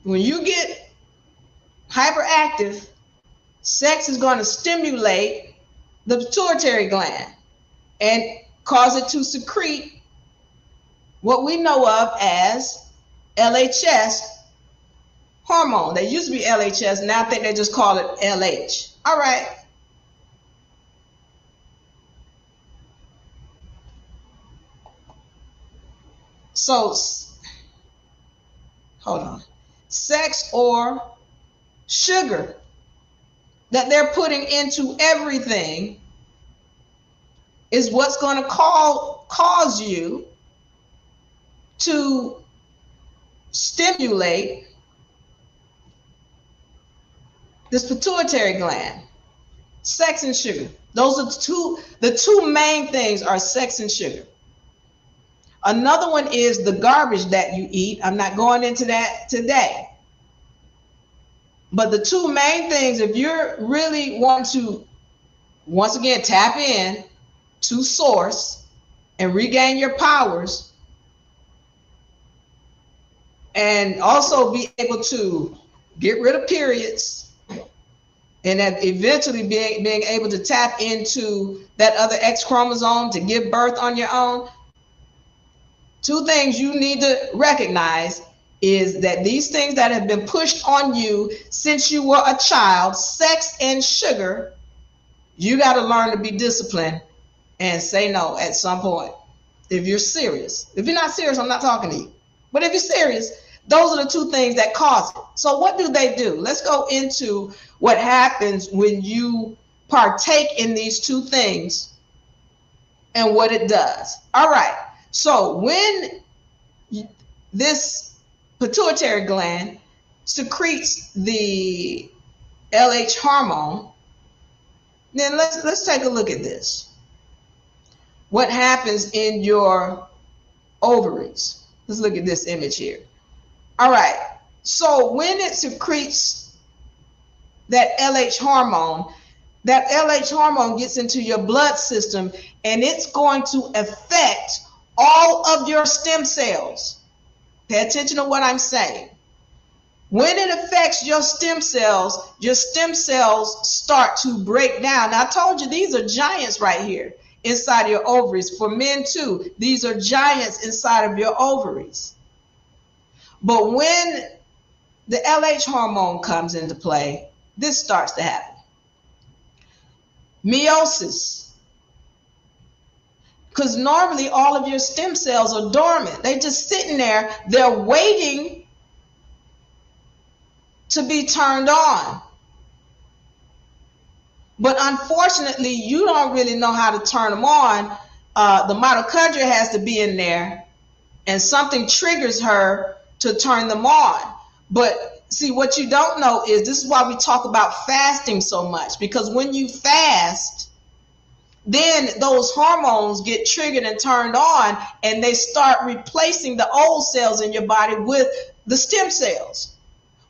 When you get hyperactive, sex is going to stimulate the pituitary gland and cause it to secrete what we know of as LHS hormone. They used to be LHS, now I think they just call it LH. All right. So, hold on. Sex or sugar that they're putting into everything is what's going to cause you to stimulate this pituitary gland. Sex and sugar. Those are the two main things are sex and sugar. Another one is the garbage that you eat. I'm not going into that today. But the two main things, if you're really want to, once again, tap in to source and regain your powers, and also be able to get rid of periods, and then eventually being able to tap into that other X chromosome to give birth on your own. Two things you need to recognize is that these things that have been pushed on you since you were a child, sex and sugar, you got to learn to be disciplined and say no at some point. If you're serious. If you're not serious, I'm not talking to you. But if you're serious, those are the two things that cause it. So what do they do? Let's go into what happens when you partake in these two things and what it does. All right. So when this pituitary gland secretes the LH hormone, then let's take a look at this. What happens in your ovaries? Let's look at this image here. All right. So when it secretes that LH hormone gets into your blood system, and it's going to affect all of your stem cells. Pay attention to what I'm saying. When it affects your stem cells start to break down. Now, I told you these are giants right here inside of your ovaries. For men too, these are giants inside of your ovaries. But when the LH hormone comes into play, this starts to happen. Meiosis. Because normally all of your stem cells are dormant. They're just sitting there. They're waiting to be turned on. But unfortunately, you don't really know how to turn them on. The mitochondria has to be in there, and something triggers her to turn them on. But see, what you don't know is, this is why we talk about fasting so much, because when you fast, then those hormones get triggered and turned on, and they start replacing the old cells in your body with the stem cells.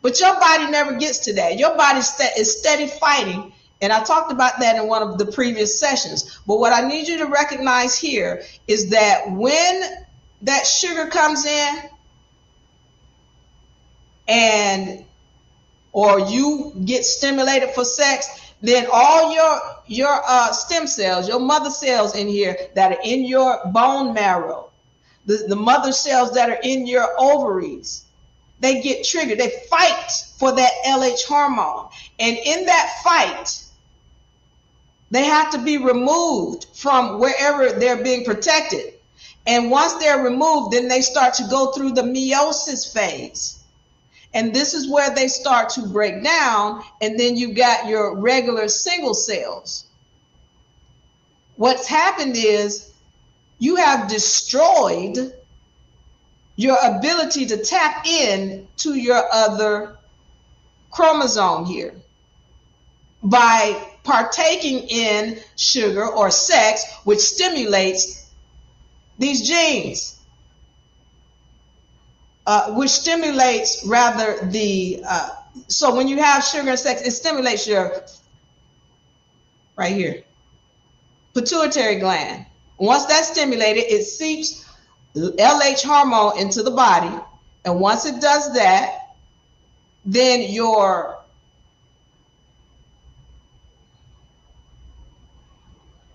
But your body never gets to that. Your body is steady fighting, and I talked about that in one of the previous sessions. But what I need you to recognize here is that when that sugar comes in, or you get stimulated for sex, then all your stem cells, your mother cells in here that are in your bone marrow, the mother cells that are in your ovaries, they get triggered. They fight for that LH hormone. And in that fight, they have to be removed from wherever they're being protected. And once they're removed, then they start to go through the meiosis phase. And this is where they start to break down. And then you got your regular single cells. What's happened is you have destroyed your ability to tap in to your other chromosome here by partaking in sugar or sex, which stimulates these genes, which stimulates rather the, so when you have sugar and sex, it stimulates your, right here, pituitary gland. Once that's stimulated, it seeps LH hormone into the body. And once it does that, then your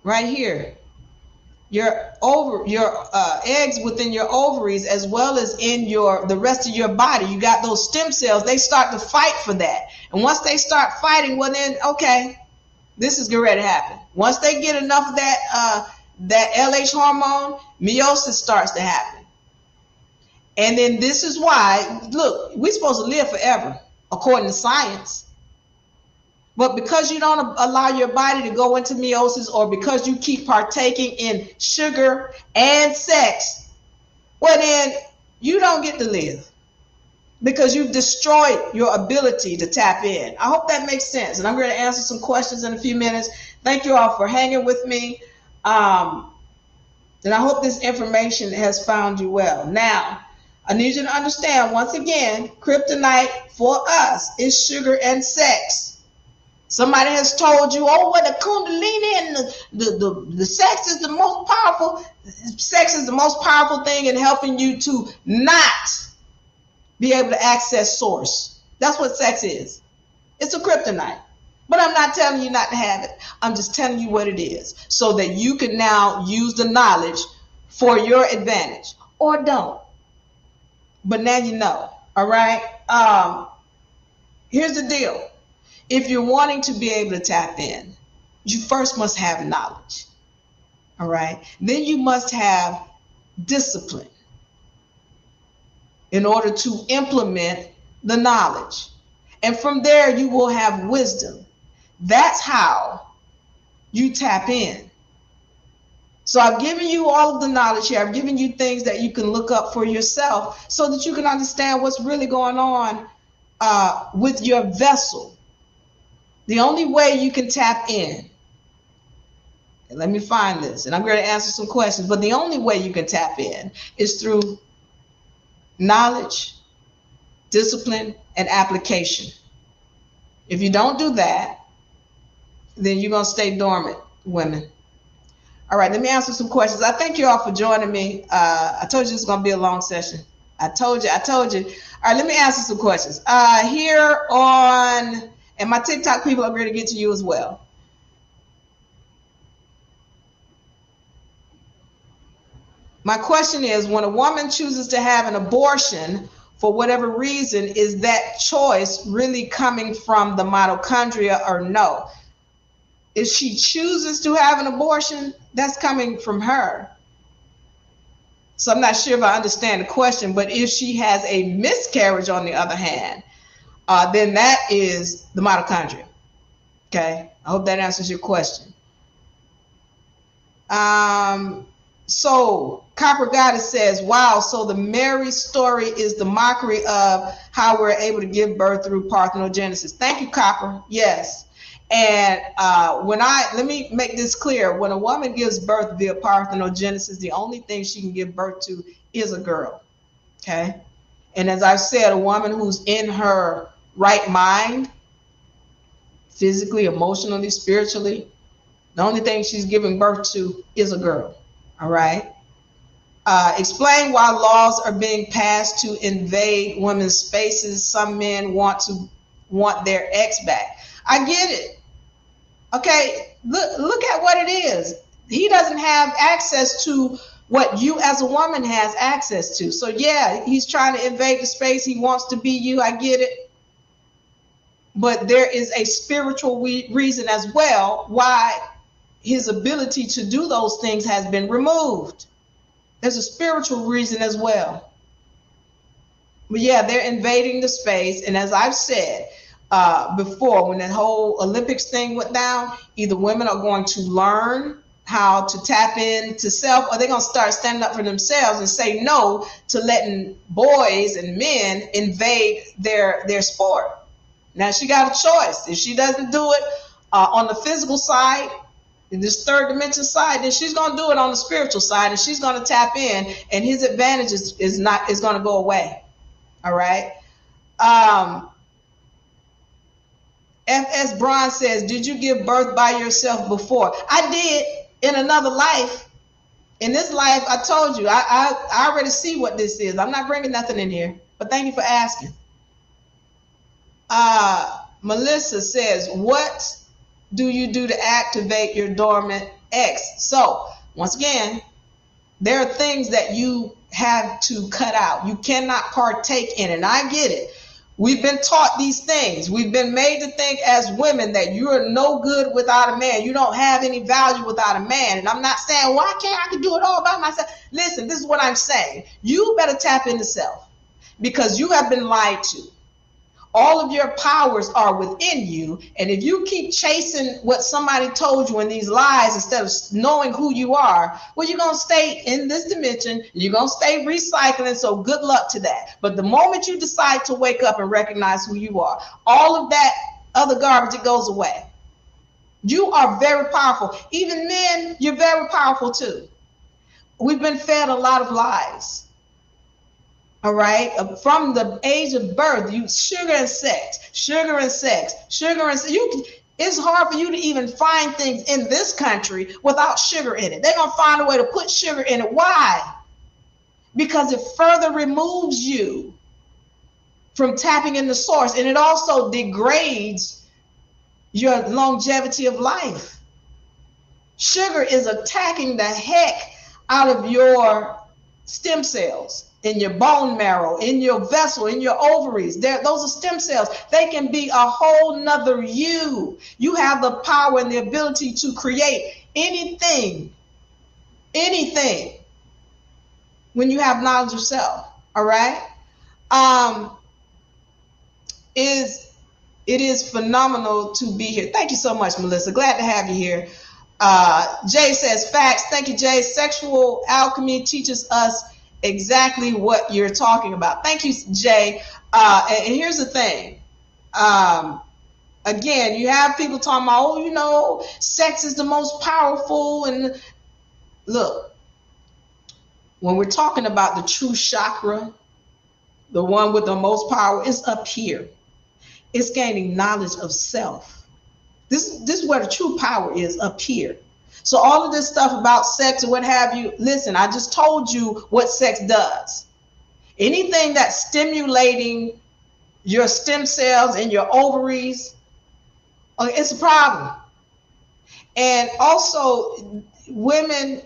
right here, your eggs within your ovaries, as well as in the rest of your body, you got those stem cells, they start to fight for that. And once they start fighting, well then, okay, this is getting ready to happen. Once they get enough of that LH hormone, meiosis starts to happen. And then this is why, look, we're supposed to live forever, according to science. But because you don't allow your body to go into meiosis, or because you keep partaking in sugar and sex, well then you don't get to live, because you've destroyed your ability to tap in. I hope that makes sense. And I'm going to answer some questions in a few minutes. Thank you all for hanging with me. And I hope this information has found you well. Now, I need you to understand, once again, kryptonite for us is sugar and sex. Somebody has told you, oh, well, the kundalini and the sex is the most powerful. Sex is the most powerful thing in helping you to not be able to access source. That's what sex is. It's a kryptonite. But I'm not telling you not to have it. I'm just telling you what it is, so that you can now use the knowledge for your advantage, or don't. But now you know. All right. Here's the deal. If you're wanting to be able to tap in, you first must have knowledge. All right. Then you must have discipline in order to implement the knowledge. And from there, you will have wisdom. That's how you tap in. So I've given you all of the knowledge here. I've given you things that you can look up for yourself, so that you can understand what's really going on with your vessel. The only way you can tap in, and let me find this, and I'm going to answer some questions, but the only way you can tap in is through knowledge, discipline, and application. If you don't do that, then you're going to stay dormant, women. All right, let me answer some questions. I thank you all for joining me. I told you this is going to be a long session. I told you. All right, let me answer some questions. Here on, and my TikTok people, I'm going to get to you as well. My question is, when a woman chooses to have an abortion for whatever reason, is that choice really coming from the mitochondria or no? If she chooses to have an abortion, that's coming from her. So I'm not sure if I understand the question, but if she has a miscarriage, on the other hand, then that is the mitochondria. Okay, I hope that answers your question. So Copper Goddess says, wow, so the Mary story is the mockery of how we're able to give birth through parthenogenesis. Thank you, Copper. Yes. And let me make this clear. When a woman gives birth via parthenogenesis, the only thing she can give birth to is a girl. Okay. And as I've said, a woman who's in her right mind, physically, emotionally, spiritually, the only thing she's giving birth to is a girl. All right. Explain why laws are being passed to invade women's spaces. Some men want their ex back. I get it. Okay, look at what it is. He doesn't have access to what you as a woman has access to. So yeah, he's trying to invade the space. He wants to be you. I get it. But there is a spiritual reason as well why his ability to do those things has been removed. There's a spiritual reason as well. But yeah, they're invading the space. And as I've said before, when that whole Olympics thing went down, either women are going to learn how to tap into self, or they're going to start standing up for themselves and say no to letting boys and men invade their sport. Now she got a choice. If she doesn't do it on the physical side, in this third dimension side, then she's going to do it on the spiritual side, and she's going to tap in, and his advantage is going to go away. All right. FS Braun says, did you give birth by yourself before? I did in another life. In this life, I told you, I already see what this is. I'm not bringing nothing in here, but thank you for asking. Melissa says, what do you do to activate your dormant X? So once again, there are things that you have to cut out. You cannot partake in it. And I get it. We've been taught these things. We've been made to think as women that you are no good without a man. You don't have any value without a man. And I'm not saying, well, I can do it all by myself. Listen, this is what I'm saying. You better tap into self, because you have been lied to. All of your powers are within you. And if you keep chasing what somebody told you in these lies instead of knowing who you are, well, you're going to stay in this dimension. You're going to stay recycling. So good luck to that. But the moment you decide to wake up and recognize who you are, all of that other garbage, it goes away. You are very powerful. Even men, you're very powerful too. We've been fed a lot of lies. All right, from the age of birth, you sugar and sex, sugar and sex, sugar and sex. It's hard for you to even find things in this country without sugar in it. They're gonna find a way to put sugar in it. Why? Because it further removes you from tapping in the source, and it also degrades your longevity of life. Sugar is attacking the heck out of your stem cells. In your bone marrow, in your vessel, in your ovaries. Those are stem cells. They can be a whole nother you. You have the power and the ability to create anything when you have knowledge of self. All right. It is phenomenal to be here. Thank you so much, Melissa. Glad to have you here. Jay says, facts. Thank you, Jay. Sexual alchemy teaches us exactly what you're talking about. Thank you, Jay. And here's the thing. Again, you have people talking about, oh, you know, sex is the most powerful. And look, when we're talking about the true chakra, the one with the most power, is up here. It's gaining knowledge of self. This is where the true power is, up here. So all of this stuff about sex and what have you, listen, I just told you what sex does. Anything that's stimulating your stem cells and your ovaries, it's a problem. And also women,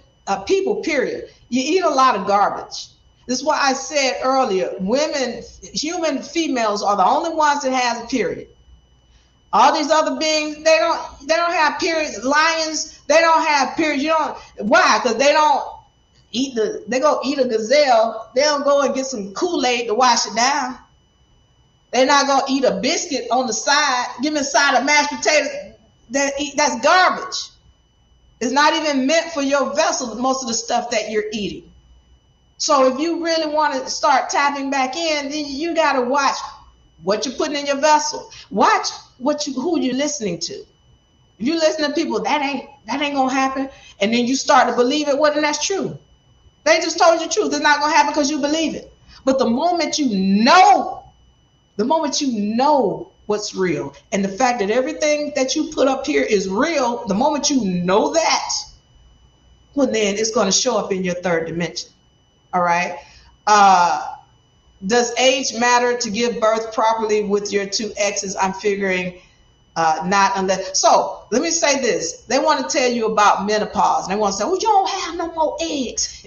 people, period, you eat a lot of garbage. This is why I said earlier, women, human females are the only ones that has a period. All these other beings, they don't have periods. Lions, they don't have periods. Why? Because they don't eat they go eat a gazelle. They don't go and get some Kool-Aid to wash it down. They're not gonna eat a biscuit on the side. Give me a side of mashed potatoes. That's garbage. It's not even meant for your vessel, most of the stuff that you're eating. So if you really want to start tapping back in, then you gotta watch what you're putting in your vessel. Watch who you're listening to. If you listen to people, that ain't gonna happen, and then you start to believe it, well, then that's true. They just told you the truth. It's not gonna happen because you believe it. But the moment you know what's real, and the fact that everything that you put up here is real, the moment you know that, well, then it's gonna show up in your third dimension. All right. Does age matter to give birth properly with your two X's? I'm figuring not unless. So let me say this. They want to tell you about menopause. And they want to say, oh, you don't have no more eggs.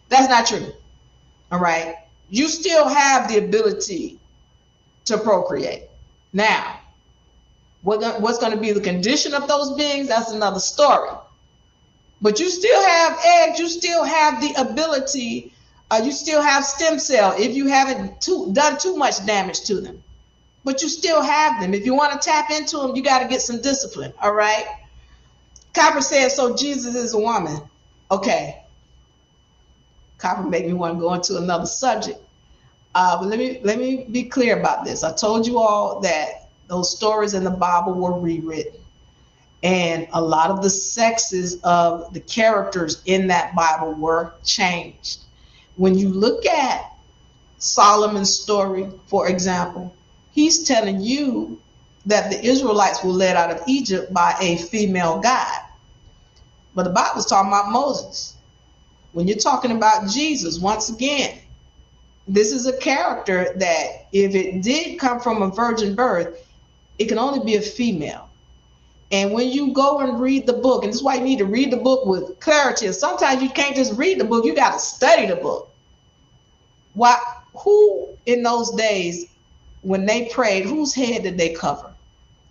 That's not true. All right. You still have the ability to procreate. Now, what's going to be the condition of those beings? That's another story. But you still have eggs. You still have the ability. You still have stem cell if you haven't done too much damage to them. But you still have them. If you want to tap into them, you got to get some discipline. All right. Copper says, so Jesus is a woman. Okay. Copper made me want to go into another subject. But let me be clear about this. I told you all that those stories in the Bible were rewritten. And a lot of the sexes of the characters in that Bible were changed. When you look at Solomon's story, for example, he's telling you that the Israelites were led out of Egypt by a female god. But the Bible's talking about Moses. When you're talking about Jesus, once again, this is a character that if it did come from a virgin birth, it can only be a female. And when you go and read the book, and this is why you need to read the book with clarity, and sometimes you can't just read the book, you got to study the book. Who in those days, when they prayed, whose head did they cover?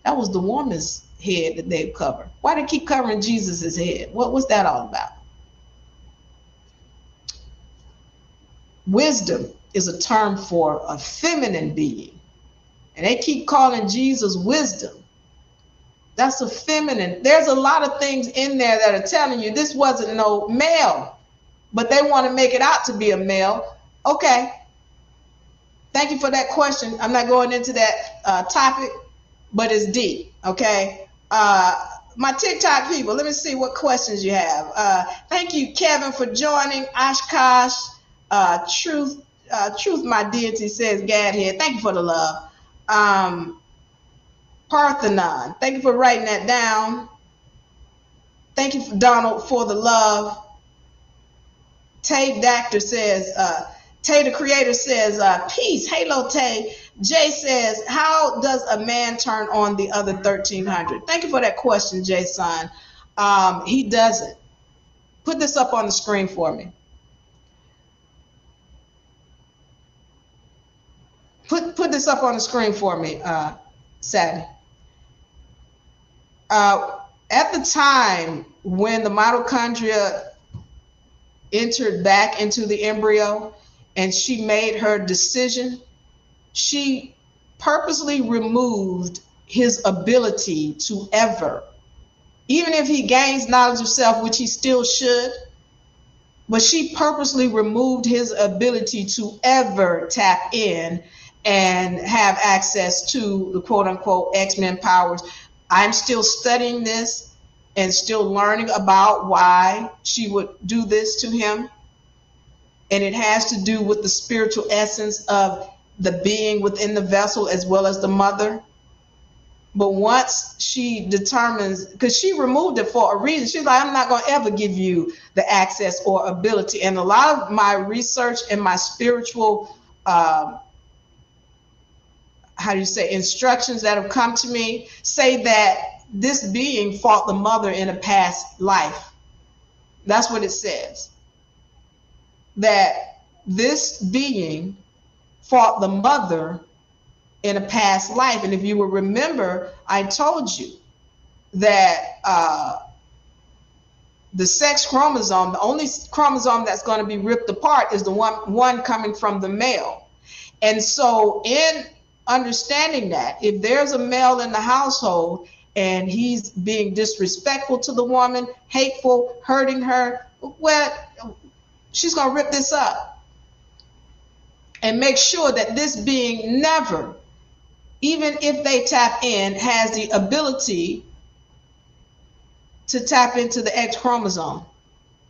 That was the woman's head that they covered. Why did they keep covering Jesus's head? What was that all about? Wisdom is a term for a feminine being. And they keep calling Jesus wisdom. That's a feminine. There's a lot of things in there that are telling you this wasn't no male, but they want to make it out to be a male. Okay. Thank you for that question. I'm not going into that topic, but it's deep. Okay. My TikTok people, let me see what questions you have. Thank you, Kevin, for joining. Oshkosh, Truth, my deity says Gadhead. Thank you for the love. Parthenon, thank you for writing that down. Thank you, Donald, for the love. Tay Doctor says, Tay the creator says, peace. Halo Tay. Jay says, how does a man turn on the other 1300? Thank you for that question, Jason. He doesn't. Put this up on the screen for me. Put this up on the screen for me, Sadie. At the time when the mitochondria entered back into the embryo and she made her decision, she purposely removed his ability to ever, even if he gains knowledge of self, which he still should, but she purposely removed his ability to ever tap in and have access to the quote unquote X-Men powers. I'm still studying this and still learning about why she would do this to him. And it has to do with the spiritual essence of the being within the vessel as well as the mother. But once she determines, because she removed it for a reason, she's like, I'm not going to ever give you the access or ability. And a lot of my research and my spiritual instructions that have come to me say that this being fought the mother in a past life. That's what it says. That this being fought the mother in a past life. And if you will remember, I told you that the sex chromosome, the only chromosome that's going to be ripped apart is the one coming from the male. And so in understanding that, if there's a male in the household and he's being disrespectful to the woman, hateful, hurting her, well, she's going to rip this up and make sure that this being never, even if they tap in, has the ability to tap into the X chromosome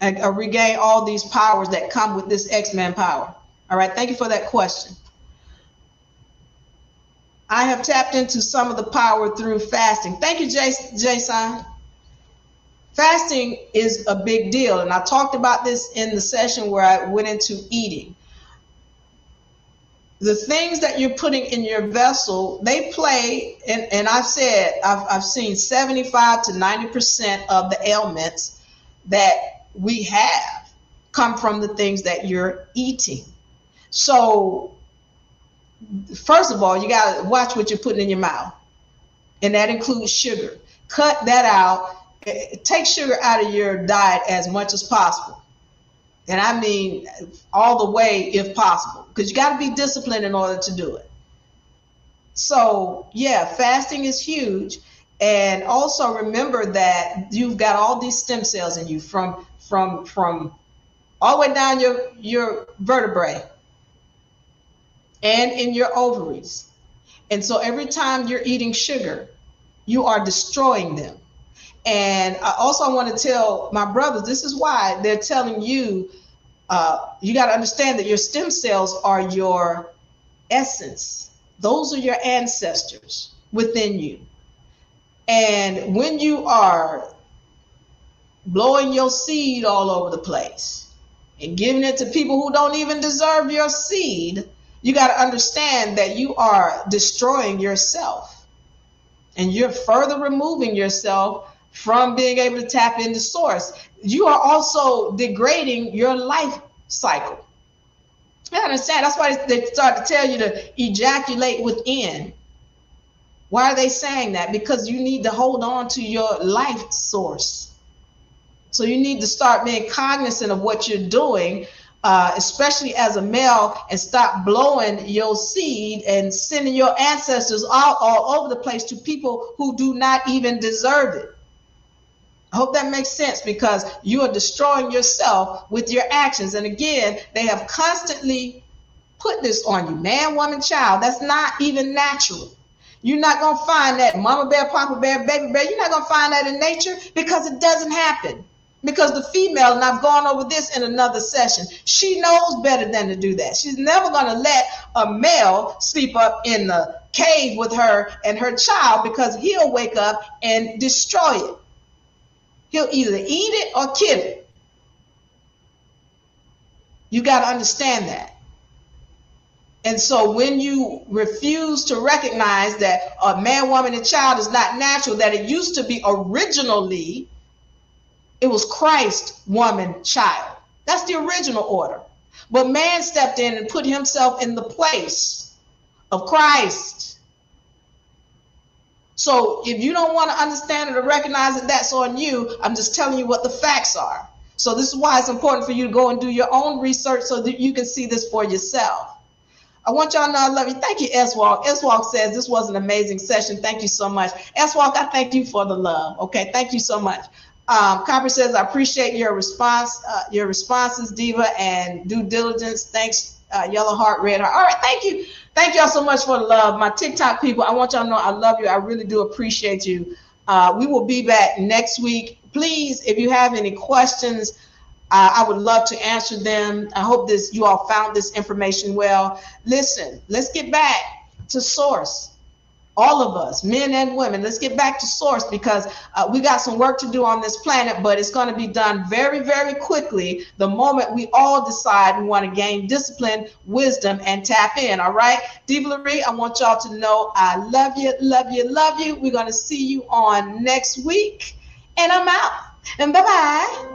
and regain all these powers that come with this X-Men power. All right, thank you for that question. I have tapped into some of the power through fasting. Thank you, Jason. Fasting is a big deal, and I talked about this in the session where I went into eating. The things that you're putting in your vessel, they play, and I've said, I've seen 75 to 90% of the ailments that we have come from the things that you're eating. So first of all, you got to watch what you're putting in your mouth, and that includes sugar. Cut that out. Take sugar out of your diet as much as possible. And I mean all the way if possible, because you got to be disciplined in order to do it. So yeah, fasting is huge. And also remember that you've got all these stem cells in you from all the way down your vertebrae and in your ovaries. And so every time you're eating sugar, you are destroying them. And I also want to tell my brothers, this is why they're telling you, you got to understand that your stem cells are your essence. Those are your ancestors within you. And when you are blowing your seed all over the place and giving it to people who don't even deserve your seed, you got to understand that you are destroying yourself, and you're further removing yourself from being able to tap into source. You are also degrading your life cycle. I understand. That's why they start to tell you to ejaculate within. Why are they saying that? Because you need to hold on to your life source. So you need to start being cognizant of what you're doing, especially as a male, and stop blowing your seed and sending your ancestors all over the place to people who do not even deserve it. I hope that makes sense, because you are destroying yourself with your actions. And again, they have constantly put this on you, man, woman, child. That's not even natural. You're not going to find that mama bear, papa bear, baby bear. You're not going to find that in nature, because it doesn't happen. Because the female, and I've gone over this in another session, she knows better than to do that. She's never going to let a male sleep up in the cave with her and her child, because he'll wake up and destroy it. He'll either eat it or kill it. You got to understand that. And so when you refuse to recognize that a man, woman, and child is not natural, that it used to be originally, it was Christ, woman, child. That's the original order. But man stepped in and put himself in the place of Christ. So if you don't want to understand it or recognize that that's on you, I'm just telling you what the facts are. So this is why it's important for you to go and do your own research so that you can see this for yourself. I want y'all to know I love you. Thank you, S-Walk. S-Walk says this was an amazing session. Thank you so much. S-Walk, I thank you for the love. Okay, thank you so much. Copper says, I appreciate your responses, Diva, and due diligence. Thanks, Yellow Heart, Red Heart. All right, thank you. Thank y'all so much for the love. My TikTok people, I want y'all to know I love you. I really do appreciate you. We will be back next week. Please, if you have any questions, I would love to answer them. I hope you all found this information well. Listen, let's get back to source. All of us, men and women, let's get back to source, because we got some work to do on this planet, but it's going to be done very, very quickly the moment we all decide we want to gain discipline, wisdom, and tap in. All right, Diva Lyri, I want y'all to know I love you, love you, love you. We're going to see you on next week, and I'm out. And bye-bye.